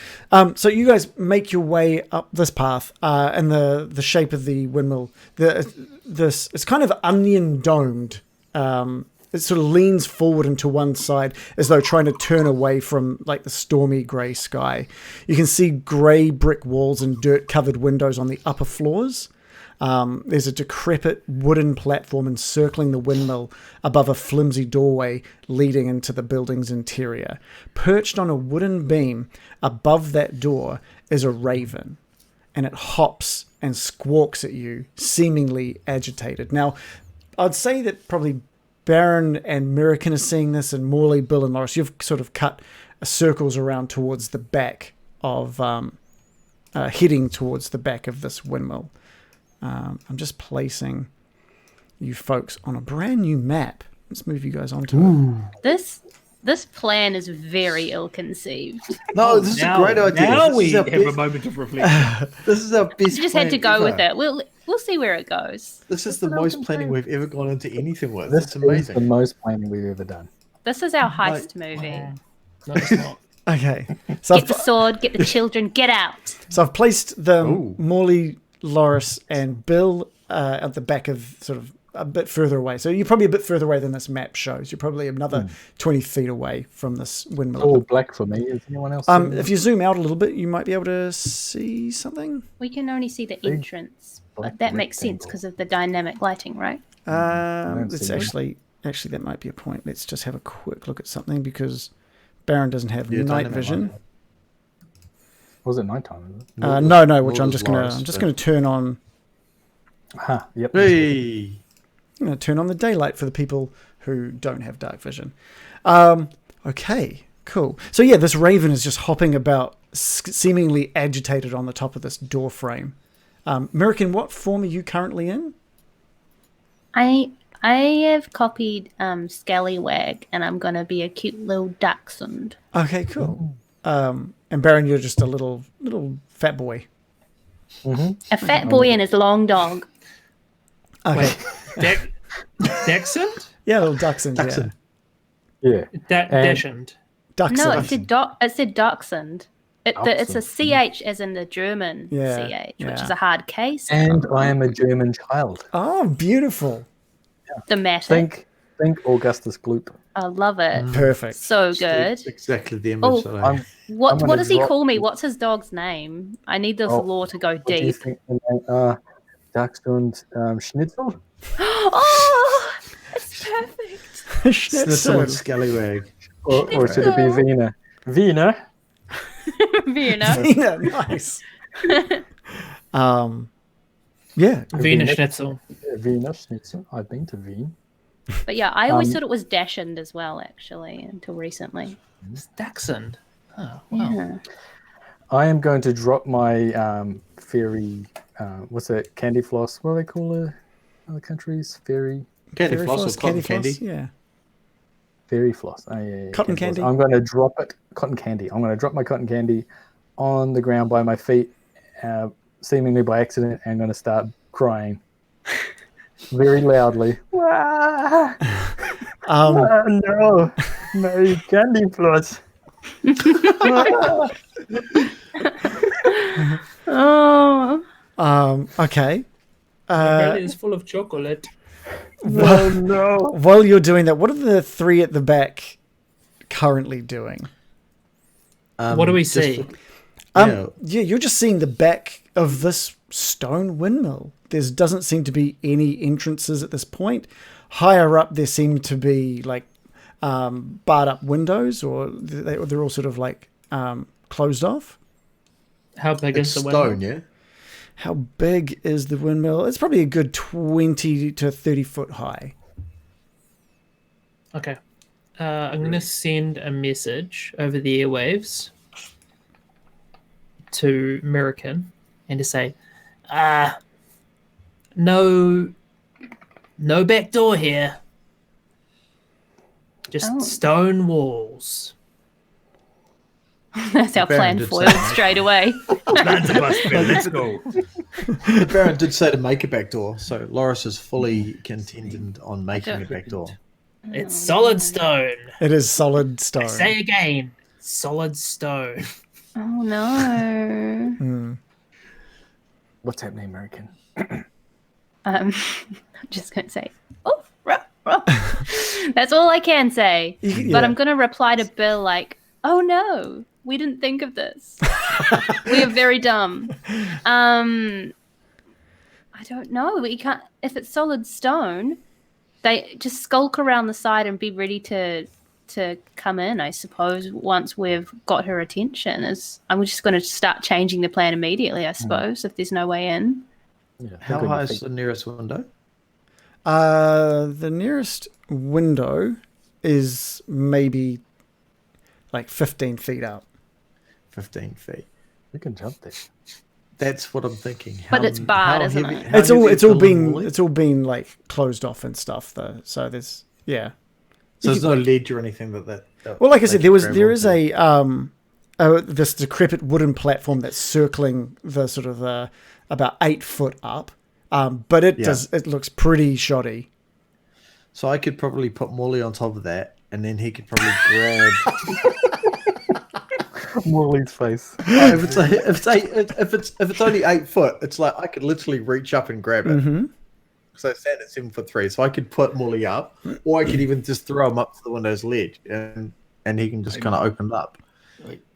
S3: So you guys make your way up this path, and the shape of the windmill, it's kind of onion domed. It sort of leans forward into one side as though trying to turn away from like the stormy grey sky. You can see grey brick walls and dirt-covered windows on the upper floors. There's a decrepit wooden platform encircling the windmill above a flimsy doorway leading into the building's interior. Perched on a wooden beam above that door is a raven, and it hops and squawks at you, seemingly agitated. Now, I'd say that probably Baron and American are seeing this, and Morley, Bill, and Loris, you've sort of cut circles around towards the back of, heading towards the back of this windmill. I'm just placing you folks on a brand new map. Let's move you guys onto it.
S7: This plan is very ill-conceived.
S4: No, this is a great idea.
S1: Now
S4: This
S1: we
S4: is
S1: have
S4: our
S1: a
S4: best-
S1: moment of reflection.
S4: This is our best.
S7: You just had to
S4: plan
S7: go with
S4: ever.
S7: it. We'll see where it goes.
S4: This is the most planning we've ever gone into anything with.
S6: This
S4: It's
S6: is
S4: amazing.
S6: the most planning we've ever done.
S7: This is our heist movie.
S5: No, it's not.
S3: Okay. So
S7: Get the sword, get the children, get out.
S3: I've placed the
S4: Ooh.
S3: Morley, Loris, and Bill at the back of sort of a bit further away. So you're probably a bit further away than this map shows. You're probably another 20 feet away from this windmill.
S6: All black for me. Is anyone else?
S3: If you zoom out a little bit, you might be able to see something.
S7: We can only see the entrance. But that makes sense
S6: rectangle.
S7: because of the dynamic lighting, right?
S3: It's
S6: see
S3: actually that might be a point. Let's just have a quick look at something because Baron doesn't have
S4: Yeah,
S3: night
S4: dynamic
S3: vision.
S4: lighting.
S6: Was it nighttime? Is it?
S3: No, which I'm
S4: Nor
S3: just
S4: does
S3: gonna
S4: Loris,
S3: turn on.
S6: Aha, yep.
S4: Hey.
S3: I'm gonna turn on the daylight for the people who don't have dark vision. Okay, cool. So yeah, this raven is just hopping about, seemingly agitated on the top of this door frame. American, what form are you currently in?
S7: I have copied Scallywag, and I'm gonna be a cute little dachshund.
S3: Okay, cool. And Baron, you're just a little fat boy.
S7: A fat boy and his long dog.
S3: Okay.
S5: Dachshund?
S3: Yeah, little dachshund.
S4: Dachshund.
S6: Yeah.
S5: Dachshund.
S3: Dachshund.
S7: No, it said dachshund. It's a CH as in the German
S3: Yeah,
S7: CH, which
S3: yeah.
S7: is a hard case.
S6: And I am a German child.
S3: Oh, beautiful.
S7: Thematic.
S6: Think Augustus Gloop.
S7: I love it.
S3: Perfect.
S7: So good.
S4: Exactly the image
S7: Oh,
S4: that I
S6: I'm
S7: What
S6: gonna
S7: does he
S6: drop
S7: call me?
S6: you.
S7: What's his dog's name? I need this
S6: Oh,
S7: lore to go
S6: What do you
S7: deep.
S6: think? Dachshund Schnitzel?
S7: Oh, it's perfect.
S4: Snitzel and Scallywag.
S6: Or should it be Wiener? Wiener?
S7: Vienna.
S3: Yeah, nice. Yeah.
S5: Wiener Schnitzel.
S6: Wiener Schnitzel. I've been to Wien.
S7: But yeah, I always thought it was Dachshund as well, actually, until recently.
S5: It's Dachshund. Oh, wow.
S7: Yeah.
S6: I am going to drop my fairy, what's that, candy floss? What do they call it? Other countries? Fairy
S4: Candy
S3: Fairy
S4: floss or cotton candy.
S3: Yeah.
S6: fairy floss. Oh, yeah,
S3: Cotton
S6: floss.
S3: candy?
S6: I'm going to drop it. Cotton candy. I'm going to drop my cotton candy on the ground by my feet, seemingly by accident, and I'm going to start crying very loudly. Wah! No, my candy floss.
S7: Oh,
S3: Okay.
S5: Belly is full of chocolate.
S6: Oh no.
S3: While you're doing that, what are the three at the back currently doing?
S5: What do we
S4: just
S5: see?
S4: yeah.
S3: Yeah, you're just seeing the back of this stone windmill. There doesn't seem to be any entrances at this point. Higher up, there seem to be like barred up windows, or they're all sort of like closed off.
S5: How big
S4: It's
S5: is the
S4: stone,
S5: window?
S4: yeah.
S3: How big is the windmill? It's probably a good 20 to 30 foot high.
S5: Okay. I'm going to send a message over the airwaves to American and to say, no back door here. Just stone walls.
S7: That's our
S4: Baron
S7: plan
S4: did
S7: foiled
S4: say-
S7: straight away.
S1: That's a bust, Bill. Let's go.
S4: The Baron did say to make a back door, so Loris is fully contingent on making a back door.
S5: It's solid stone.
S3: It is solid stone.
S5: Say again, solid stone.
S7: Oh no.
S6: What's happening, American?
S7: I'm just going to say, oh, ruh, ruh. That's all I can say.
S3: Yeah.
S7: But I'm going to reply to Bill like, oh no, we didn't think of this. We are very dumb. I don't know. We can't. If it's solid stone, they just skulk around the side and be ready to come in. I suppose once we've got her attention, I'm just going to start changing the plan immediately. I suppose if there's no way in.
S6: Yeah,
S4: How
S6: think on
S4: high
S6: your
S4: is
S6: feet.
S4: the nearest window?
S3: The nearest window is maybe like 15 feet up.
S4: 15 feet.
S6: You can jump there.
S4: That's what I'm thinking.
S7: But it's barred, isn't it?
S3: It's all been like closed off and stuff though. So there's
S4: So there's no ledge or anything that
S3: Well, like I said,
S4: they can
S3: there
S4: grab
S3: is
S4: onto.
S3: this decrepit wooden platform that's circling the sort of about 8 foot up, but it looks pretty shoddy.
S4: So I could probably put Morley on top of that, and then he could probably grab.
S6: Morley's face.
S4: if it's only 8 foot, it's like I could literally reach up and grab it.
S3: Mm-hmm.
S4: So I stand at 7'3", so I could put Morley up, or I could even just throw him up to the window's ledge, and he can just kind of open it up.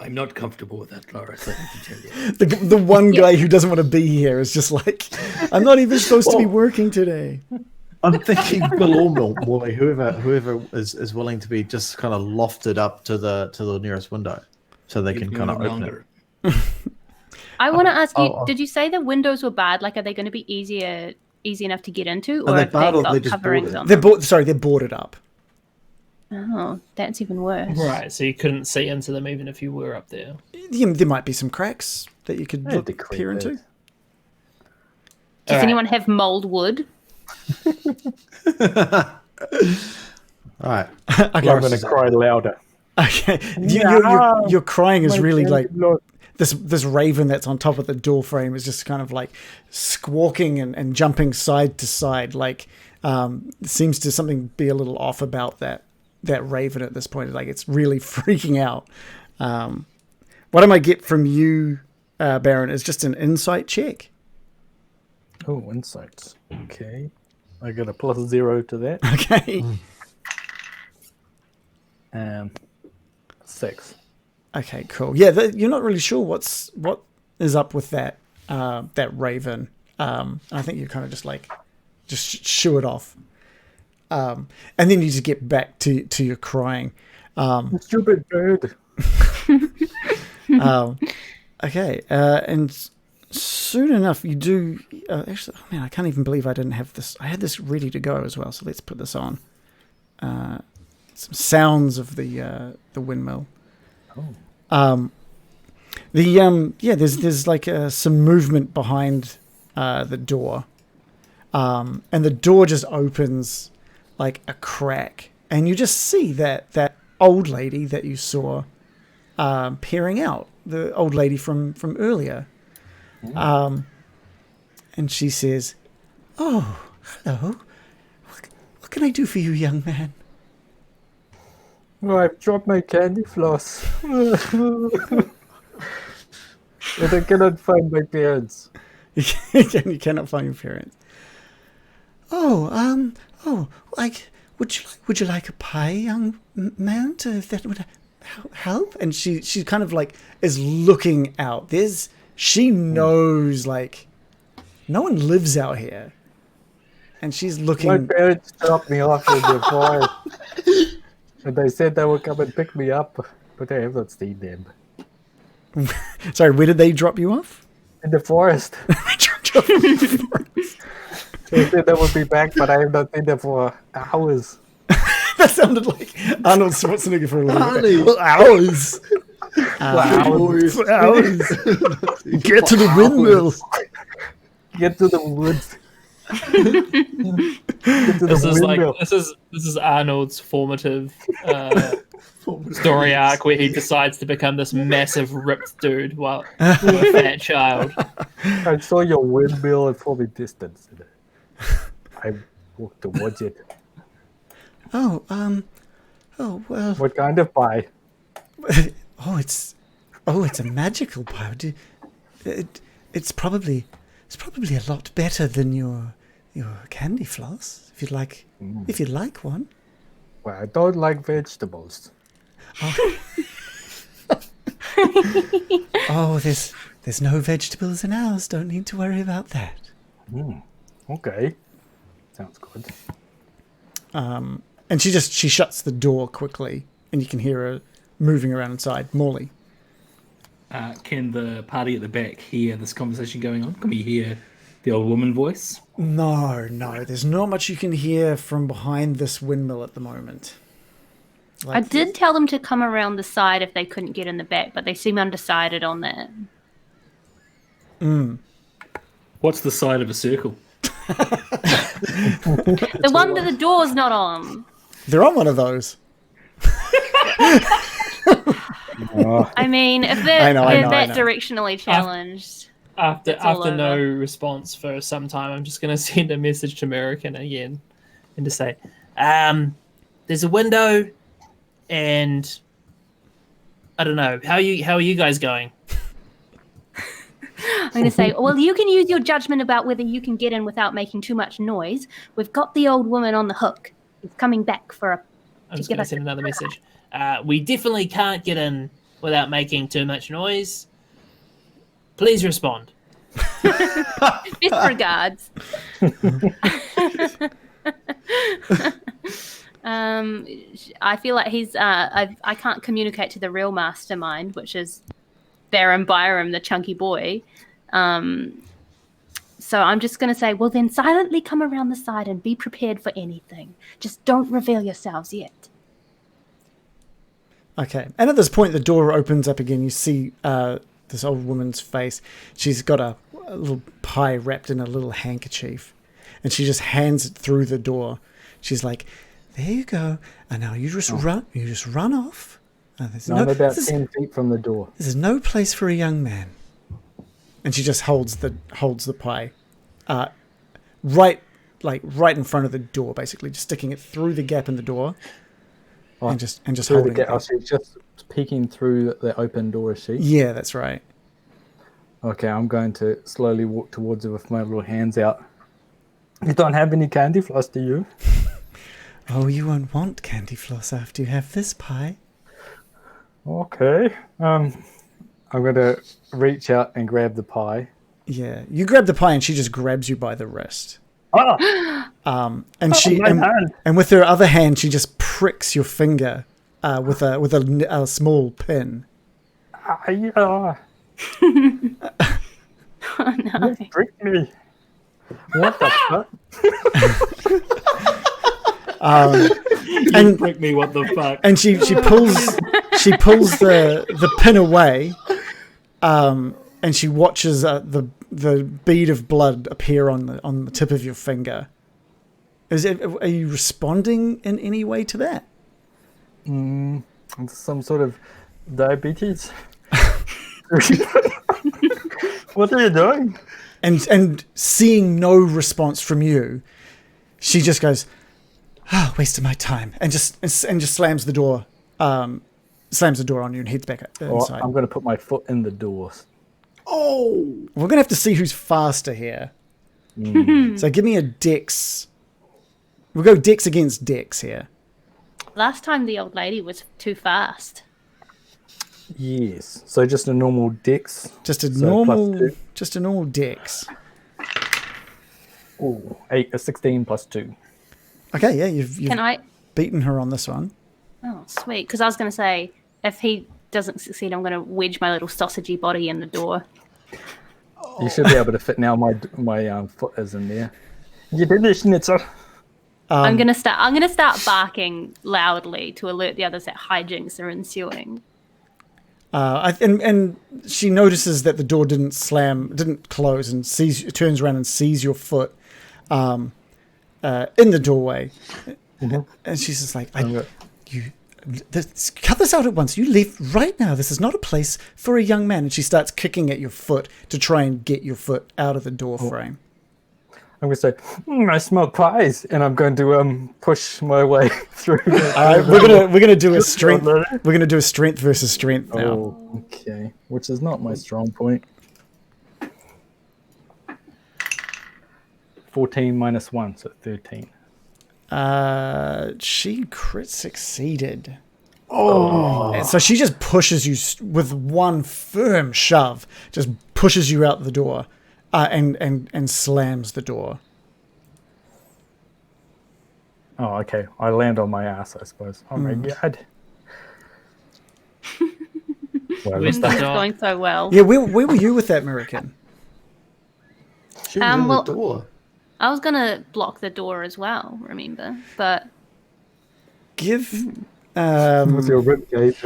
S1: I'm not comfortable with that, Loris, I have to tell you.
S3: The one guy who doesn't want to be here is just like, I'm not even supposed to be working today.
S4: I'm thinking Bill or Morley, whoever is willing to be just kind of lofted up to the nearest window, so they can kind of open it.
S7: I want to ask you,
S4: oh.
S7: did you say the windows were barred? Like, are they going to be easy enough to get into?
S4: Are
S7: Or
S4: they
S7: have
S4: barred
S7: they
S4: or
S7: got
S4: they just
S7: coverings
S4: boarded?
S7: on them?
S3: They're boarded up.
S7: Oh, that's even worse.
S5: Right, so you couldn't see into them even if you were up there.
S3: There might be some cracks that you could peer into.
S7: Does
S5: Alright.
S7: anyone have mold wood?
S4: All right.
S3: Okay.
S6: I'm going to cry louder.
S3: Okay, your crying is really like this raven that's on top of the door frame is just kind of like squawking and jumping side to side. Like seems to something be a little off about that raven at this point. Like it's really freaking out. What I might get from you, Baron, is just an insight check.
S6: Oh, insights. Okay. I got a +0 to that.
S3: Okay.
S6: 6.
S3: Okay, cool. Yeah, you're not really sure what is up with that raven. I think you kind of just shoo it off, and then you just get back to your crying.
S6: Stupid bird.
S3: Okay, and soon enough you do. Actually, oh man, I can't even believe I didn't have this. I had this ready to go as well. So let's put this on. Some sounds of the windmill. There's like some movement behind the door, and the door just opens like a crack, and you just see that old lady that you saw peering out, the old lady from earlier, and she says, "Oh, hello. What can I do for you, young man?"
S6: Oh, I've dropped my candy floss. And I cannot find my parents.
S3: You cannot find your parents. Like, would you like a pie, young man? If that would help? And she kind of like is looking out. She knows like no one lives out here, and she's looking.
S6: My parents dropped me off in the forest, and they said they would come and pick me up, but I have not seen them.
S3: Sorry, where did they drop you off?
S6: In the forest.
S3: They dropped you off in the forest.
S6: They said they would be back, but I have not seen them for hours.
S3: That sounded like Arnold Schwarzenegger for a little bit.
S4: Honey.
S3: Hours. Hours. Get to the windmill.
S6: Get to the woods. Get to
S5: This
S6: the
S5: is
S6: windmill.
S5: like this is Arnold's formative story arc where he decides to become this massive ripped dude while a fat child.
S6: I saw your windmill from a distance. I walked towards it.
S3: Oh, well.
S6: What kind of pie?
S3: It's a magical pie. It's probably a lot better than your candy floss. If you'd like one.
S6: Well, I don't like vegetables.
S3: Oh, there's no vegetables in ours. Don't need to worry about that.
S6: Okay. Sounds good.
S3: And she shuts the door quickly, and you can hear her moving around inside. Morley.
S1: Can the party at the back hear this conversation going on? Can we hear the old woman voice?
S3: No. There's not much you can hear from behind this windmill at the moment.
S7: I did tell them to come around the side if they couldn't get in the back, but they seem undecided on that.
S1: What's the side of a circle?
S7: The one that the door's not on.
S3: They're on one of those.
S7: I mean, if they're,
S3: I know.
S7: that directionally challenged.
S5: After
S7: all
S5: no
S7: over.
S5: response for some time, I'm just going to send a message to American again and to say, there's a window, and I don't know how are you guys going?
S7: I'm going to say, well, you can use your judgment about whether you can get in without making too much noise. We've got the old woman on the hook. He's coming back for a.
S5: I'm just going to send another message. We definitely can't get in without making too much noise. Please respond.
S7: Best regards. I feel like he's. I can't communicate to the real mastermind, which is Baron Byram, the chunky boy. So I'm just going to say, well, then silently come around the side and be prepared for anything. Just don't reveal yourselves yet.
S3: Okay. And at this point, the door opens up again. You see this old woman's face. She's got a little pie wrapped in a little handkerchief. And she just hands it through the door. She's like, there you go. And now you just run. You just run off.
S6: I'm about 10 feet from the door.
S3: This is no place for a young man. And she just holds the pie, right in front of the door, basically, just sticking it through the gap in the door, and just holding it.
S6: Oh, she's just peeking through the open door, is she?
S3: Yeah, that's right.
S6: Okay, I'm going to slowly walk towards her with my little hands out. You don't have any candy floss, do you?
S3: Oh, you won't want candy floss after you have this pie.
S6: Okay. I'm going to reach out and grab the pie.
S3: Yeah, you grab the pie and she just grabs you by the wrist.
S6: Ah!
S3: And with her other hand, she just pricks your finger with a small pin.
S6: Oh,
S7: no.
S6: You pricked me. What the fuck?
S1: And prick me, what the fuck?
S3: And she pulls the pin away, and she watches the bead of blood appear on the tip of your finger. Are you responding in any way to that?
S6: Some sort of diabetes. What are you doing?
S3: And seeing no response from you, she just goes, "Oh, wasted my time," and just slams the door. Slams the door on you and heads back inside.
S6: I'm going to put my foot in the door.
S3: Oh, we're going to have to see who's faster here. So give me a dex. We'll go dex against dex here.
S7: Last time the old lady was too fast.
S6: Yes. So just a normal dex.
S3: Just a
S6: So
S3: normal dex.
S6: Oh, 16 plus 2.
S3: Okay, yeah, you've
S7: Can I?
S3: beaten her on this one.
S7: Oh, sweet. Because I was going to say, if he doesn't succeed, I'm going to wedge my little sausagey body in the door.
S6: You should be able to fit now. My foot is in there. You did this, Schnitzer.
S7: I'm gonna start barking loudly to alert the others that hijinks are ensuing.
S3: And she notices that the door didn't close, and turns around and sees your foot in the doorway.
S6: Mm-hmm.
S3: And she's just like, cut this out at once. You leave right now. This is not a place for a young man. And she starts kicking at your foot to try and get your foot out of the door frame.
S6: I'm going to say, I smell pies, and I'm going to push my way through.
S3: We're gonna do a strength. We're gonna do a strength versus strength now.
S6: Oh, okay, which is not my strong point. 14 minus 1, so 13.
S3: She crit succeeded. Oh, and so she just pushes you with one firm shove. Just pushes you out the door. And slams the door.
S6: Oh, okay. I land on my ass, I suppose. Oh my god. Well,
S5: Where's the
S7: It's
S5: dog?
S7: going so well.
S3: Yeah, where were you with that, American?
S4: She was in
S7: well-
S4: the door.
S7: I was gonna block the door as well, remember? But
S3: Give
S6: with your rib cage.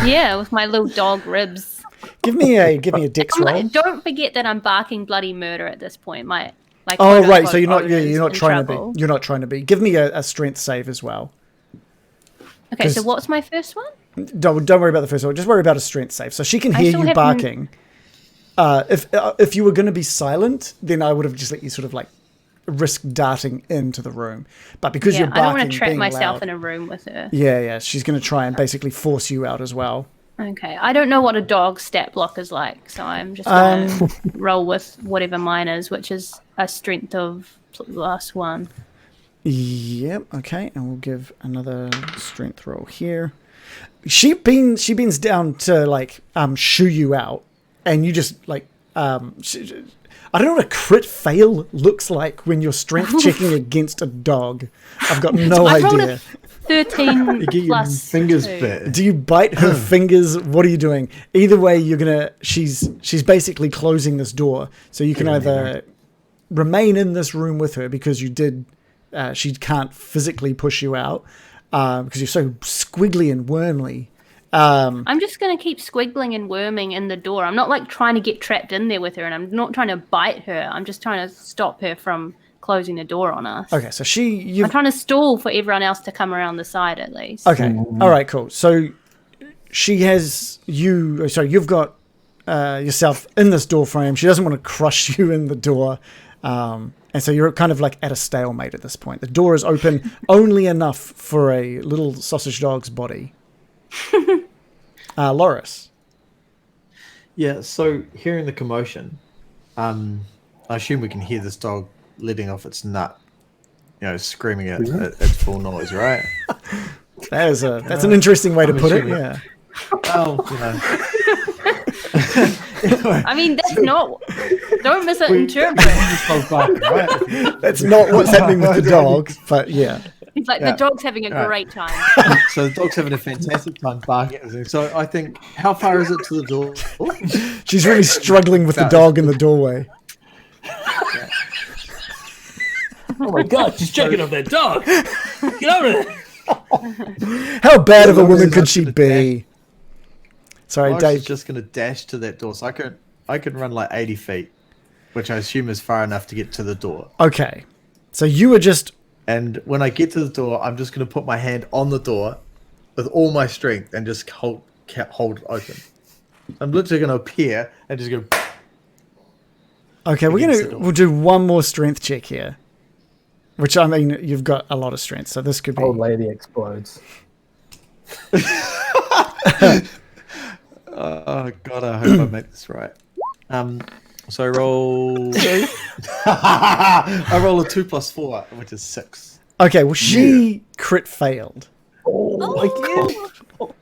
S7: yeah, with my little dog ribs.
S3: give me a dex
S7: I'm
S3: roll.
S7: like, don't forget that I'm barking bloody murder at this point. My
S3: Oh right,
S7: quote-unquote
S3: so you're not
S7: owner's
S3: you're not
S7: in
S3: trying
S7: trouble.
S3: to be. You're not trying to be. Give me a strength save as well.
S7: Okay, so
S3: 'cause-
S7: what's my first one?
S3: Don't worry about the first one. Just worry about a strength save. So she can
S7: I
S3: hear
S7: still
S3: you
S7: haven't-
S3: barking. If you were going to be silent, then I would have just let you sort of like risk darting into the room. But because
S7: Yeah,
S3: you're
S7: I don't
S3: barking,
S7: want to trap
S3: being
S7: myself
S3: loud,
S7: in a room with her.
S3: yeah, she's going to try and basically force you out as well.
S7: Okay, I don't know what a dog stat block is like, so I'm just gonna roll with whatever mine is, which is a strength of +1.
S3: Yep. Okay, and we'll give another strength roll here. She beans down to like shoo you out, and you just like I don't know what a crit fail looks like when you're strength checking against a dog. I've got no
S7: I rolled
S3: idea.
S7: a 13
S4: You get your
S7: plus
S4: fingers
S7: 2.
S4: bit.
S3: Do you bite her fingers? What are you doing? Either way, you're gonna. She's basically closing this door, so you can either remain in this room with her because you did. She can't physically push you out because you're so squiggly and wormly.
S7: I'm just going to keep squiggling and worming in the door. I'm not like trying to get trapped in there with her, and I'm not trying to bite her. I'm just trying to stop her from closing the door on us.
S3: Okay, so
S7: I'm trying to stall for everyone else to come around the side at least.
S3: Okay, all right, cool. So she has you. So you've got yourself in this door frame. She doesn't want to crush you in the door. And so you're kind of like at a stalemate at this point. The door is open only enough for a little sausage dog's body. Loris.
S4: Yeah, so hearing the commotion, I assume we can hear this dog letting off its nut, screaming at its full noise, right?
S3: That's an interesting way to put it. Yeah.
S4: Well,
S7: I mean, that's not. Don't misinterpret.
S4: right?
S3: That's not what's happening with the dog, but yeah.
S7: It's like the dog's having a great time.
S4: So the dog's having a fantastic time barking at everything. So I think, how far is it to the door?
S3: She's really struggling with the dog in the doorway.
S1: Oh my god, she's checking up that dog. Get over there.
S3: How bad of a woman could she be? Sorry,
S4: Lars
S3: Dave.
S4: is just going to dash to that door. So I can run like 80 feet, which I assume is far enough to get to the door.
S3: Okay. So you were just...
S4: And when I get to the door, I'm just going to put my hand on the door with all my strength and just hold it open. I'm literally going to appear and just go...
S3: Okay,
S4: against the door.
S3: we'll do one more strength check here. Which, I mean, you've got a lot of strength, so this could be...
S6: Old lady explodes.
S4: Oh god, I hope I make this right. So I roll. I roll a 2 + 4, which is 6.
S3: Okay, well, she crit failed.
S6: Oh my god.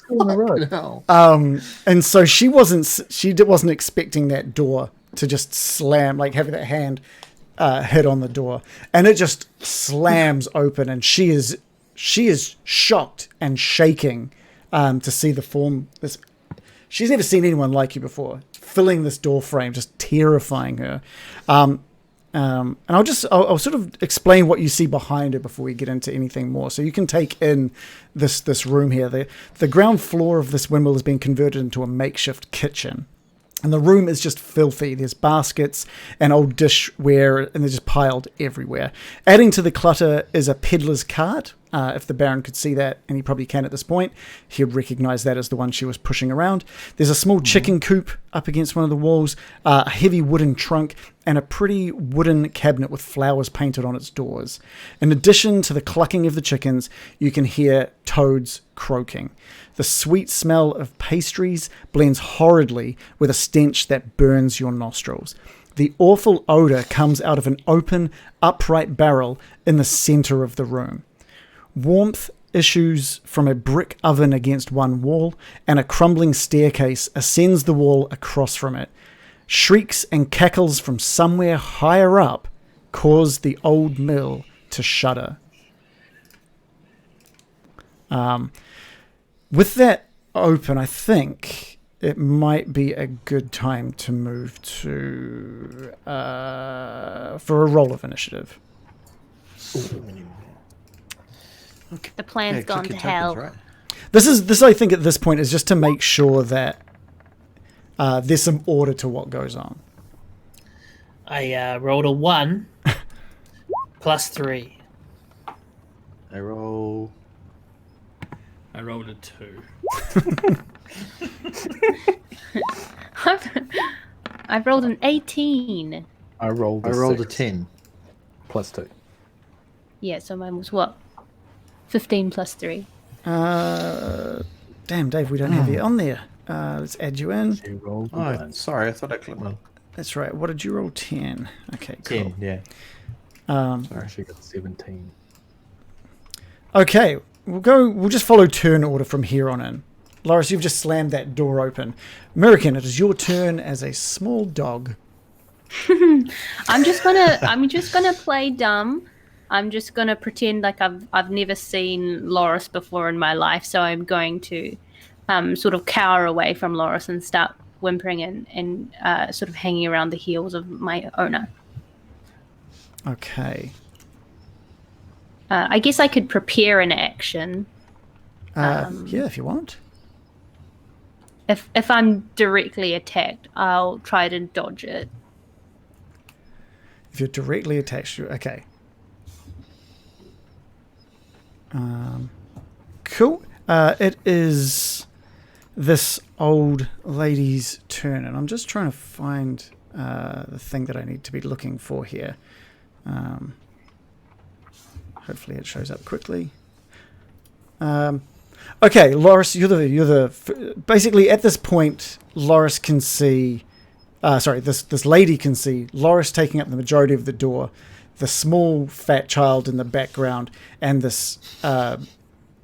S4: No.
S3: And so she wasn't expecting that door to just slam, like having that hand hit on the door, and it just slams open, and she is shocked and shaking to see the form. She's never seen anyone like you before, filling this door frame, just terrifying her. And I'll sort of explain what you see behind her before we get into anything more. So you can take in this room here. The ground floor of this windmill has been converted into a makeshift kitchen. And the room is just filthy. There's baskets and old dishware, and they're just piled everywhere. Adding to the clutter is a peddler's cart. If the Baron could see that, and he probably can at this point, he would recognize that as the one she was pushing around. There's a small chicken coop up against one of the walls, a heavy wooden trunk, and a pretty wooden cabinet with flowers painted on its doors. In addition to the clucking of the chickens, you can hear toads croaking. The sweet smell of pastries blends horridly with a stench that burns your nostrils. The awful odor comes out of an open, upright barrel in the center of the room. Warmth issues from a brick oven against one wall, and a crumbling staircase ascends the wall across from it. Shrieks and cackles from somewhere higher up cause the old mill to shudder. With that open, I think it might be a good time to move to for a roll of initiative.
S7: The plan's gone to hell.
S4: Right?
S3: This I think at this point is just to make sure that there's some order to what goes on.
S1: I rolled a 1 plus 3.
S4: I rolled
S1: a 2.
S7: I've rolled an 18.
S6: I rolled
S4: a
S6: 6
S4: 10.
S6: plus 2.
S7: Yeah, so mine was what? 15 plus 3.
S3: Damn, Dave, we don't have you on there. Let's add you in.
S6: You rolled
S4: Oh,
S6: one.
S4: sorry, I thought I clicked one.
S3: That's right. What did you roll? 10. Okay, cool.
S4: 10, yeah.
S6: I actually got 17.
S3: Okay, we'll just follow turn order from here on in. Loris, you've just slammed that door open. American, it is your turn as a small dog.
S7: I'm just gonna play dumb. I'm just gonna pretend like I've never seen Loris before in my life, so I'm going to sort of cower away from Loris and start whimpering and sort of hanging around the heels of my owner.
S3: Okay.
S7: I guess I could prepare an action.
S3: Yeah, if you want.
S7: If I'm directly attacked, I'll try to dodge it.
S3: If you're directly attached to it, okay. Cool. It is this old lady's turn, and I'm just trying to find the thing that I need to be looking for here. Hopefully it shows up quickly. Okay, Loris, basically at this point, Loris can see. This lady can see Loris taking up the majority of the door, the small fat child in the background, and this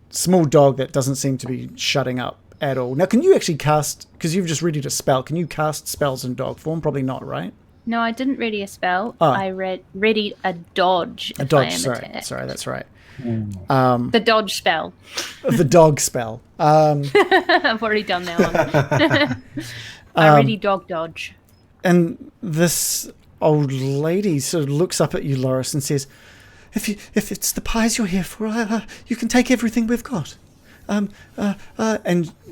S3: small dog that doesn't seem to be shutting up at all. Now, can you actually cast, because you've just readied a spell, can you cast spells in dog form? Probably not, right?
S7: No, I didn't ready a spell.
S3: Oh.
S7: I readied a dodge.
S3: A dodge, sorry, that's right.
S7: The dodge spell.
S3: The dog spell.
S7: I've already done that one. I ready dog dodge.
S3: And this old lady sort of looks up at you, Loris, and says, "If it's the pies you're here for, you can take everything we've got." And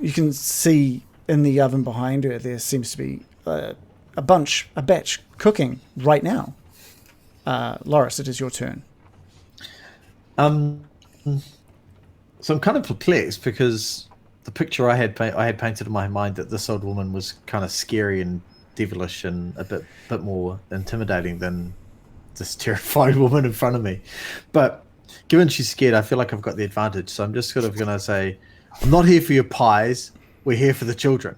S3: you can see in the oven behind her there seems to be a batch cooking right now. Loris, it is your turn.
S4: So I'm kind of perplexed because the picture I had painted in my mind that this old woman was kind of scary and devilish and a bit more intimidating than this terrified woman in front of me. But given she's scared, I feel like I've got the advantage. So I'm just sort of going to say, I'm not here for your pies. We're here for the children.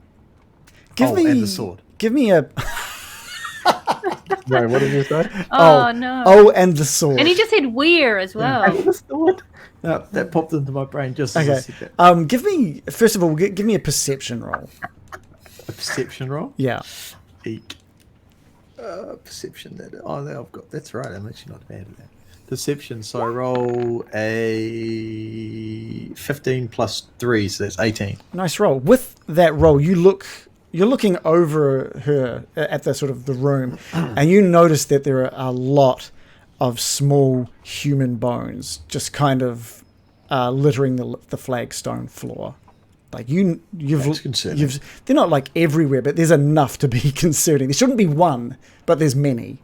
S4: And the sword.
S3: Give me a...
S6: Sorry, what did you say?
S7: Oh, no.
S3: Oh, and the sword.
S7: And he just said weir as well.
S4: No, that popped into my brain just as I
S3: Okay.
S4: said that.
S3: Give me first of all, give me a perception roll.
S4: A perception roll.
S3: Yeah.
S4: Eek. Perception. I've got. That's right. I'm actually not bad at that. Perception. So I roll a 15 plus 3, so that's 18.
S3: Nice roll. With that roll, you're looking over her at the sort of the room, and you notice that there are a lot of small human bones just kind of littering the flagstone floor. Like
S4: That's concerning.
S3: they're not like everywhere, but there's enough to be concerning. There shouldn't be one, but there's many.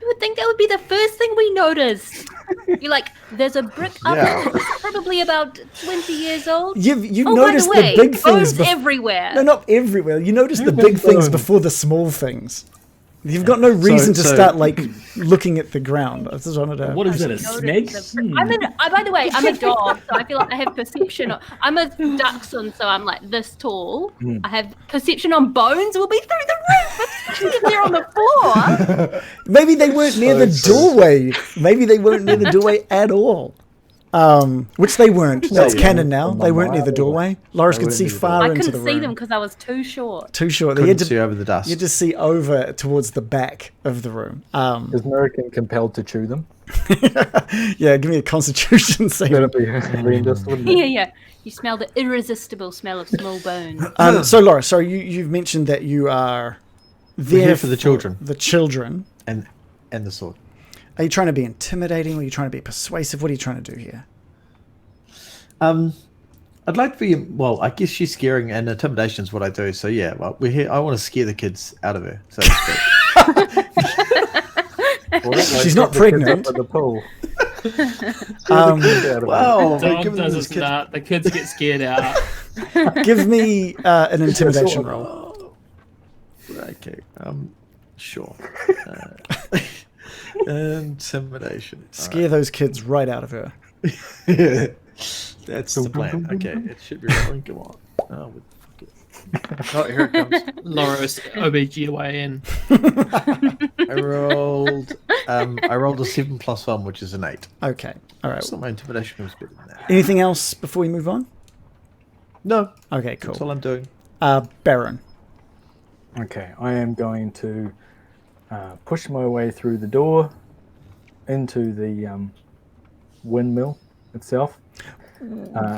S7: You would think that would be the first thing we noticed. You're like, there's a brick up
S4: Yeah.
S7: there that's probably about 20 years old.
S3: You've
S7: Oh,
S3: noticed
S7: by the way,
S3: the big things.
S7: bones everywhere.
S3: No, not everywhere. You notice the
S6: Human
S3: big things
S6: bones.
S3: before the small things. You've got no reason to
S4: so-
S3: start like looking at the ground. I just wanted to.
S1: What is that, a
S7: Noticed
S1: snake?
S7: the- by the way, I'm a dog, so I feel like I have perception. I'm a dachshund, so I'm like this tall. I have perception on bones. Will be through the roof, especially if they're on the floor.
S3: Maybe they weren't near the doorway. Maybe they weren't near the doorway at all. Which they weren't. That's
S6: yeah.
S3: canon now. They weren't near the doorway. Loris could
S4: weren't
S3: see
S4: near the
S3: far
S7: I
S3: into
S7: couldn't
S3: the
S7: see
S3: room.
S7: them because I was too short.
S3: Too short. They
S4: Couldn't
S3: had
S4: see
S3: to,
S4: over the dust.
S3: you had to see over towards the back of the room.
S6: Is American compelled to chew them?
S3: Yeah, give me a Constitution save.
S6: That'd be horrendous, wouldn't it?
S7: Yeah, yeah. You smell the irresistible smell of small bones.
S3: So, Laura, so you've mentioned that you are there
S4: here for the children.
S3: The children.
S4: and the sword.
S3: Are you trying to be intimidating? Or are you trying to be persuasive? What are you trying to do here?
S4: I'd like to be. Well, I guess she's scaring, and intimidation is what I do. So yeah, well, we're here. I want to scare the kids out of her. So to speak.
S3: She's not
S6: the kids
S3: pregnant.
S6: up at the pool.
S4: Wow,
S5: Dom does a start. The kids get scared out.
S3: Give me an intimidation roll.
S4: Okay. Sure. Intimidation.
S3: Scare those kids right out of her.
S4: Yeah. That's the plan. Okay, it should be rolling. Come on. Oh, fuck it. Oh, here it comes.
S5: Loris, OBGYN.
S4: I rolled a 7 plus 1, which is an 8.
S3: Okay. All right.
S4: It's not my intimidation was better than that.
S3: Anything else before we move on?
S4: No,
S3: Okay,
S4: that's
S3: cool.
S4: all I'm doing.
S3: Baron.
S6: Okay, I am going to push my way through the door into the windmill itself.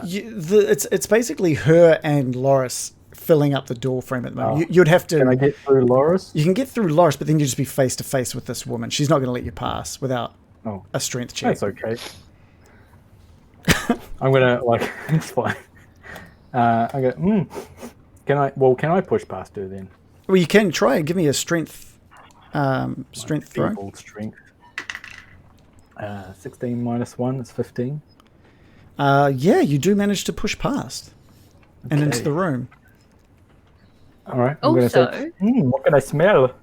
S3: It's basically her and Loris filling up the door frame at the moment. You'd have to.
S6: Can I get through Loris?
S3: You can get through Loris, but then you just be face to face with this woman. She's not going to let you pass without
S6: Oh,
S3: a strength check.
S6: that's okay. I'm gonna it's fine. I go. Can I push past her then?
S3: Well, you can try and give me a strength throw.
S6: Feeble strength. 16 minus 1 is 15.
S3: Yeah, you do manage to push past and into
S6: Okay.
S3: the room.
S6: All right. I'm gonna
S7: Also,
S6: say, what can I smell?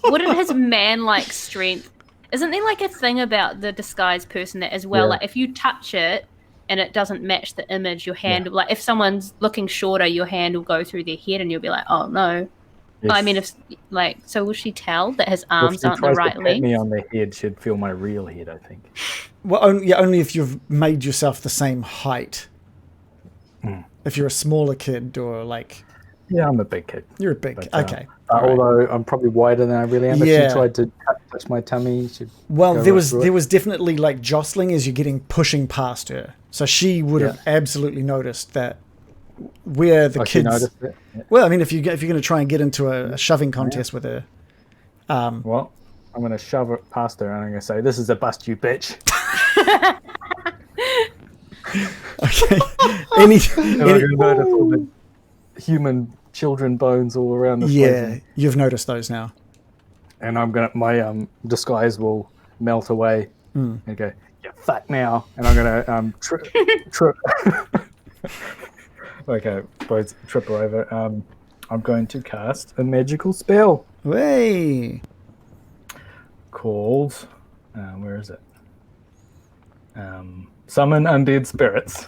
S7: wouldn't his man-like strength? Isn't there like a thing about the disguised person that as well?
S6: Yeah.
S7: Like if you touch it and it doesn't match the image, your hand like if someone's looking shorter, your hand will go through their head, and you'll be like, oh no. I mean, if like, so will she tell that his arms aren't the right
S6: If
S7: length?
S6: me on the head, she'd feel my real head, I think.
S3: Well, only if you've made yourself the same height. If you're a smaller kid or like
S6: Yeah, I'm a big kid.
S3: you're a big.
S6: But,
S3: Okay. All right.
S6: Although I'm probably wider than I really am.
S3: Yeah.
S6: If she tried to touch my tummy, she'd
S3: Well,
S6: go
S3: there
S6: right
S3: was
S6: through it.
S3: there was definitely like jostling as you're getting pushing past her. So she would have
S6: Yeah.
S3: absolutely noticed that where the
S6: Oh, she
S3: kids.
S6: noticed it? Yeah.
S3: Well, I mean, if you're going to try and get into a shoving contest with her,
S6: Well, I'm going to shove it past her and I'm going to say, "This is a bust, you bitch."
S3: okay. any,
S6: And I'm going to notice all the human children bones all around the place.
S3: yeah, you've noticed those now.
S6: And I'm going to my disguise will melt away and go, "You're fat now," and I'm going to trip. Okay, both trip her over. I'm going to cast a magical spell
S3: Way.
S6: called, where is it? Summon undead spirits.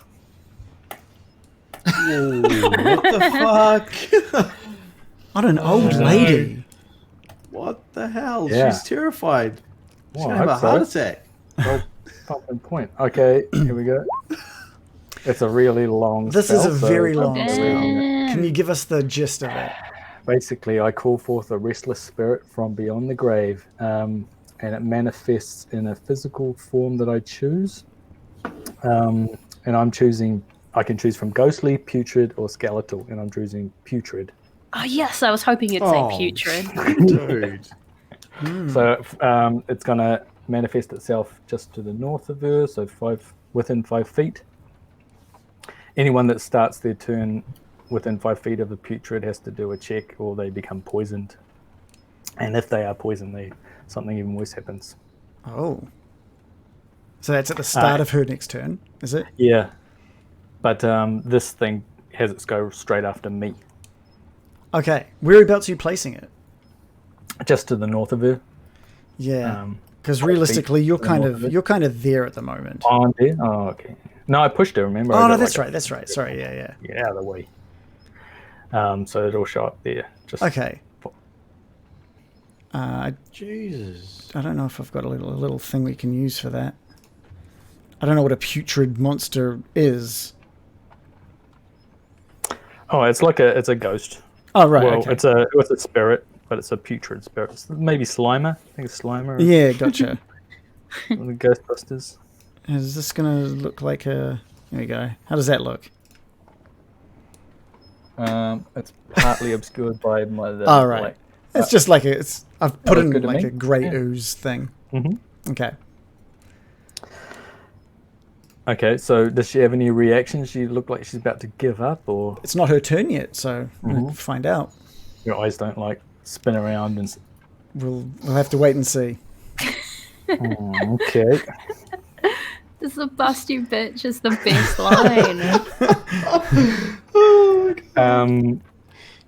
S4: What the fuck?
S3: On an old lady.
S4: The hell?
S6: Yeah.
S4: She's terrified. She's
S6: Well,
S4: gonna have
S6: I
S4: a
S6: hope
S4: heart
S6: so.
S4: attack.
S6: Well, fucking point. Okay, here we go. It's a really long
S3: This
S6: spell,
S3: is a very long
S7: Damn.
S3: spell. Can you give us the gist of it?
S6: Basically, I call forth a restless spirit from beyond the grave, and it manifests in a physical form that I choose. And I'm choosing, I can choose from ghostly, putrid, or skeletal, and I'm choosing putrid.
S7: Oh yes, I was hoping you'd
S4: Oh.
S7: say putrid.
S4: Dude.
S6: So it's going to manifest itself just to the north of her, so within 5 feet. Anyone that starts their turn within 5 feet of the putrid has to do a check, or they become poisoned. And if they are poisoned, something even worse happens.
S3: Oh. So that's at the start of her next turn, is it?
S6: Yeah, but this thing has its go straight after me,
S3: Okay. Whereabouts are you placing it?
S6: just to the north of her.
S3: Yeah. Because realistically, you're
S6: the
S3: kind
S6: north
S3: of
S6: of it.
S3: you're kind of there at the moment.
S6: On there. Oh, okay. No, I pushed her. Remember? I
S3: Oh
S6: got
S3: no,
S6: like
S3: that's
S6: a-
S3: right. That's right. Sorry. Yeah.
S6: Get out of the way. So it'll show up there. Just
S3: Okay. I
S4: Jesus.
S3: don't know if I've got a little thing we can use for that. I don't know what a putrid monster is.
S6: Oh, it's a ghost.
S3: Oh right.
S6: Well,
S3: Okay.
S6: it's a spirit, but it's a putrid spirit. It's maybe Slimer. I think it's Slimer.
S3: Yeah. Gotcha.
S6: The Ghostbusters.
S3: Is this gonna look like a? Here we go. How does that look?
S6: It's partly obscured by my.
S3: Oh right. It's just like I've put
S6: looks
S3: in
S6: good to
S3: like
S6: me.
S3: a grey
S6: Yeah.
S3: ooze thing.
S6: Mhm.
S3: Okay.
S6: Okay, so does she have any reactions? She look like she's about to give up, or
S3: It's not her turn yet, so we'll find out.
S6: your eyes don't like spin around and.
S3: We'll have to wait and see.
S6: Okay.
S7: This will bust you, bitch is the best line.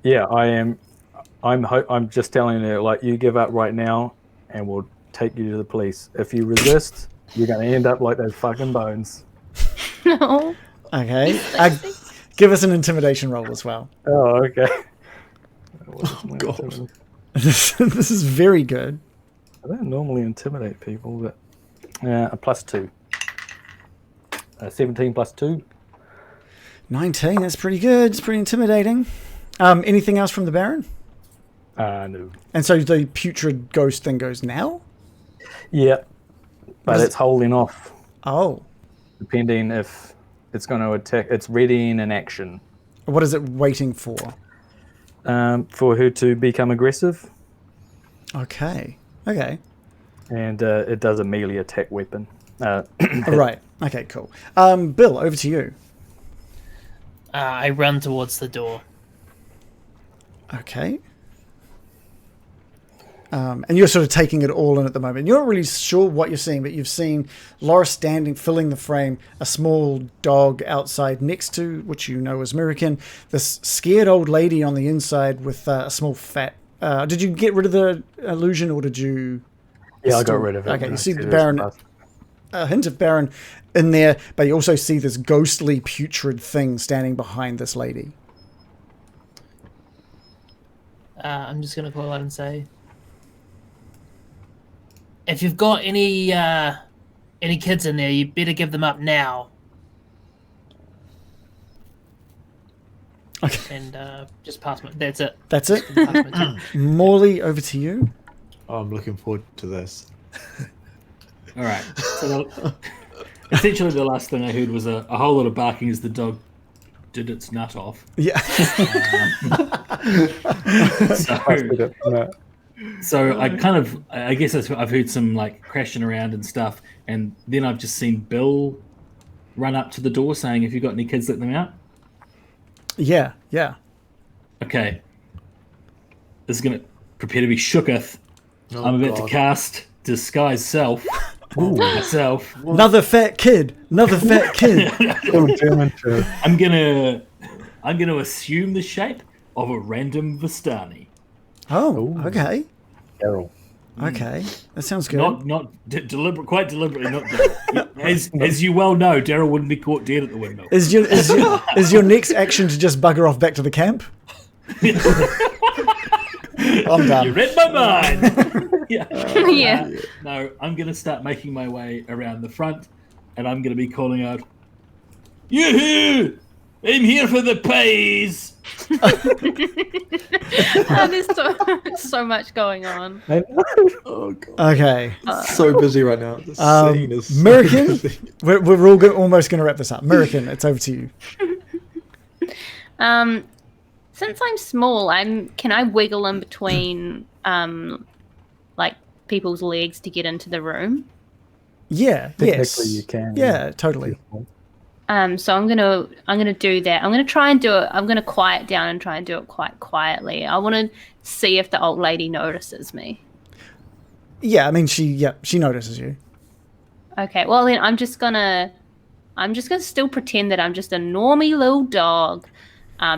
S6: Yeah, I am. I'm just telling her, like, you give up right now, and we'll take you to the police. If you resist, you're going to end up like those fucking bones.
S7: No.
S3: Okay. Give us an intimidation roll as well.
S6: Oh, okay.
S4: Oh, God.
S3: This is very good.
S6: I don't normally intimidate people, but a +2. 17 +2.
S3: 19. That's pretty good. It's pretty intimidating. Anything else from the Baron?
S6: No.
S3: And so the putrid ghost thing goes now?
S6: Yeah, but
S3: Is-
S6: it's holding off,
S3: Oh.
S6: depending if it's going to attack. It's readying an action
S3: What is it waiting for?
S6: for her to become aggressive,
S3: Okay. Okay.
S6: and it does a melee attack weapon.
S3: Right. Okay, cool. Bill, over to you.
S5: I run towards the door.
S3: Okay. And you're sort of taking it all in at the moment. You're not really sure what you're seeing, but you've seen Laura standing, filling the frame, a small dog outside next to, which you know is Mirakin, this scared old lady on the inside with a small fat... did you get rid of the illusion, or did you...
S6: Yeah, I got rid of it.
S3: Okay,
S6: when
S3: you
S6: I
S3: see
S6: said
S3: the
S6: it was
S3: Baron...
S6: plus.
S3: A hint of Baron in there, but you also see this ghostly, putrid thing standing behind this lady.
S5: I'm just gonna call out and say, if you've got any kids in there, you better give them up now.
S3: Okay.
S5: And just pass my. That's it.
S3: That's it.
S5: Pass my turn.
S3: Morley, over to you.
S4: Oh, I'm looking forward to this.
S1: All right. So essentially, the last thing I heard was a whole lot of barking as the dog did its nut off.
S3: Yeah.
S1: So I kind of, I guess I've heard some like crashing around and stuff, and then I've just seen Bill run up to the door saying, "If you got any kids, let them out."
S3: Yeah. Yeah.
S1: Okay. This is gonna prepare to be shooketh.
S4: Oh,
S1: I'm about
S4: God.
S1: to cast disguise self. Myself.
S3: Another fat kid. Another fat kid.
S1: I'm gonna assume the shape of a random Vistani.
S3: Oh, okay.
S6: Daryl.
S3: Okay. That sounds good.
S1: Not deliberate, quite deliberately not. As you well know, Daryl wouldn't be caught dead at the windmill.
S3: Is your next action to just bugger off back to the camp? I'm done.
S1: You read my mind. Yeah.
S7: Yeah.
S1: No, I'm going to start making my way around the front, and I'm going to be calling out, "Yoo-hoo! I'm here for the pies."
S7: There's so much going on.
S4: Oh god.
S3: Okay.
S4: So busy right now. The scene is so
S3: American,
S4: busy.
S3: we're all almost going to wrap this up. American, it's over to you.
S7: Since I'm small, can I wiggle in between like people's legs to get into the room?
S3: Yeah,
S6: Technically,
S3: yes.
S6: you can.
S3: Yeah, totally.
S7: So I'm gonna do that. I'm gonna try and do it. I'm gonna quiet down and try and do it quite quietly. I want to see if the old lady notices me.
S3: Yeah, I mean, she notices you.
S7: Okay, well then I'm just gonna still pretend that I'm just a normie little dog,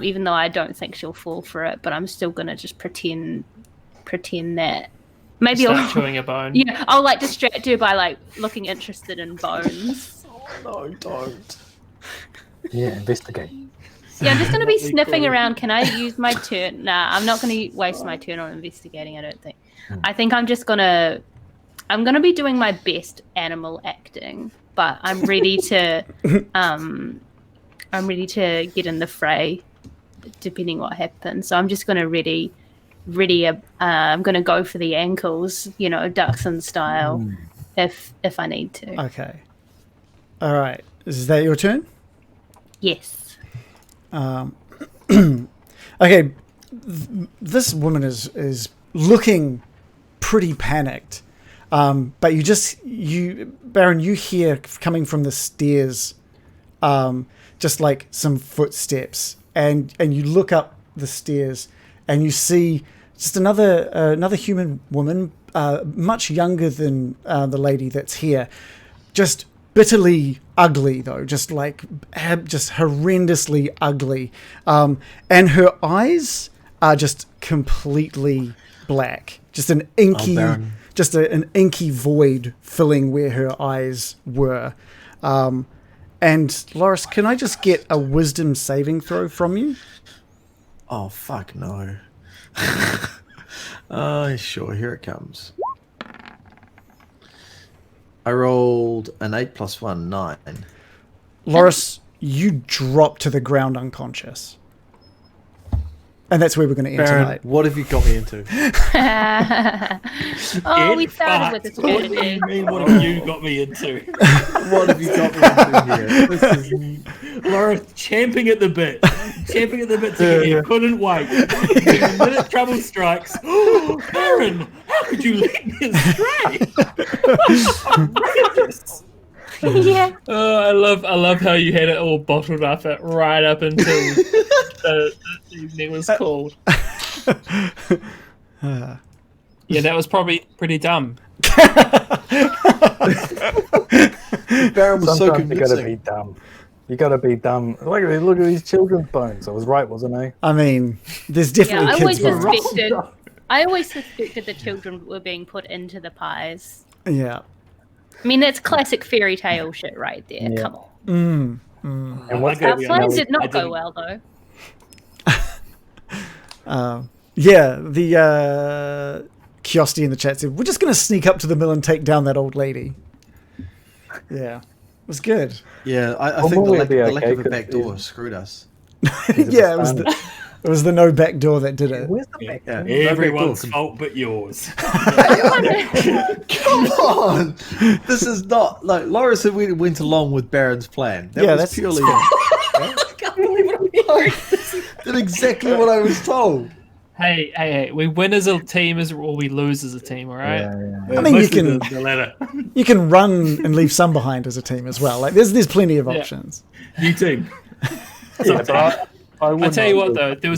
S7: even though I don't think she'll fall for it. But I'm still gonna just pretend that. Maybe
S5: Start chewing a bone.
S7: Yeah, I'll like distract her by like looking interested in bones.
S4: No, don't.
S6: Yeah, investigate.
S7: Yeah, I'm just gonna be
S1: What we
S7: sniffing
S1: call it.
S7: around. Can I use my turn? Nah, I'm not gonna waste my turn on investigating. I don't think. I think I'm gonna be doing my best animal acting, but I'm ready to get in the fray, depending what happens. So I'm just gonna I'm gonna go for the ankles, Dachshund style, if I need to.
S3: Okay. All right. Is that your turn?
S7: Yes.
S3: Okay. This woman is looking pretty panicked. But Baron, you hear coming from the stairs, just like some footsteps, and you look up the stairs and you see just another human woman, much younger than the lady that's here, just bitterly ugly though, just horrendously ugly, and her eyes are just completely black, just an inky.
S4: Baron.
S3: Just an inky void filling where her eyes were. And Loris, can I just get a wisdom saving throw from you?
S4: Oh fuck no. Sure, here it comes. I rolled an 8 + 1, 9.
S3: Loris, you drop to the ground unconscious. And that's where we're going to end
S4: Baron,
S3: tonight.
S4: what have you got me into?
S7: Oh, we
S1: Get
S7: started with
S1: fucked.
S7: this
S1: What do you
S7: strategy.
S1: mean? What have you got me into?
S4: What have you got me into here? This is
S1: Laura champing at the bit to get here. Couldn't wait. The minute trouble strikes, Baron, how could you lead me astray? Outrageous.
S7: Yeah.
S5: I love how you had it all bottled up right up until the evening was called. Yeah, that was probably pretty dumb.
S4: Baron was so
S6: Sometimes you gotta be
S4: convincing.
S6: dumb. You gotta be dumb. Look at these children's bones. I was right, wasn't I?
S3: I mean, there's
S7: Yeah,
S3: definitely
S7: I always suspected the children were being put into the pies.
S3: Yeah.
S7: I mean, that's classic fairy tale shit right there.
S6: Yeah.
S7: Come on.
S6: And what's
S1: gotta
S7: Our
S1: be
S7: plans
S1: honest,
S7: did
S1: I
S7: not go
S1: didn't-
S7: well, though.
S3: Yeah, the Kiosty in the chat said, we're just going to sneak up to the mill and take down that old lady. Yeah, it was good.
S4: Yeah, I
S6: Well,
S4: think the
S6: we'll
S4: lack,
S6: be
S4: the
S6: okay,
S4: lack of a
S6: 'cause
S4: back door screwed us.
S3: Yeah, it was the no back door that did it.
S6: Where's the back?
S4: Yeah,
S1: Everyone's
S4: no back door.
S1: fault but yours.
S4: Come on! This is not like Laura said. We went along with Baron's plan. That
S3: Yeah,
S4: was
S3: that's
S4: purely.
S1: I can't believe what I'm hearing.
S4: Did exactly what I was told.
S5: Hey, we win as a team or we lose as a team, all right?
S3: I mean, you
S1: Mostly
S3: can-
S1: the latter.
S3: You can run and leave some behind as a team as well. Like there's plenty of
S5: Yeah.
S3: options.
S1: You team.
S6: Yeah, but
S5: I tell you what, though,
S6: there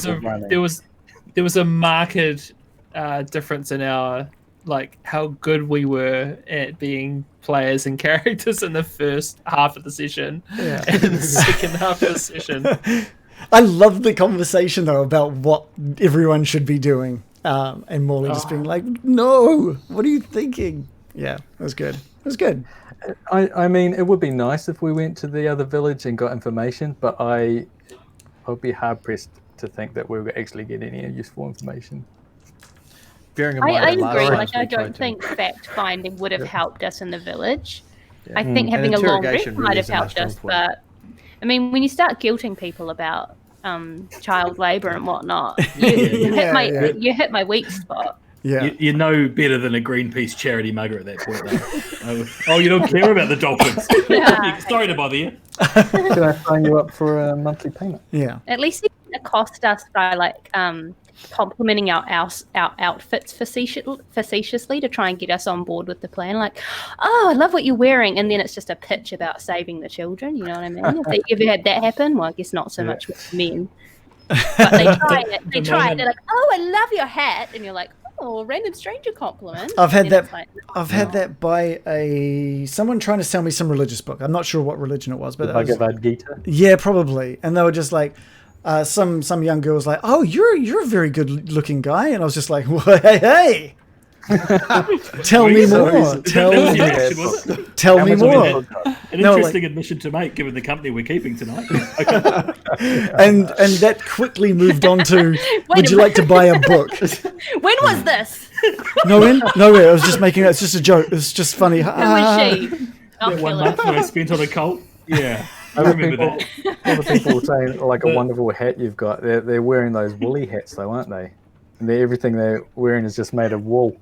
S5: was a marked difference in our how good we were at being players and characters in the first half of the session,
S3: Yeah.
S5: and in the second half of the session.
S3: I love the conversation though about what everyone should be doing, and Morley just being like, "No, what are you thinking?" Yeah, it was good. It was good.
S6: I mean, it would be nice if we went to the other village and got information, but I would be hard pressed to think that we would actually get any useful information.
S4: bearing in mind
S7: I
S4: that last
S7: agree.
S4: time
S7: Like, I
S4: we tried
S7: don't
S4: to-
S7: think fact finding would have helped us in the village.
S4: Yeah.
S7: I think having a long rest
S4: interrogation
S7: might
S4: really
S7: have
S4: isn't our
S7: helped
S4: strong
S7: us,
S4: point.
S7: but I mean, when you start guilting people about child labor and whatnot, you hit my weak spot.
S3: Yeah.
S1: You know better than a Greenpeace charity mugger at that point, though. Oh, you don't care about the dolphins. Sorry to bother you.
S6: Can I sign you up for a monthly payment?
S3: Yeah.
S7: At least it didn't cost us by like complimenting our outfits facetiously to try and get us on board with the plan. Like, oh, I love what you're wearing, and then it's just a pitch about saving the children. You know what I mean? Have they ever had that happen? Well, I guess not so much with men. But they try it. They try it. They're like, oh, I love your hat, and you're like, oh, random stranger compliment.
S3: I've had
S7: And then
S3: that.
S7: it's like,
S3: I've had that by someone trying to sell me some religious book. I'm not sure what religion it was, but
S6: The
S3: it was,
S6: Bhagavad Gita.
S3: yeah, probably. And they were just like, some young girl was like, "Oh, you're a very good looking guy," and I was just like, well, "Hey, tell me more. Tell
S1: That was
S3: me,
S1: your reaction, was it?
S3: tell me
S6: Amazon
S3: more."
S6: podcast.
S1: An
S3: No,
S1: interesting admission to make, given the company we're keeping tonight. Okay.
S3: And that quickly moved on to, would
S7: a
S3: you like to buy a book?
S7: when was this?
S3: No, I was just making it. It's just a joke. It's just funny.
S7: Who is she? I'll
S1: That one
S7: kill her.
S1: month that I spent on a cult. Yeah, I
S6: Other
S1: remember
S6: people,
S1: that.
S6: other people saying like a wonderful hat you've got. They're wearing those woolly hats though, aren't they? And everything they're wearing is just made of wool.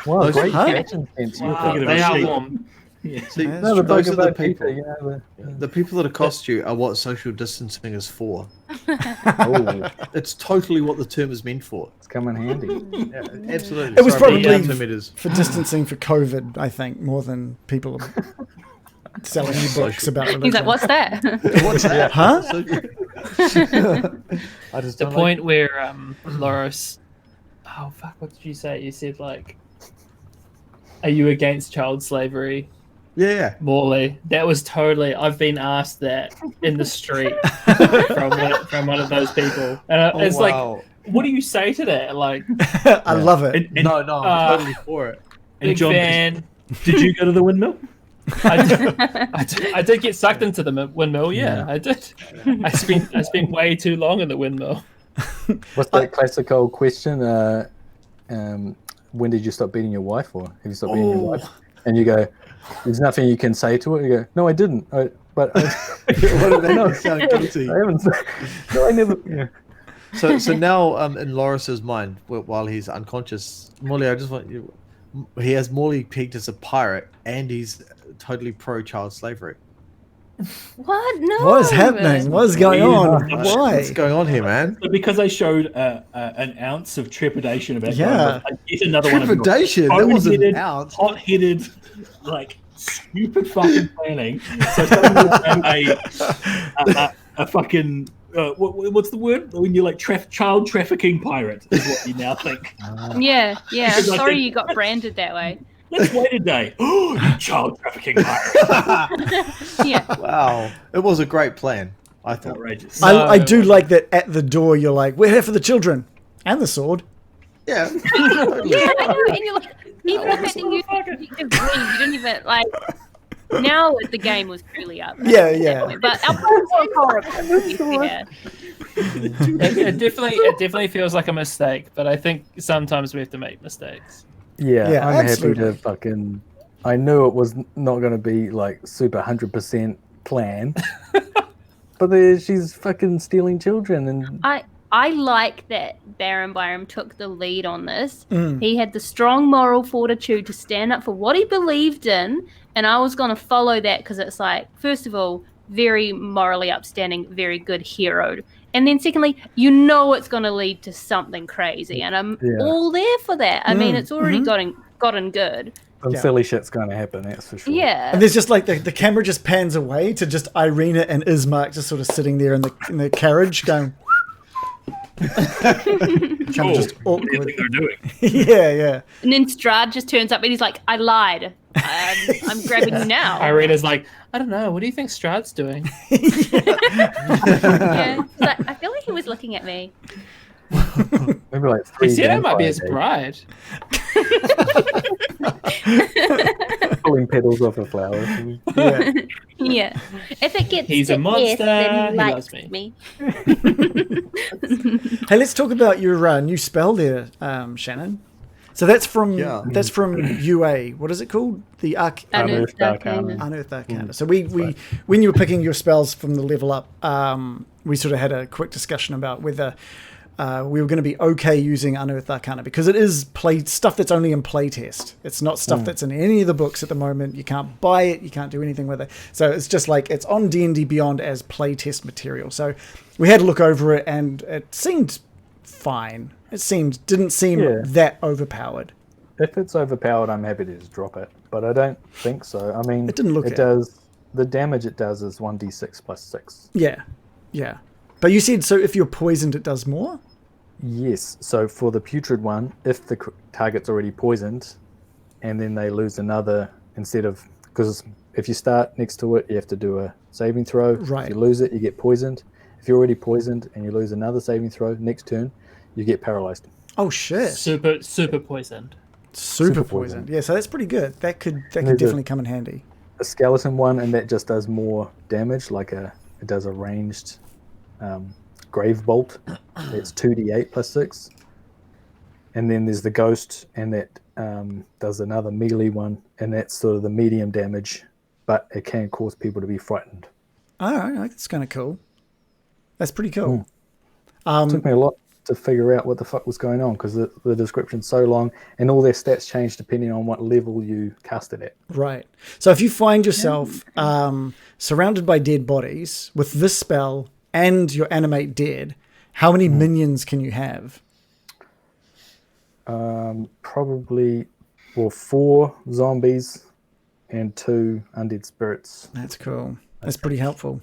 S6: Wow,
S4: Those
S6: great
S3: huh?
S6: fashion sense. you've got.
S1: Thinking of
S5: They
S1: a
S5: are
S1: sheep.
S5: warm.
S1: Yeah.
S4: See,
S3: That's
S6: No, the
S4: those are the
S6: Bhagavad
S4: people.
S6: Gita, you know,
S4: The people that accost you are what social distancing is for.
S6: oh,
S4: It's totally what the term is meant for.
S6: it's come in handy.
S4: Yeah, absolutely.
S3: It was
S4: Sorry about
S3: probably
S4: the meters.
S3: for distancing for COVID, I think, more than people selling you books about religion.
S7: He's like, what's that?
S4: What's that?
S3: Huh?
S4: I just
S5: The
S4: don't
S5: point where Loris, oh fuck, what did you say? You said like, are you against child slavery?
S4: Yeah.
S5: Morley, that was totally. I've been asked that in the street from one of those people, and it's like, what do you say to that? Like,
S3: I love it.
S1: And,
S4: No, I'm totally for it.
S1: and
S5: big
S1: John,
S5: fan.
S1: did you go to the windmill?
S5: I did get sucked into the windmill. Yeah, I did. I spent way too long in the windmill.
S6: What's that classic old question? When did you stop beating your wife, or have you stopped beating your wife? And you go, "There's nothing you can say to it." You go, "No, I didn't." But
S4: What did they not sound guilty?
S6: I haven't. No, I never. Yeah.
S4: So now, in Loris's mind, while he's unconscious, Morley, I just want you. He has Morley pegged as a pirate, and he's totally pro child slavery.
S7: What? No.
S3: What is happening? What is going on?
S4: What's
S3: Why?
S4: going on here, man?
S1: But because I showed an ounce of trepidation about
S3: Yeah.
S1: going, I get another one of your
S4: Trepidation? That wasn't an
S1: hot-headed-
S4: ounce.
S1: hot-headed, like stupid fucking planning. So suddenly a fucking what's the word when you're like child trafficking pirate is what you now think.
S7: Yeah.
S1: Because I
S7: Sorry
S1: think-
S7: you got branded that way.
S1: Let's wait a day. Oh, you child trafficking pirate!
S7: Yeah.
S4: Wow, it was a great plan. I thought.
S1: Outrageous.
S3: I do like that at the door you're like, we're here for the children and the sword.
S4: Yeah.
S7: Yeah, I know. And you're like, even the fact that you didn't even like. Now the game was truly up.
S3: Yeah.
S7: But our plans were horrible. Yeah.
S5: It definitely feels like a mistake, but I think sometimes we have to make mistakes.
S6: Yeah,
S3: Yeah,
S6: I'm
S3: absolutely.
S6: happy to fucking. I knew it was not going to be like super 100% plan, but she's fucking stealing children, and
S7: I like that Baron Byram took the lead on this.
S3: Mm.
S7: He had the strong moral fortitude to stand up for what he believed in, and I was going to follow that because it's like, first of all, very morally upstanding, very good hero. And then secondly, you know it's going to lead to something crazy, and I'm all there for that. I mean, it's already gotten good.
S6: some
S3: Yeah.
S6: silly shit's going to happen. That's for sure.
S7: Yeah.
S3: And there's just like the camera just pans away to just Irina and Ismark just sort of sitting there in the carriage going. Kind of just
S1: What do you
S3: awkward.
S1: think they're doing?
S3: Yeah.
S7: And then Strahd just turns up and he's like, I lied. I'm grabbing you now.
S5: Irina's like, I don't know. What do you think Strahd's doing?
S7: Yeah. He's like, I feel like he was looking at me.
S6: Maybe like
S5: He
S6: 3
S5: said I might be his
S6: vampire days.
S5: bride.
S6: Pulling petals off a flower.
S3: Yeah.
S8: Yeah. If it gets
S5: He's
S8: to
S5: a monster.
S8: then he
S5: He
S8: likes
S5: loves
S8: me.
S3: Hey, let's talk about your new spell there, Shannon. So that's from UA. What is it called? The
S8: Unearthed
S6: Arcana.
S3: Unearthed Arcana. So we when you were picking your spells from the level up, we sort of had a quick discussion about whether we were going to be okay using Unearthed Arcana because it is stuff that's only in playtest. It's not stuff that's in any of the books at the moment. You can't buy it. You can't do anything with it. So it's just like it's on D&D Beyond as playtest material. So we had to look over it, and it seemed fine. It didn't seem that overpowered.
S6: If it's overpowered, I'm happy to just drop it. But I don't think so. I mean,
S3: It didn't look
S6: it does. The damage it does is 1d6 plus 6.
S3: Yeah. But you said, so if you're poisoned, it does more?
S6: Yes. So for the putrid one, if the target's already poisoned, and then they lose another, because if you start next to it, you have to do a saving throw.
S3: Right.
S6: If you lose it, you get poisoned. If you're already poisoned and you lose another saving throw next turn, you get paralyzed.
S3: Oh, shit.
S5: Super poisoned.
S3: Super poisoned. Yeah, so that's pretty good. That could definitely come in handy.
S6: A skeleton one, and that just does more damage, it does a ranged grave bolt. It's 2d8 plus 6. And then there's the ghost, and that does another melee one, and that's sort of the medium damage, but it can cause people to be frightened.
S3: All right, that's kind of cool. That's pretty cool.
S6: It took me a lot to figure out what the fuck was going on because the description's so long, and all their stats change depending on what level you cast it at.
S3: Right. So if you find yourself surrounded by dead bodies with this spell and your animate dead, how many minions can you have?
S6: Probably 4 zombies and 2 undead spirits.
S3: That's cool. That's pretty helpful.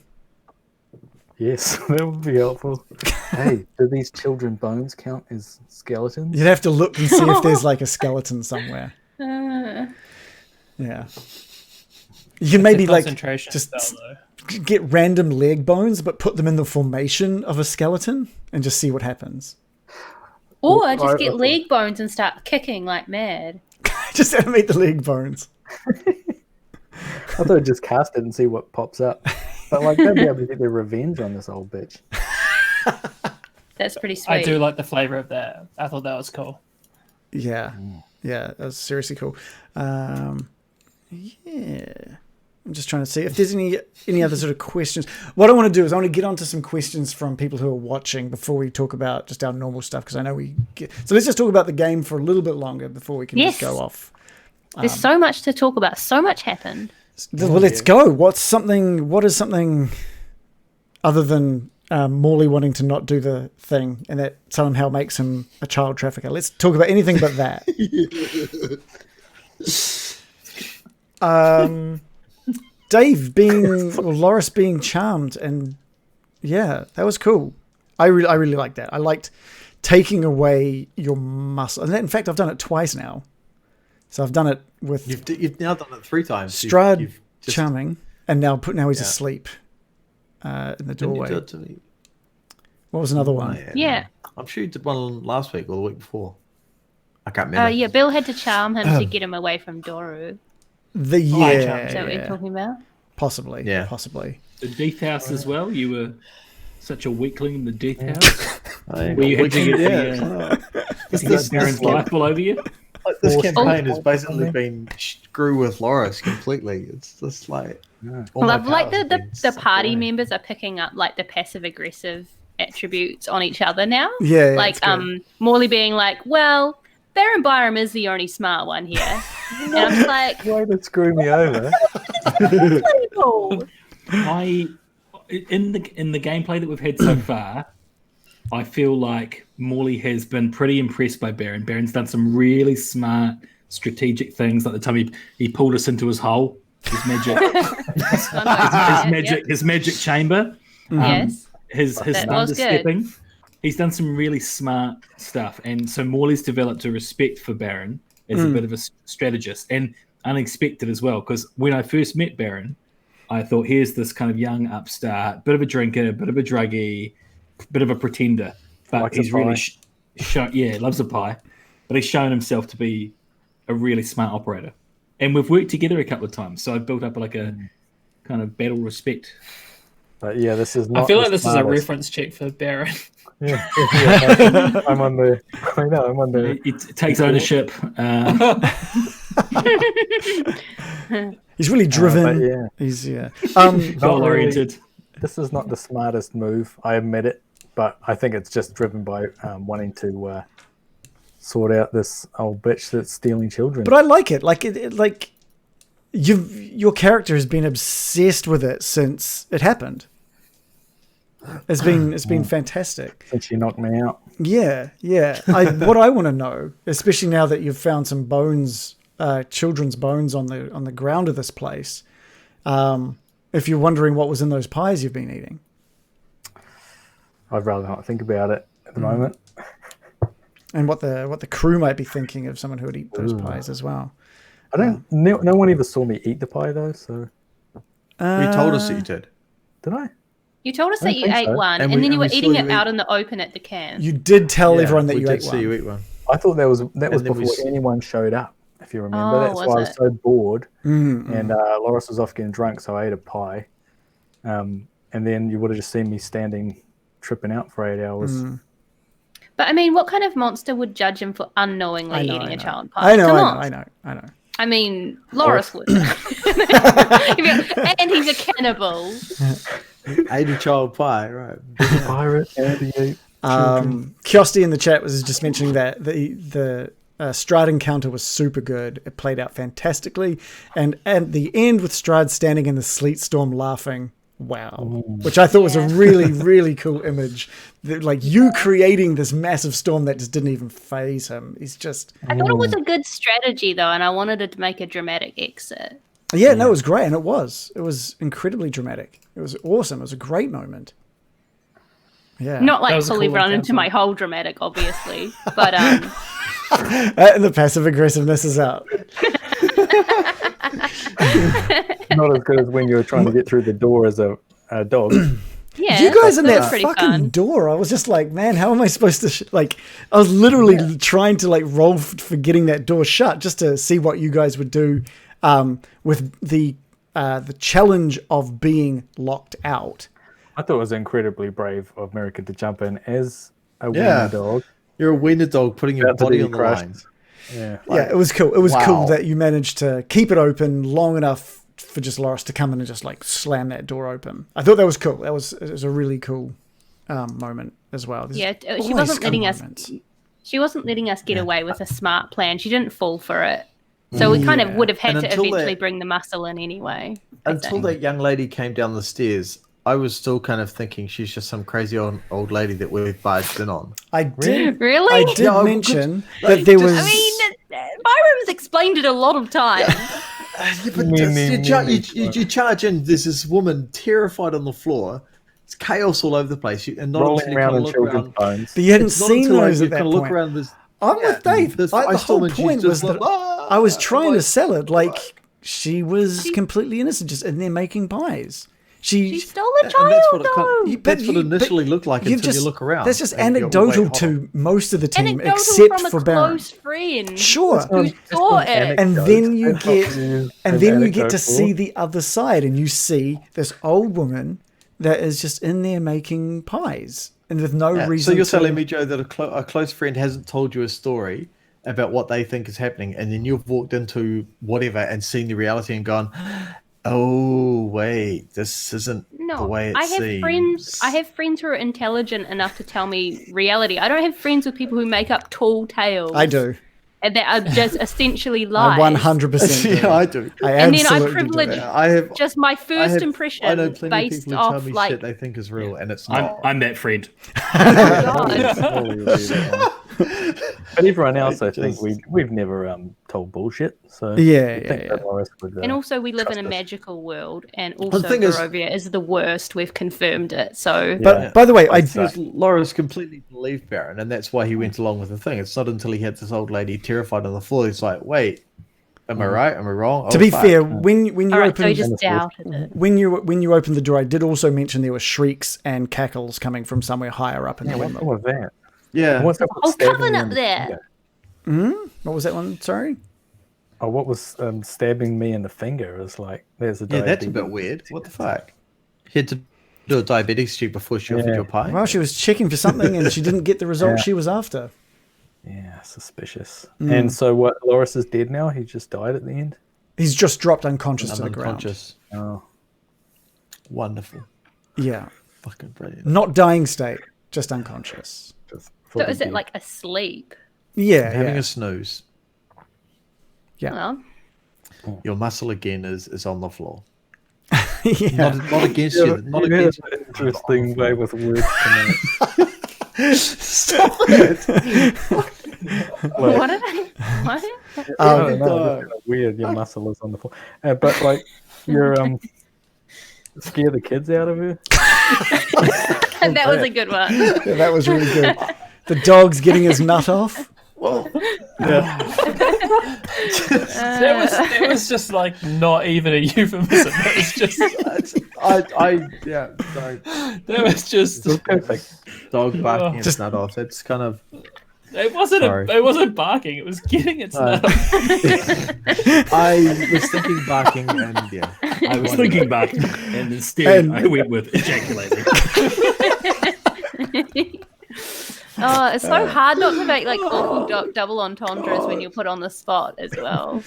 S6: Yes, that would be helpful. Hey, do these children bones count as skeletons?
S3: You'd have to look and see if there's like a skeleton somewhere. Yeah. You can maybe like just get random leg bones, but put them in the formation of a skeleton and just see what happens.
S8: Or just get leg bones and start kicking like mad.
S3: Just animate the leg bones.
S6: I thought I'd just cast it and see what pops up. But like they'll be able to get their revenge on this old bitch.
S8: That's pretty sweet.
S5: I do like the flavor of that. I thought that was cool.
S3: Yeah. Yeah, that was seriously cool. Yeah. I'm just trying to see if there's any other sort of questions. What I want to do is I want to get onto some questions from people who are watching before we talk about just our normal stuff, because I know so let's just talk about the game for a little bit longer before we can just go off.
S8: There's so much to talk about. So much happened.
S3: Well, let's go. What is something other than Morley wanting to not do the thing and that somehow makes him a child trafficker? Let's talk about anything but that. Loris being charmed, and yeah, that was cool. I really liked that. I liked taking away your muscle. And in fact, I've done it twice now. So I've done it with
S4: You've now done it 3 times.
S3: Strahd
S4: You've just,
S3: charming, and now he's asleep in the doorway.
S4: Didn't you do it to me?
S3: What was another one?
S8: Yeah.
S4: I'm sure you did one last week or the week before. I can't remember.
S8: Yeah, Bill had to charm him to get him away from Doru.
S5: charmed
S8: Is that what you're talking about?
S3: Possibly.
S4: Yeah.
S3: Possibly.
S1: The Death House as well. You were such a weakling in the Death House.
S4: I
S1: Where you had to get
S4: This
S1: Baron's life all over you.
S4: This campaign has basically been screw with Loris completely. It's just like all my
S8: Love like
S4: powers have been
S8: the party
S4: sucked away.
S8: members are picking up like the passive aggressive attributes on each other now.
S3: Yeah.
S8: Like Morley being like, well, Baron Byram is the only smart one here. And I'm just like,
S6: Way to screw me over.
S8: people.
S1: In the gameplay that we've had so far, I feel like Morley has been pretty impressed by Baron. Baron's done some really smart, strategic things, like the time he pulled us into his hole, his magic chamber.
S8: Yes.
S1: His thunderstepping. He's done some really smart stuff, and so Morley's developed a respect for Baron as a bit of a strategist, and unexpected as well. Because when I first met Baron, I thought, here's this kind of young upstart, bit of a drinker, bit of a druggie, bit of a pretender. but
S6: Likes a
S1: he's really
S6: pie.
S1: loves a pie, but he's shown himself to be a really smart operator, and we've worked together a couple of times, so I've built up like a kind of battle respect.
S6: But yeah, this is not.
S5: I feel like
S6: the
S5: this is a
S6: smartest.
S5: reference check for Baron.
S6: Yeah, I'm on the. I know I'm on the.
S1: It takes ownership.
S3: He's really driven.
S6: but yeah.
S3: He's
S1: Goal oriented.
S6: This is not the smartest move. I admit it, but I think it's just driven by wanting to sort out this old bitch that's stealing children.
S3: But I like it. Like your character has been obsessed with it since it happened. It's been fantastic.
S6: Since you knocked me out.
S3: Yeah. What I want to know, especially now that you've found some bones, children's bones on the ground of this place, if you're wondering what was in those pies you've been eating.
S6: I'd rather not think about it at the moment.
S3: And what the crew might be thinking of someone who would eat those pies as well.
S6: I don't. No one ever saw me eat the pie though. So
S4: You told us that you did.
S6: did I?
S7: You told us that you
S6: think
S7: ate
S6: so.
S7: one,
S4: And
S7: and,
S4: we-
S7: then you were
S4: and we
S7: eating
S4: saw
S7: it
S4: you
S7: out
S4: eat-
S7: in the open at the can.
S3: You did tell everyone that
S4: we
S3: you
S4: did
S3: ate
S4: see
S3: one.
S4: you eat one.
S6: I thought that was
S4: then
S6: before
S4: we s-
S6: anyone showed up. If you remember,
S7: Oh,
S6: that's
S7: was
S6: why I was
S7: it?
S6: so bored.
S3: Mm-hmm.
S6: And Loris was off getting drunk, so I ate a pie. And then you would have just seen me standing, tripping out for 8 hours.
S7: But I mean, what kind of monster would judge him for unknowingly
S3: I know,
S7: eating
S3: I
S7: a
S3: know.
S7: child pie?
S3: I know,
S7: Come
S3: I
S7: on.
S3: know.
S7: I mean, Loris would. And he's a cannibal.
S4: Ate a child pie, right?
S6: Pirate and he ate children.
S3: Kiosty in the chat was just mentioning that the Strahd encounter was super good. It played out fantastically, and at the end with Strahd standing in the sleet storm laughing. Wow, which I thought was a really, really cool image. Like you creating this massive storm that just didn't even phase him. He's just
S7: I thought it was a good strategy, though, and I wanted it to make a dramatic exit.
S3: yeah, no, it was great, and it was incredibly dramatic. It was awesome. It was a great moment. Yeah,
S7: Not
S5: That
S7: like
S5: was a
S7: fully
S5: cool
S7: run into
S5: encounter.
S7: my whole dramatic, obviously, but
S3: and the passive aggressiveness is out.
S6: Not as good as when you were trying to get through the door as a dog.
S7: yeah,
S3: You guys in
S7: that
S3: that
S7: was pretty
S3: fucking
S7: fun.
S3: door, I was just like, man, how am I supposed to like I was literally trying to like roll for getting that door shut just to see what you guys would do with the challenge of being locked out.
S6: I thought it was incredibly brave of America to jump in as a
S4: Yeah.
S6: wiener dog.
S4: You're a wiener dog putting your
S6: About to
S4: body
S6: be
S4: on the
S6: crushed.
S4: line.
S6: Yeah.
S3: Yeah, it was cool. It was cool
S4: wow.
S3: that you managed to keep it open long enough for just Loris to come in and just like slam that door open. I thought that was cool. It was a really cool moment as well. There's
S7: Yeah,
S3: always
S7: she wasn't
S3: cool
S7: letting us.
S3: moments.
S7: She wasn't letting us get away with a smart plan. She didn't fall for it, so we kind of would have had
S4: And
S7: to
S4: until
S7: eventually
S4: that-
S7: bring the muscle in anyway. I
S4: Until
S7: think.
S4: that young lady came down the stairs, I was still kind of thinking she's just some crazy old lady that we've barged in on.
S3: I did.
S7: Really?
S3: I did
S4: Yeah, I
S3: mention
S4: could-
S3: that there was.
S7: I mean, Byram's explained it a lot of times.
S4: Yeah, but you charge in. There's this woman terrified on the floor. It's chaos all over the place. And not
S6: Rolling
S4: until you
S6: around
S4: kind
S6: in
S4: of look
S6: children's
S4: around.
S6: bones.
S3: But you hadn't
S4: It's not
S3: seen
S4: until
S3: those
S4: you
S3: at that
S4: kind of look
S3: point.
S4: around this.
S3: I'm with Dave.
S4: this
S3: The
S4: firestorm
S3: whole
S4: and she's
S3: point was
S4: just
S3: that
S4: like,
S3: I was
S4: I'm
S3: trying to
S4: like,
S3: sell it like she was completely innocent, just in there making pies.
S7: She stole a
S4: And
S7: child,
S4: that's what it
S7: though.
S4: kind that's what it initially looked like
S3: you've
S4: until you look around.
S3: That's just
S4: and you go,
S3: anecdotal
S4: wait, hold on.
S3: to most of the team,
S7: Anecdotal
S3: except
S7: from a
S3: for Baron.
S7: close friend.
S3: Sure.
S7: Who saw it.
S3: And then you
S6: It's not
S3: get,
S6: used
S3: and
S6: as
S3: then you get to
S6: anecdotal.
S3: see the other side, and you see this old woman that is just in there making pies, and with no
S4: Yeah,
S3: reason.
S4: so you're
S3: to-
S4: telling me, Joe, that a close friend hasn't told you a story about what they think is happening, and then you've walked into whatever and seen the reality and gone, "Oh, wait, this isn't the
S7: No,
S4: way it
S7: I have
S4: seems."
S7: friends. I have friends who are intelligent enough to tell me reality. I don't have friends with people who make up tall tales.
S3: I do.
S7: And that are just essentially
S3: I
S7: lies.
S3: 100%.
S4: Yeah, I do.
S3: I
S7: And then I
S3: absolutely do.
S7: privilege-
S4: I have.
S7: Just my
S4: I
S7: first
S4: have.
S7: impression
S4: I know plenty of
S7: based
S4: people who tell
S7: off
S4: me
S7: like
S4: shit they think is real, and it's not.
S1: I'm that friend.
S7: God.
S6: But everyone else, I
S4: just-
S6: think we've never told bullshit. So
S3: Yeah,
S6: you'd think
S3: yeah,
S6: that Loris would,
S7: And also, we live in a
S6: trust us.
S7: magical world, and also
S4: thing is-
S7: Barovia is the worst. We've confirmed it. So
S3: But by the way, I
S4: Because Loris completely believed Baron, and that's why he went along with the thing. It's not until he had this old lady terrified on the floor, he's like, "Wait, am I right? Am I wrong?"
S3: to
S4: Oh,
S3: be
S4: fuck.
S3: fair, when you
S7: all right, so he
S3: opened
S7: just doubted it.
S3: when you opened the door, I did also mention there were shrieks and cackles coming from somewhere higher up in the
S6: What's
S3: room.
S6: wrong with that?
S4: Yeah.
S6: What's that
S7: whole
S6: stabbing
S7: coven
S6: me
S7: up
S6: in the
S7: there.
S6: finger?
S3: What was that one? Sorry.
S6: Oh, what was stabbing me in the finger? It was like, there's a
S4: Yeah, that's a
S6: diabetes.
S4: bit weird. What the fuck? He had to do a diabetes check before she offered
S6: Yeah.
S4: your pie?
S3: Well, she was checking for something and she didn't get the result
S6: Yeah.
S3: she was after.
S6: Yeah, suspicious. And so what? Loris is dead now. He just died at the end.
S3: He's just dropped unconscious
S4: I'm
S3: to the ground.
S4: unconscious.
S6: Oh,
S4: Wonderful.
S3: Yeah,
S4: Fucking brilliant.
S3: not dying state, just unconscious.
S6: just
S7: So
S6: fully
S7: is it
S6: dead.
S7: like asleep?
S3: Yeah,
S4: Having
S3: yeah.
S4: a snooze.
S3: Yeah.
S7: Well,
S4: Your muscle again is on the floor.
S3: Yeah.
S4: Not against you. Not
S6: You
S4: against
S6: have an interesting way with words to
S4: Stop it.
S7: what did I? What?
S6: Oh, no, that's weird. Your muscle is on the floor, but like you're scare the kids out of her.
S7: That was a good one.
S3: Yeah, that was really good. The dog's getting his nut off.
S4: Well,
S5: That was just like not even a euphemism. That was just that was just
S6: Perfect.
S4: dog barking
S3: Just-
S4: its nut off. It's kind of.
S5: it wasn't barking, it was getting its nut off.
S4: I was thinking barking, and yeah,
S1: I was thinking back, and instead I went with ejaculating.
S7: Oh, it's so hard not to make like awful double entendres when you're put on the spot as well.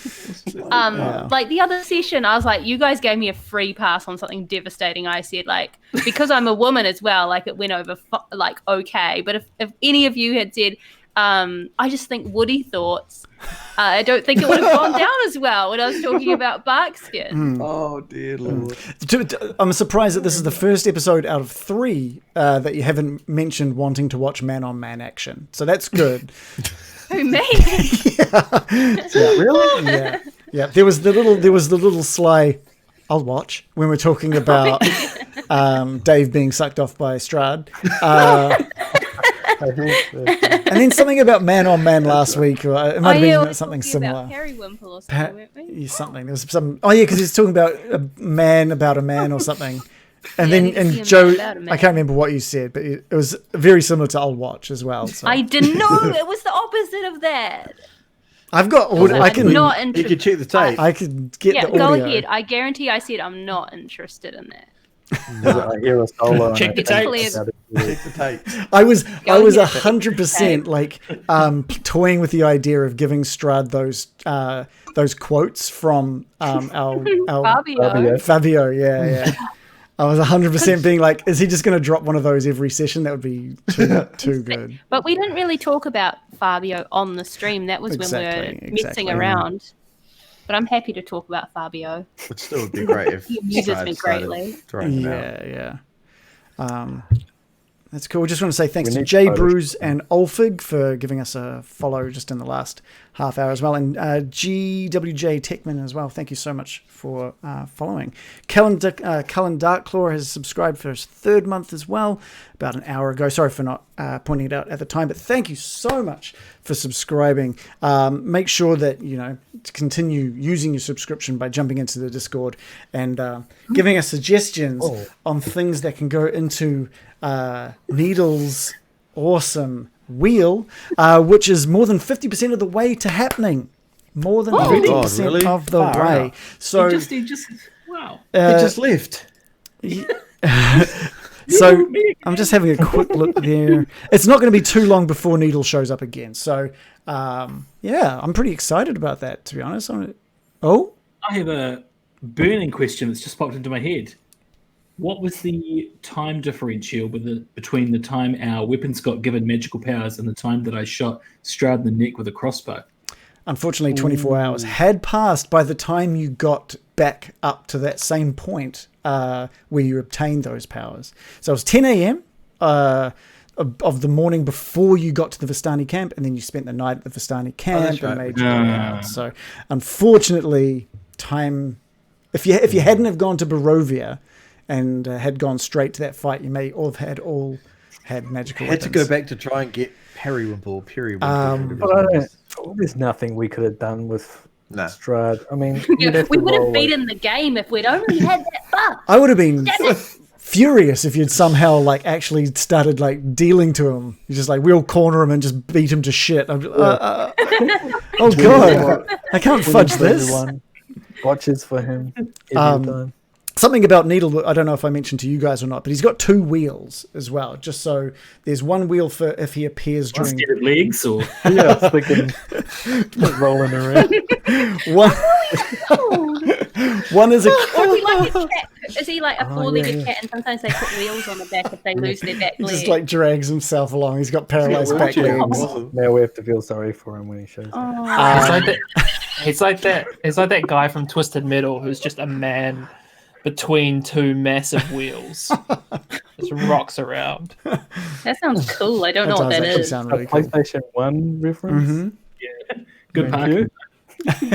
S7: Like the other session, I was like, you guys gave me a free pass on something devastating. I said like, because I'm a woman as well, like it went over like okay. But if any of you had said, I just think Woody thoughts, I don't think it would have gone down as well when I was talking about Barkskin.
S4: Oh dear lord!
S3: I'm surprised that this is the first episode out of 3 that you haven't mentioned wanting to watch man-on-man action. So that's good.
S7: Who me?
S3: Really? Yeah. Yeah. There was the little sly. I'll watch when we're talking about Dave being sucked off by Strahd. And then something about man on man last week, or it might have been something similar.
S7: About Periwinkle or something, weren't we?
S3: Something. There was some. Oh yeah, because he's talking about a man or something. And
S7: Yeah,
S3: then
S7: he's a
S3: Joe,
S7: man about a man.
S3: I can't remember what you said, but it was very similar to I'll watch as well. So
S7: I didn't know it was the opposite of that.
S3: I've got audio. I
S7: I'm
S3: can.
S7: not
S4: You
S7: interested.
S4: can check the tape.
S3: I could get
S7: Yeah,
S3: the
S7: go
S3: audio.
S7: ahead. I guarantee I said I'm not interested in that.
S6: I hear a solo. and
S1: Check
S6: I
S1: the
S6: think
S1: tapes.
S6: about it.
S4: Check the tape.
S3: I was
S7: ahead.
S3: 100% like toying with the idea of giving Strahd those quotes from our
S7: Fabio.
S3: Fabio. Yeah. I was 100% being like, is he just going to drop one of those every session? That would be too good.
S7: But we didn't really talk about Fabio on the stream. That was when we
S3: Exactly.
S7: were messing around. But I'm happy to talk about Fabio.
S4: It still would be great if
S7: He amuses
S4: Strahd
S7: me
S4: started
S7: greatly.
S4: throwing them out.
S3: Yeah. That's cool. Just want to say thanks
S6: We
S3: to
S6: need
S3: Jay
S6: photos.
S3: Bruce and Olfig for giving us a follow just in the last half hour as well. And GWJ Techman as well. Thank you so much for following. Cullen Darkclaw has subscribed for his 3rd month as well, about an hour ago. Sorry for not pointing it out at the time, but thank you so much for subscribing. Make sure that, to continue using your subscription by jumping into the Discord and giving us suggestions on things that can go into Needle's awesome wheel, which is more than 50% of the way to happening. More than 50%
S4: God, really?
S3: of the
S4: Far
S3: way.
S4: out.
S3: So
S1: He just wow.
S4: He just left.
S3: So I'm just having a quick look there. It's not going to be too long before Needle shows up again. So yeah, I'm pretty excited about that, to be honest.
S1: I have a burning question that's just popped into my head. What was the time differential between the time our weapons got given magical powers and the time that I shot Strahd in the neck with a crossbow?
S3: Unfortunately, 24 hours had passed by the time you got back up to that same point where you obtained those powers. So it was 10 a.m. Of the morning before you got to the Vistani camp, and then you spent the night at the Vistani camp
S4: that's
S3: and
S4: right.
S3: made your way out. So unfortunately, time... If you hadn't have gone to Barovia and had gone straight to that fight, you may all have had magical
S4: Had to
S3: weapons.
S4: go back to try and get Periwinkle.
S6: But there's nothing we could have done with
S4: No.
S6: Strahd. I mean,
S7: Yeah, we would have beaten the game if we'd only had that buff.
S3: I would have been furious if you'd somehow like actually started like dealing to him. You just like we'll corner him and just beat him to shit. I'm just, oh god, I can't fudge this.
S6: Everyone watches for him every time.
S3: Something about Needle, I don't know if I mentioned to you guys or not, but he's got 2 wheels as well. Just so there's one wheel for if he appears during.
S1: Instead of legs, or
S6: Yeah, I was thinking rolling around.
S3: One is a.
S7: Or is he like a cat? Is he like a four-legged cat? And sometimes they put wheels on the back if they lose their back
S3: He
S7: leg.
S3: just like drags himself along. He's got paralyzed back legs.
S6: Now we have to feel sorry for him when he shows up.
S5: It's like that guy from Twisted Metal who's just a man between 2 massive wheels. Just rocks around.
S7: That sounds cool. I don't know what
S3: does
S7: that
S3: actually
S7: is.
S3: sound
S6: A
S3: really cool.
S6: PlayStation 1 reference.
S3: Mm-hmm.
S1: good
S6: Thank
S1: park.
S6: you.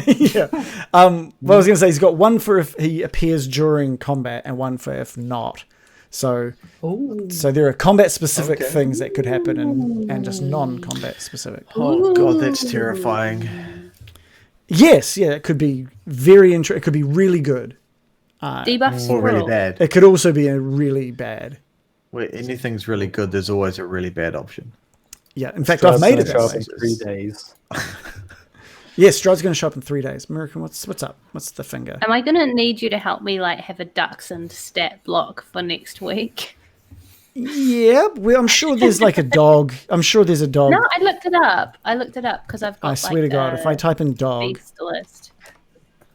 S3: Yeah. What I was going to say, he's got one for if he appears during combat and one for if not. So there are combat specific things that could happen and just non-combat specific.
S4: Oh god, that's terrifying.
S3: Yes, yeah, it could be very interesting. It could be really good.
S7: Debuff
S4: Or really
S7: squirrel.
S4: bad.
S3: It could also be a really bad.
S4: Where anything's really good, there's always a really bad option.
S3: Yeah, in fact,
S6: So
S3: I've
S6: it's
S3: made
S6: gonna
S3: it
S6: show
S3: that
S6: up
S3: way.
S6: in 3 days.
S3: Yes, Strahd's going to show up in 3 days. American, what's up? What's the finger?
S7: Am I gonna need you to help me like have a Dachshund stat block for next week?
S3: Yeah, I'm sure there's like a dog. I'm sure there's a dog.
S7: No, I looked it up. Because I've got.
S3: I swear to God, if I type in dog.
S7: beast list.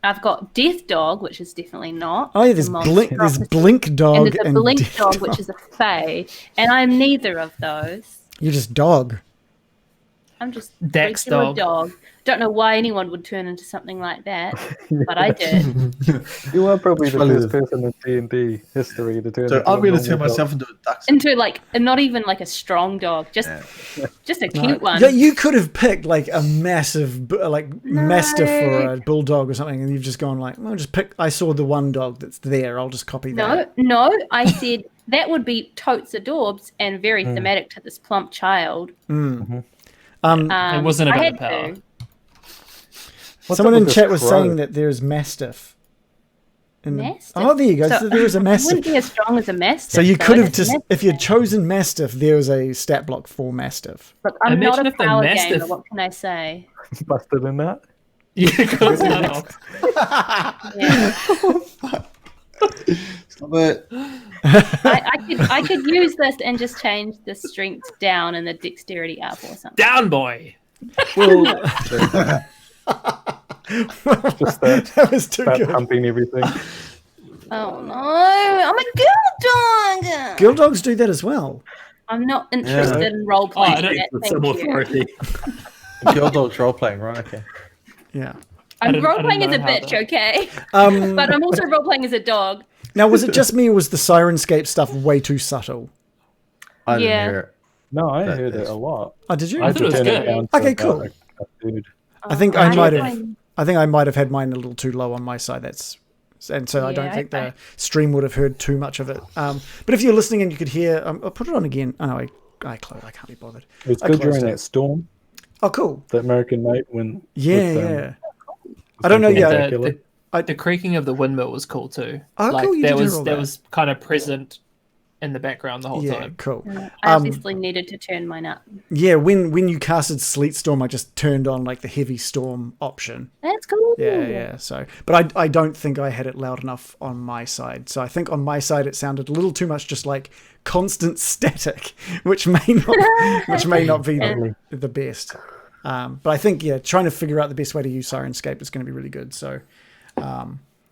S7: I've got Death Dog, which is definitely not.
S3: Oh yeah, there's
S7: a
S3: blink. There's
S7: monstrosity.
S3: blink dog
S7: And there's a
S3: and
S7: Blink
S3: death
S7: Dog, which is a fae, and I'm neither of those.
S3: You're just dog.
S7: I'm just
S5: Dex
S7: regular
S5: dog.
S7: Don't know why anyone would turn into something like that, but I did.
S6: You are probably the
S4: Funny
S6: first
S4: that-
S6: person in D&D history to turn
S4: So
S6: into
S4: I'm
S6: a
S4: going to
S6: normal
S4: turn
S6: dog.
S4: myself into a duck.
S7: Into like, and not even like a strong dog, just a cute one.
S3: Yeah, you could have picked like a massive, mastiff or a bulldog or something, and you've just gone like, well, just pick. I saw the one dog that's there. I'll just copy that.
S7: No, I said that would be totes adorbs and very thematic to this plump child.
S5: It wasn't
S7: I
S5: about
S7: had
S5: the power.
S7: to.
S6: What's
S3: Someone
S6: up
S3: in
S6: with
S3: chat
S6: this
S3: was
S6: crow?
S3: saying that there's mastiff.
S7: Mastiff?
S3: Oh, there you go.
S7: So-
S3: So there is a
S7: It
S3: mastiff.
S7: wouldn't be as strong as a mastiff.
S3: So you
S7: though,
S3: could have
S7: that's a
S3: just,
S7: mastiff.
S3: if you'd chosen mastiff, there was a stat block for mastiff.
S7: Look, I'm not
S5: Imagine
S7: a
S5: if the
S7: power
S5: mastiff-
S7: gamer. What can I say?
S6: Busted in that.
S5: Yeah, close enough.
S7: Yeah.
S4: Stop it.
S7: I could use this and just change the strength down and the dexterity up or something.
S5: Down, boy.
S6: Just that,
S3: That was too
S6: that
S3: good.
S6: pumping everything.
S7: Oh no, I'm a girl dog.
S3: Girl dogs do that as well.
S7: I'm not interested in role
S5: Oh, I
S7: playing.
S5: don't-
S7: that,
S1: with
S7: thank
S1: some
S7: you.
S1: authority.
S4: Girl dog's role playing, right? Okay.
S3: Yeah.
S5: I
S7: I'm
S5: didn't-
S7: role
S5: I
S7: playing as
S5: didn't
S7: a
S5: know how
S7: bitch,
S5: that-
S7: okay?
S3: Um,
S7: But I'm also role playing as a dog.
S3: now, was it just me or was the Sirenscape stuff way too subtle?
S4: I didn't
S7: Yeah.
S4: hear it.
S6: No, I
S4: That
S6: heard it
S4: is-
S6: a lot.
S3: Oh, did you?
S5: I thought it was
S6: Turn
S5: good.
S6: down to
S3: Okay,
S6: about
S3: cool.
S6: a dude.
S3: I think I might have.
S7: Fine.
S3: I think I might have had mine a little too low on my side. And so I don't
S7: Yeah,
S3: think
S7: okay.
S3: the stream would have heard too much of it. But if you're listening and you could hear, I'll put it on again. Oh no, I can't be bothered.
S6: It was
S3: I
S6: good
S3: closed
S6: during
S3: it.
S6: that storm,
S3: Oh, cool.
S6: that American night when.
S3: Yeah,
S6: with,
S3: yeah. I don't know.
S6: people
S3: Yeah,
S6: in
S5: The, the creaking of the windmill was cool too.
S3: Oh,
S5: like
S3: cool, you
S5: that
S3: did
S5: was
S3: hear all
S5: that
S3: that.
S5: was kind of present in the background the whole
S3: yeah,
S5: time.
S3: cool.
S7: I obviously needed to turn mine up.
S3: Yeah, when you casted Sleet Storm, I just turned on like the heavy storm option.
S7: That's cool.
S3: Yeah. So, but I don't think I had it loud enough on my side. So I think on my side it sounded a little too much, just like constant static, which may not be the best. But I think trying to figure out the best way to use Sirenscape is going to be really good. So,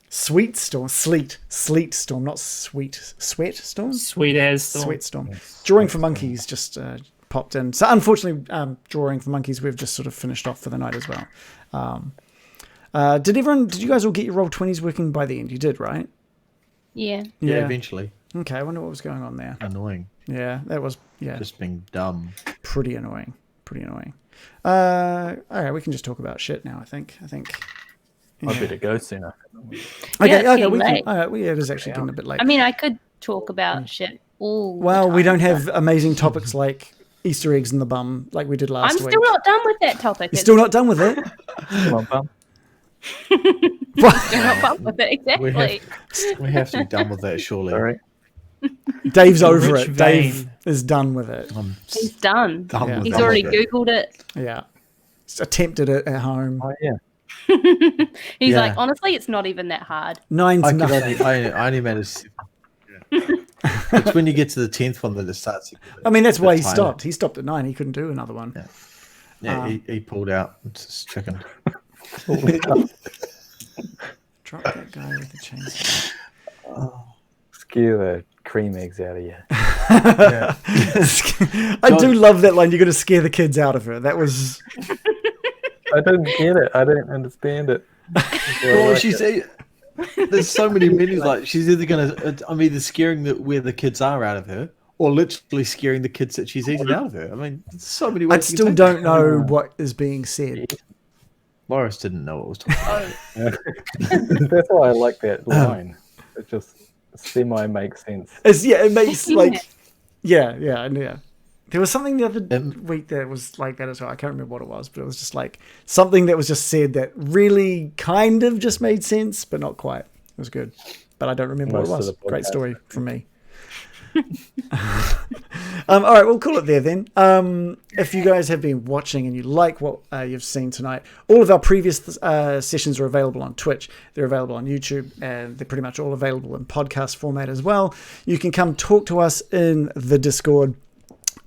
S3: sleet storm, not sweat storm.
S5: Sweet as storm.
S3: Sweat storm. Drawing for monkeys just popped in. So unfortunately, drawing for monkeys, we've just sort of finished off for the night as well. Did you guys all get your Roll20s working by the end? You did, right?
S7: Yeah.
S4: Yeah, eventually.
S3: Okay, I wonder what was going on there.
S4: Annoying.
S3: Yeah, that was
S4: Just being dumb.
S3: pretty annoying. All right, we can just talk about shit now. I think.
S6: I better go sooner.
S3: Okay,
S7: it's
S3: okay,
S7: getting
S3: we can.
S7: late.
S3: All right, it is actually getting a bit late.
S7: I mean, I could talk about shit all the
S3: Well, we
S7: time,
S3: don't have
S7: but
S3: amazing topics like Easter eggs in the bum like we did last
S7: I'm
S3: week.
S7: still not done with that topic.
S3: You're still not done with it?
S6: Come on, bum.
S7: Still not done with it,
S4: We
S7: exactly.
S4: have to be done with that, surely.
S6: Sorry.
S3: Dave's over
S1: rich
S3: it. Dave
S1: vein.
S3: is done with it.
S7: He's done.
S3: Yeah.
S7: He's already Googled it.
S3: Yeah. Just attempted it at home.
S6: Oh yeah.
S7: He's
S4: Yeah.
S7: like, honestly, it's not even that hard.
S3: Nine's
S4: I could
S3: nothing.
S4: I only managed. It's when you get to the 10th one that it starts.
S3: I mean, that's why he
S4: Tired.
S3: stopped. He stopped at 9. He couldn't do another one.
S4: Yeah, he pulled out. It's just chicken.
S3: Drop that guy with the chainsaw.
S6: Scare the cream eggs out of you.
S4: Yeah.
S3: I do love that line. You're going to scare the kids out of her. That was.
S6: I didn't get it. I didn't understand it.
S4: Well, there's so many meanings. Like she's either gonna, I'm either scaring where the kids are out of her, or literally scaring the kids that she's eating out of her. I mean, there's so many ways.
S3: I still don't know what is being said.
S4: Loris didn't know what was talking about.
S6: That's why I like that line. It just semi makes sense.
S3: It makes like, yeah. There was something the other week that was like that as well. I can't remember what it was, but it was just like something that was just said that really kind of just made sense, but not quite. It was good, but I don't remember what it was. Great story from me. All right, we'll call it there then. If you guys have been watching and you like what you've seen tonight, all of our previous sessions are available on Twitch. They're available on YouTube, and they're pretty much all available in podcast format as well. You can come talk to us in the Discord,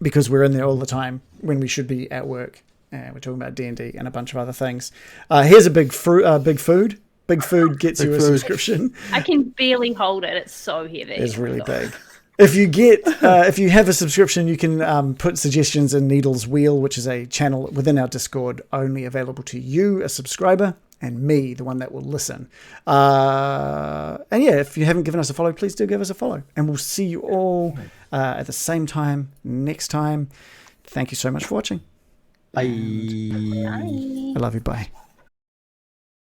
S3: because we're in there all the time when we should be at work. We're talking about D&D and a bunch of other things. Here's a big food. Big food gets you a subscription.
S7: I can barely hold it. It's so heavy.
S3: It's really big. If you have a subscription, you can put suggestions in Needle's Wheel, which is a channel within our Discord, only available to you, a subscriber, and me, the one that will listen. And yeah, if you haven't given us a follow, please do give us a follow. And we'll see you all at the same time next time. Thank you so much for watching.
S4: Bye.
S3: I love you. Bye.